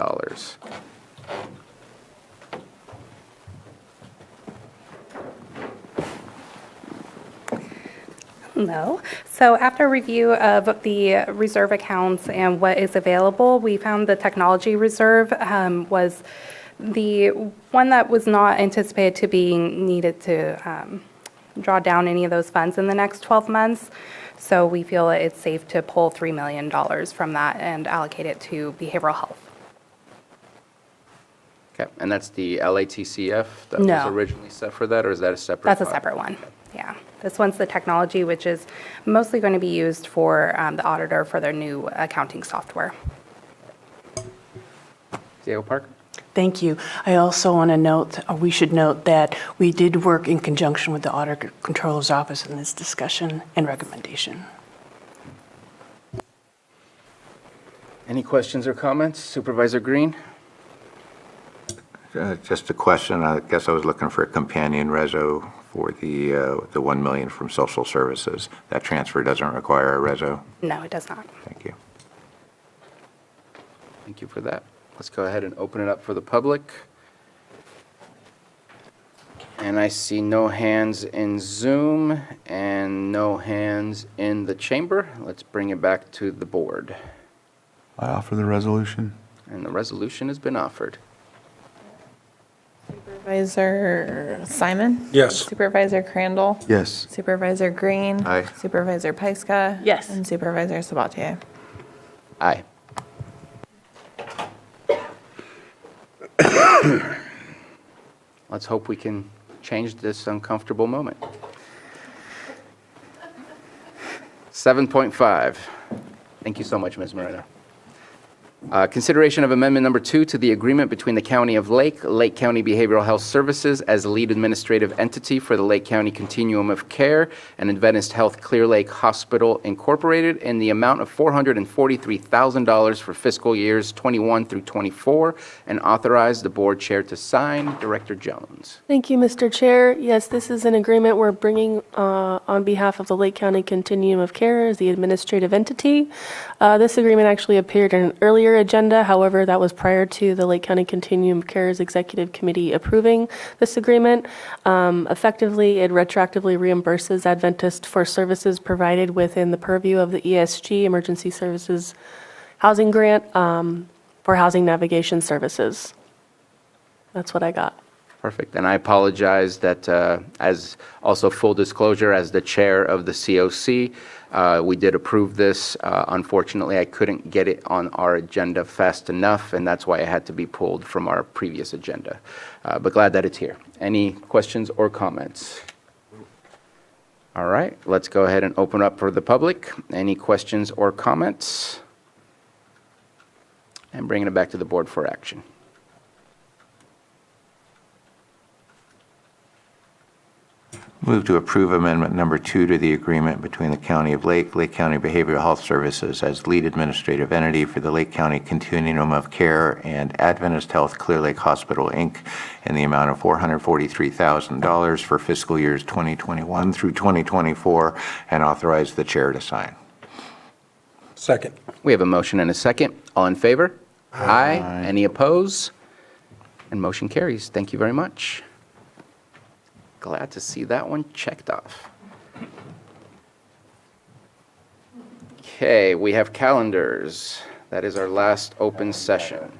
No. So after review of the reserve accounts and what is available, we found the technology reserve was the one that was not anticipated to be needed to draw down any of those funds in the next 12 months. So we feel it's safe to pull $3 million from that and allocate it to behavioral health. Okay, and that's the LATCF that No. was originally set for that, or is that a separate? That's a fund? separate one, yeah. This one's the technology, which is mostly going to be used for the auditor for their new accounting software. Diego Parker? Thank you. I also want to note, or we should note that we did work in conjunction with the Auditor Controller's Office in this discussion and recommendation. Any questions or comments? Supervisor Green? Just a question. I guess I was looking for a companion reso for the 1 million from social services. That transfer doesn't require a reso? No, it does not. Thank you. Thank you for that. Let's go ahead and open it up for the public. And I see no hands in Zoom and no hands in the chamber. Let's bring it back to the board. I offer the resolution. And the resolution has been offered. Supervisor Simon? Yes. Supervisor Crandall? Yes. Supervisor Green? Aye. Supervisor Pyska? Yes. And Supervisor Sabatier? Aye. Let's hope we can change this uncomfortable moment. 7.5. Thank you so much, Ms. Moreno. Consideration of amendment number 2 to the agreement between the County of Lake County Behavioral Health Services as lead administrative entity for the Lake County Continuum of Care and Adventist Health Clear Lake Hospital Incorporated in the amount of $443,000 for fiscal years 21 through 24, and authorize the board chair to sign. Director Jones. Thank you, Mr. Chair. Yes, this is an agreement we're bringing on behalf of the Lake County Continuum of Care as the administrative entity. This agreement actually appeared in an earlier agenda. However, that was prior to the Lake County Continuum of Care's Executive Committee approving this agreement. Effectively, it retroactively reimburses Adventist for services provided within the purview of the ESG, Emergency Services Housing Grant, for housing navigation services. That's what I got. Perfect. And I apologize that, as also full disclosure, as the chair of the COC, we did approve this. Unfortunately, I couldn't get it on our agenda fast enough, and that's why it had to be pulled from our previous agenda. But glad that it's here. Any questions or comments? All right, let's go ahead and open up for the public. Any questions or comments? And bringing it back to the board for action. Move to approve amendment number 2 to the agreement between the County of Lake County Behavioral Health Services as lead administrative entity for the Lake County Continuum of Care and Adventist Health Clear Lake Hospital, Inc. in the amount of $443,000 for fiscal years 2021 through 2024, and authorize the chair to sign. Second. We have a motion and a second. All in favor? Aye. Any opposed? And motion carries. Thank you very much. Glad to see that one checked off. Okay, we have calendars. That is our last open session.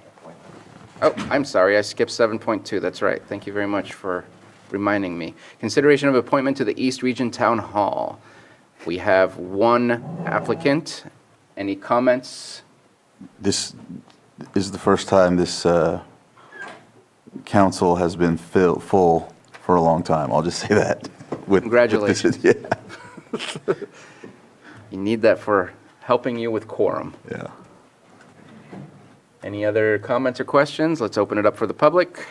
Oh, I'm sorry, I skipped 7.2. That's right. Thank you very much for reminding me. Consideration of appointment to the East Region Town Hall. We have one applicant. Any comments? This is the first time this council has been full for a long time. I'll just say that. Congratulations. Yeah. You need that for helping you with quorum. Yeah. Any other comments or questions? Let's open it up for the public.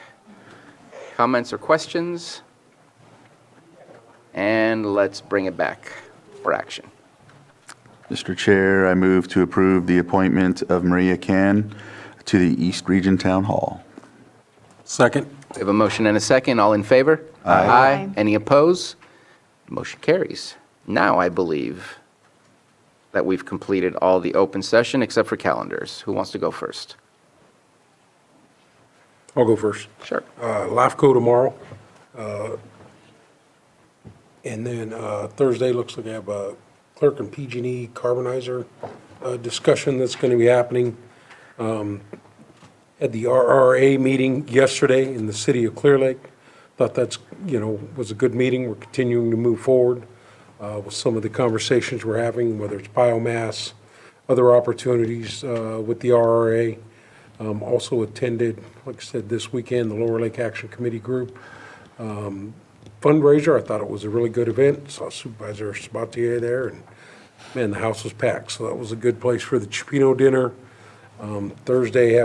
Comments or questions? And let's bring it back for action. Mr. Chair, I move to approve the appointment of Maria Can to the East Region Town Hall. Second. We have a motion and a second. All in favor? Aye. Any opposed? Motion carries. Now I believe that we've completed all the open session except for calendars. Who wants to go first? I'll go first. Sure. LAFCO tomorrow. And then Thursday, looks like I have a clerk and PG&E carbonizer discussion that's going to be happening. At the RRA meeting yesterday in the city of Clear Lake. Thought that's, was a good meeting. We're continuing to move forward with some of the conversations we're having, whether it's biomass, other opportunities with the RRA. Also attended, like I said, this weekend, the Lower Lake Action Committee group fundraiser. I thought it was a really good event. Saw Supervisor Sabatier there, and man, the house was packed. So that was a good place for the Chipino dinner. Thursday,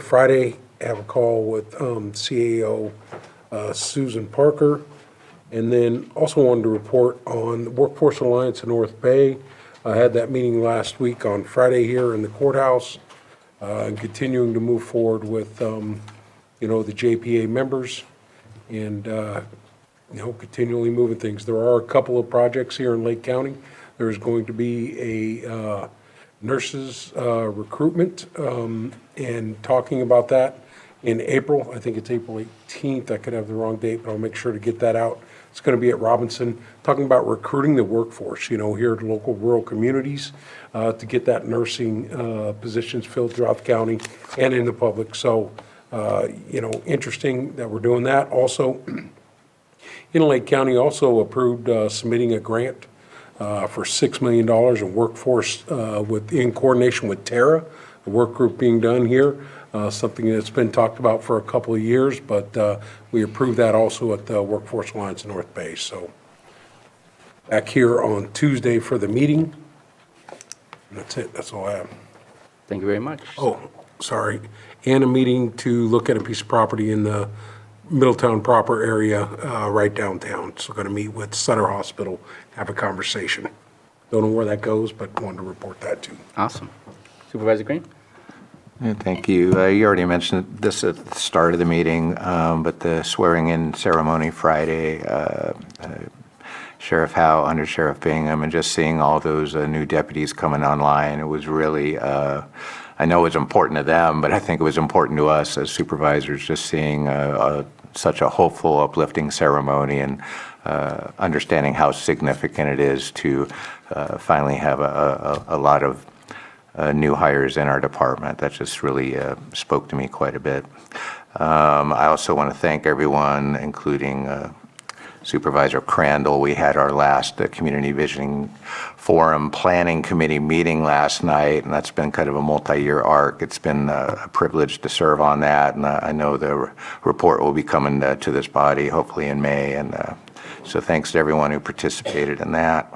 Friday, have a call with CAO Susan Parker. And then also wanted to report on the Workforce Alliance in North Bay. I had that meeting last week on Friday here in the courthouse, and continuing to move forward with, the JPA members and, continually moving things. There are a couple of projects here in Lake County. There's going to be a nurses recruitment and talking about that in April. I think it's April 18th. I could have the wrong date, but I'll make sure to get that out. It's going to be at Robinson, talking about recruiting the workforce, here at local rural communities to get that nursing positions filled throughout the county and in the public. So, interesting that we're doing that. Also, in Lake County, also approved submitting a grant for $6 million in workforce in coordination with Terra, the work group being done here, something that's been talked about for a couple of years, but we approved that also at the Workforce Alliance in North Bay. So back here on Tuesday for the meeting. And that's it. That's all I have. Thank you very much. Oh, sorry. And a meeting to look at a piece of property in the Middletown proper area, right downtown. So going to meet with Sutter Hospital, have a conversation. Don't know where that goes, but wanted to report that too. Awesome. Supervisor Green? Yeah, thank you. You already mentioned this at the start of the meeting, but the swearing-in ceremony Friday, Sheriff Howe, Under Sheriff Bingham, and just seeing all those new deputies coming online, it was really, I know it was important to them, but I think it was important to us as supervisors, just seeing such a hopeful, uplifting ceremony and understanding how significant it is to finally have a lot of new hires in our department. That just really spoke to me quite a bit. I also want to thank everyone, including Supervisor Crandall. We had our last Community Visioning Forum Planning Committee meeting last night, and that's been kind of a multi-year arc. It's been a privilege to serve on that, and I know the report will be coming to this body hopefully in May, and so thanks to everyone who participated in that.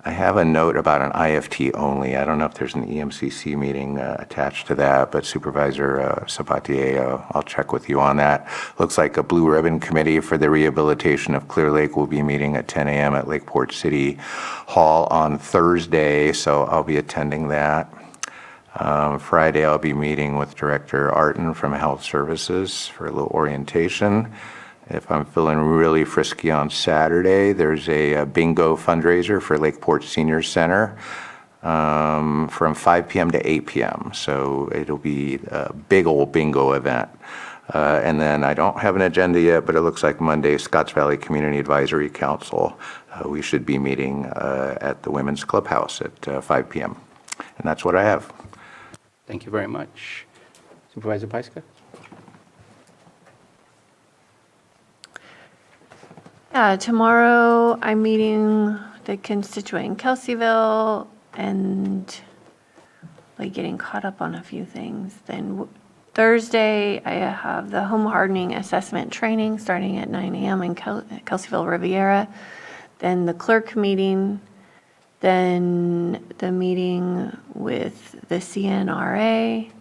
I have a note about an IFT only. I don't know if there's an EMCC meeting attached to that, but Supervisor Sabatier, I'll check with you on that. Looks like a Blue Ribbon Committee for the Rehabilitation of Clear Lake will be meeting at 10 a.m. at Lakeport City Hall on Thursday, so I'll be attending that. Friday, I'll be meeting with Director Arton from Health Services for a little orientation. If I'm feeling really frisky on Saturday, there's a bingo fundraiser for Lakeport Senior Center from 5 p.m. to 8 p.m. So it'll be a big old bingo event. And then I don't have an agenda yet, but it looks like Monday, Scotts Valley Community Advisory Council. We should be meeting at the Women's Clubhouse at 5 p.m. And that's what I have. Thank you very much. Supervisor Pyska? Tomorrow I'm meeting the constituent in Kelseyville and like getting caught up on a few things. Then Thursday I have the home hardening assessment training starting at 9 a.m. in Kelseyville Riviera. Then the clerk meeting. Then the meeting with the CNRA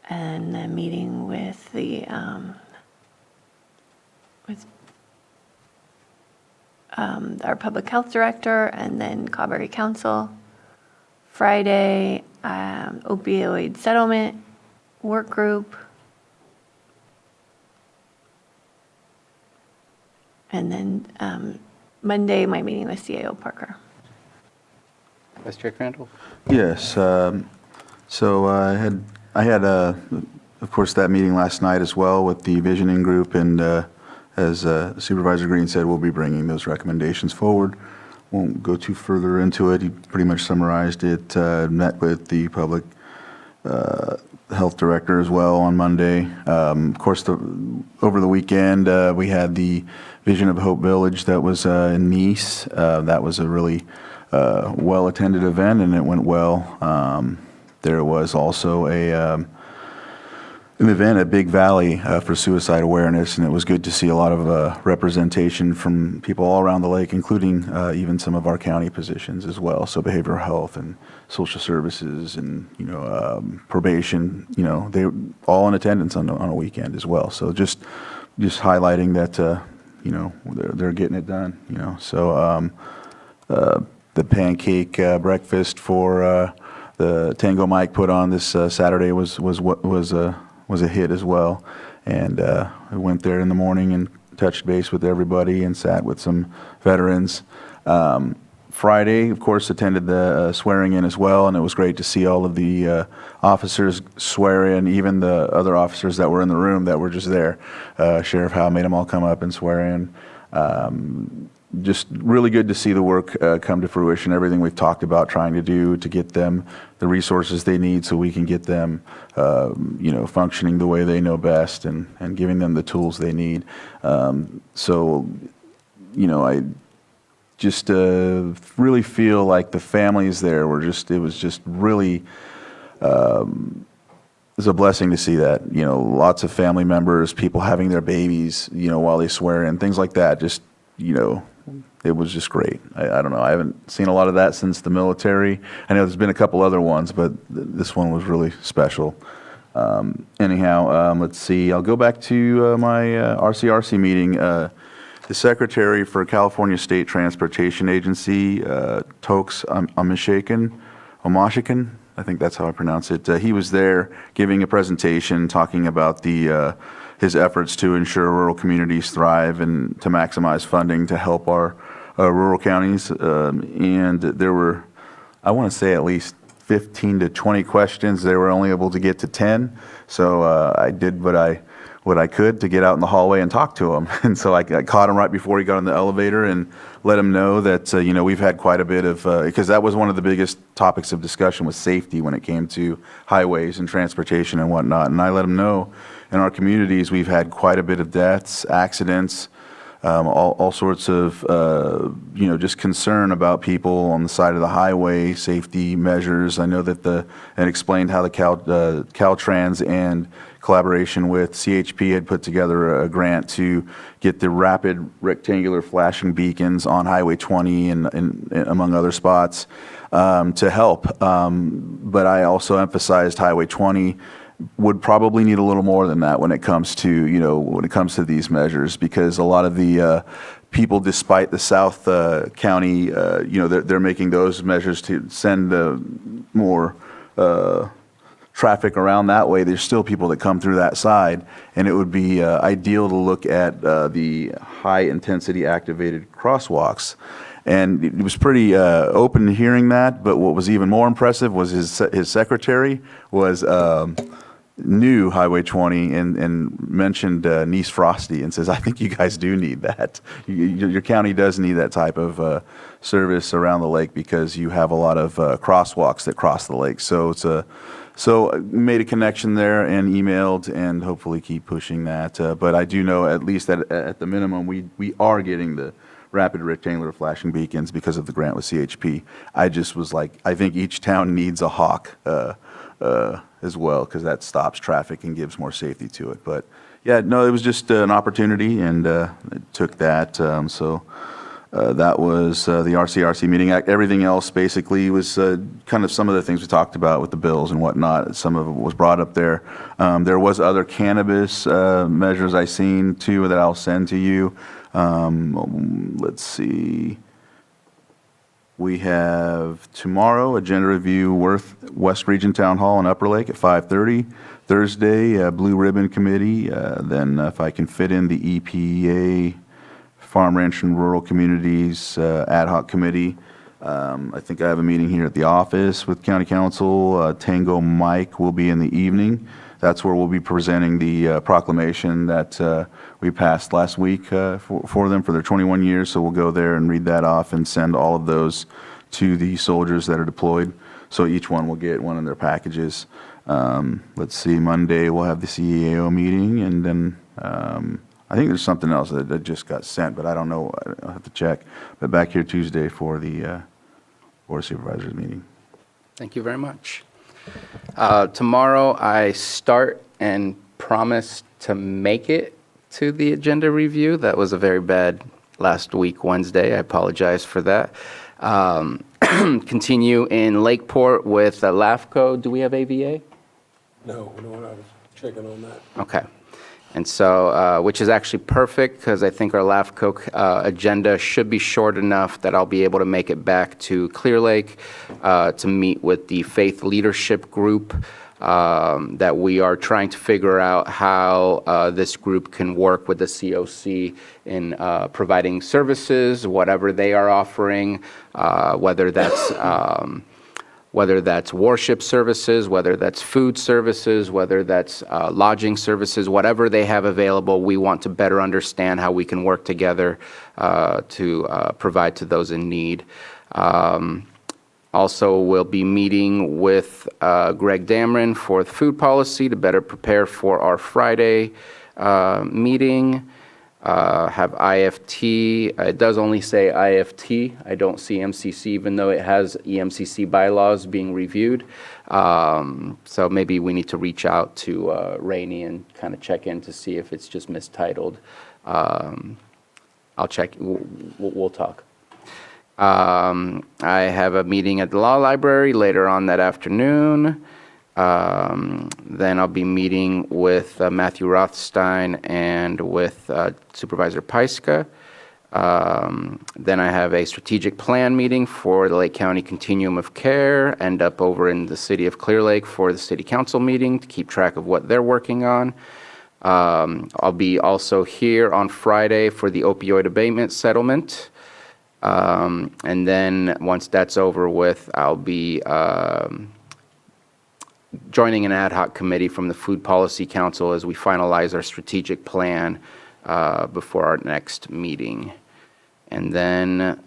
and the meeting with the our public health director, and then Cauberry Council. Friday, opioid settlement work group. And then Monday, my meeting with CAO Parker. Vice Chair Crandall? Yes. So I had of course, that meeting last night as well with the visioning group, and as Supervisor Green said, we'll be bringing those recommendations forward. Won't go too further into it. He pretty much summarized it. Met with the public health director as well on Monday. Of course, over the weekend, we had the Vision of Hope Village that was in Nice. That was a really well-attended event, and it went well. There was also an event at Big Valley for suicide awareness, and it was good to see a lot of representation from people all around the lake, including even some of our county positions as well. So behavioral health and social services and probation, they were all in attendance on a weekend as well. So just highlighting that they're getting it done. So the pancake breakfast for the Tango Mike put on this Saturday was a hit as well, and I went there in the morning and touched base with everybody and sat with some veterans. Friday, of course, attended the swearing in as well, and it was great to see all of the officers swear in, even the other officers that were in the room that were just there. Sheriff Howe made them all come up and swear in. Just really good to see the work come to fruition, everything we've talked about trying to do to get them the resources they need so we can get them functioning the way they know best and giving them the tools they need. I just really feel like the families there were it was really, it's a blessing to see that, lots of family members, people having their babies, while they swear in, things like that, just, it was just great. I don't know, I haven't seen a lot of that since the military. I know there's been a couple other ones, but this one was really special. Anyhow, let's see, I'll go back to my RCRC meeting. The Secretary for California State Transportation Agency, Tokes Omashikan, I think that's how I pronounce it. He was there giving a presentation talking about his efforts to ensure rural communities thrive and to maximize funding to help our rural counties. And there were, I want to say, at least 15 to 20 questions. They were only able to get to 10. So I did what I could to get out in the hallway and talk to him. And so I caught him right before he got on the elevator and let him know that, we've had quite a bit of, because that was one of the biggest topics of discussion was safety when it came to highways and transportation and whatnot. And I let him know in our communities, we've had quite a bit of deaths, accidents, all sorts of, just concern about people on the side of the highway, safety measures. I know that and explained how the Caltrans and collaboration with CHP had put together a grant to get the rapid rectangular flashing beacons on Highway 20 and among other spots to help. But I also emphasized Highway 20 would probably need a little more than that when it comes to these measures, because a lot of the people, despite the South County, they're making those measures to send more traffic around that way. There's still people that come through that side, and it would be ideal to look at the high-intensity activated crosswalks. And it was pretty open to hearing that, but what was even more impressive was his secretary was knew Highway 20 and mentioned Nice Frosty and says, I think you guys do need that. Your county does need that type of service around the lake because you have a lot of crosswalks that cross the lake. So made a connection there and emailed and hopefully keep pushing that. But I do know at least at the minimum, we are getting the rapid rectangular flashing beacons because of the grant with CHP. I just was like, I think each town needs a hawk as well, because that stops traffic and gives more safety to it. But yeah, no, it was just an opportunity, and it took that. That was the RCRC meeting. Everything else basically was kind of some of the things we talked about with the bills and whatnot. Some of it was brought up there. There was other cannabis measures I seen too that I'll send to you. Let's see. We have tomorrow agenda review West Region Town Hall in Upper Lake at 5:30. Thursday, Blue Ribbon Committee. Then if I can fit in the EPA Farm, Ranch, and Rural Communities Ad Hoc Committee. I think I have a meeting here at the office with County Council. Tango Mike will be in the evening. That's where we'll be presenting the proclamation that we passed last week for them for their 21 years. So we'll go there and read that off and send all of those to the soldiers that are deployed. So each one will get one in their packages. Let's see, Monday we'll have the CEAO meeting, and then I think there's something else that just got sent, but I don't know. I'll have to check. But back here Tuesday for the Board of Supervisors meeting. Thank you very much. Tomorrow I start and promise to make it to the agenda review. That was a very bad last week, Wednesday. I apologize for that. Continue in Lakeport with LAFCO. Do we have AVA? No, I was checking on that. Okay. And so, which is actually perfect because I think our LAFCO agenda should be short enough that I'll be able to make it back to Clear Lake to meet with the faith leadership group that we are trying to figure out how this group can work with the COC in providing services, whatever they are offering, whether that's worship services, whether that's food services, whether that's lodging services, whatever they have available, we want to better understand how we can work together to provide to those in need. Also, we'll be meeting with Greg Dameron for the food policy to better prepare for our Friday meeting. Have IFT. It does only say IFT. I don't see MCC, even though it has EMCC bylaws being reviewed. So maybe we need to reach out to Rainey and kind of check in to see if it's just mistitled I'll check. We'll talk. I have a meeting at the law library later on that afternoon. Then I'll be meeting with Matthew Rothstein and with Supervisor Peiska. Then I have a strategic plan meeting for the Lake County Continuum of Care, end up over in the city of Clear Lake for the city council meeting to keep track of what they're working on. I'll be also here on Friday for the opioid abatement settlement. And then once that's over with, I'll be joining an ad hoc committee from the Food Policy Council as we finalize our strategic plan before our next meeting. And then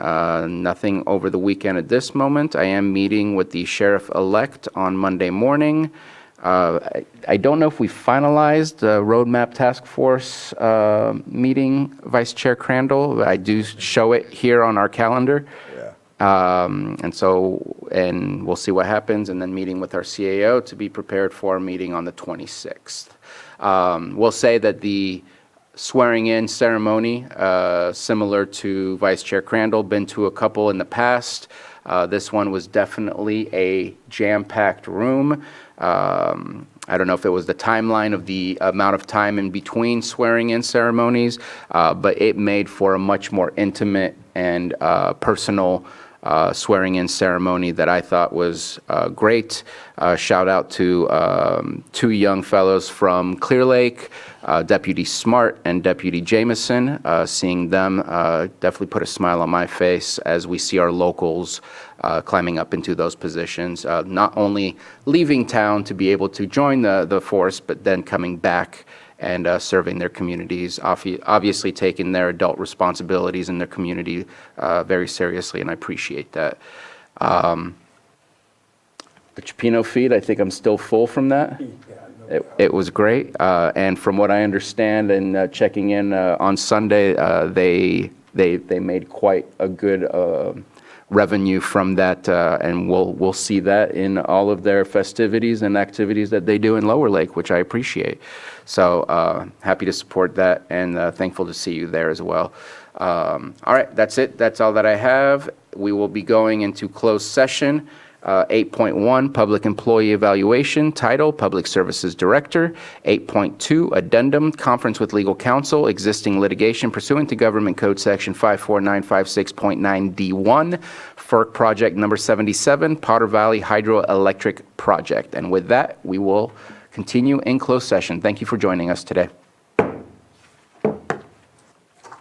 nothing over the weekend at this moment. I am meeting with the sheriff-elect on Monday morning. I don't know if we finalized the roadmap task force meeting, Vice Chair Crandall. I do show it here on our calendar. And we'll see what happens, and then meeting with our CAO to be prepared for our meeting on the 26th. We'll say that the swearing-in ceremony, similar to Vice Chair Crandall, been to a couple in the past. This one was definitely a jam-packed room. I don't know if it was the timeline of the amount of time in between swearing-in ceremonies, but it made for a much more intimate and personal swearing-in ceremony that I thought was great. Shout out to two young fellows from Clear Lake, Deputy Smart and Deputy Jameson. Seeing them definitely put a smile on my face as we see our locals climbing up into those positions, not only leaving town to be able to join the force, but then coming back and serving their communities, obviously taking their adult responsibilities in their community very seriously, and I appreciate that. The Chipino feed, I think I'm still full from that. It was great, and from what I understand and checking in on Sunday, they made quite a good revenue from that, and we'll see that in all of their festivities and activities that they do in Lower Lake, which I appreciate. So happy to support that, and thankful to see you there as well. All right, that's it. That's all that I have. We will be going into closed session. 8.1, Public Employee Evaluation, title, Public Services Director. 8.2, Addendum, Conference with Legal Counsel, Existing Litigation pursuant to Government Code Section 54956.9D1, FERC Project Number 77, Potter Valley Hydroelectric Project. And with that, we will continue in closed session. Thank you for joining us today.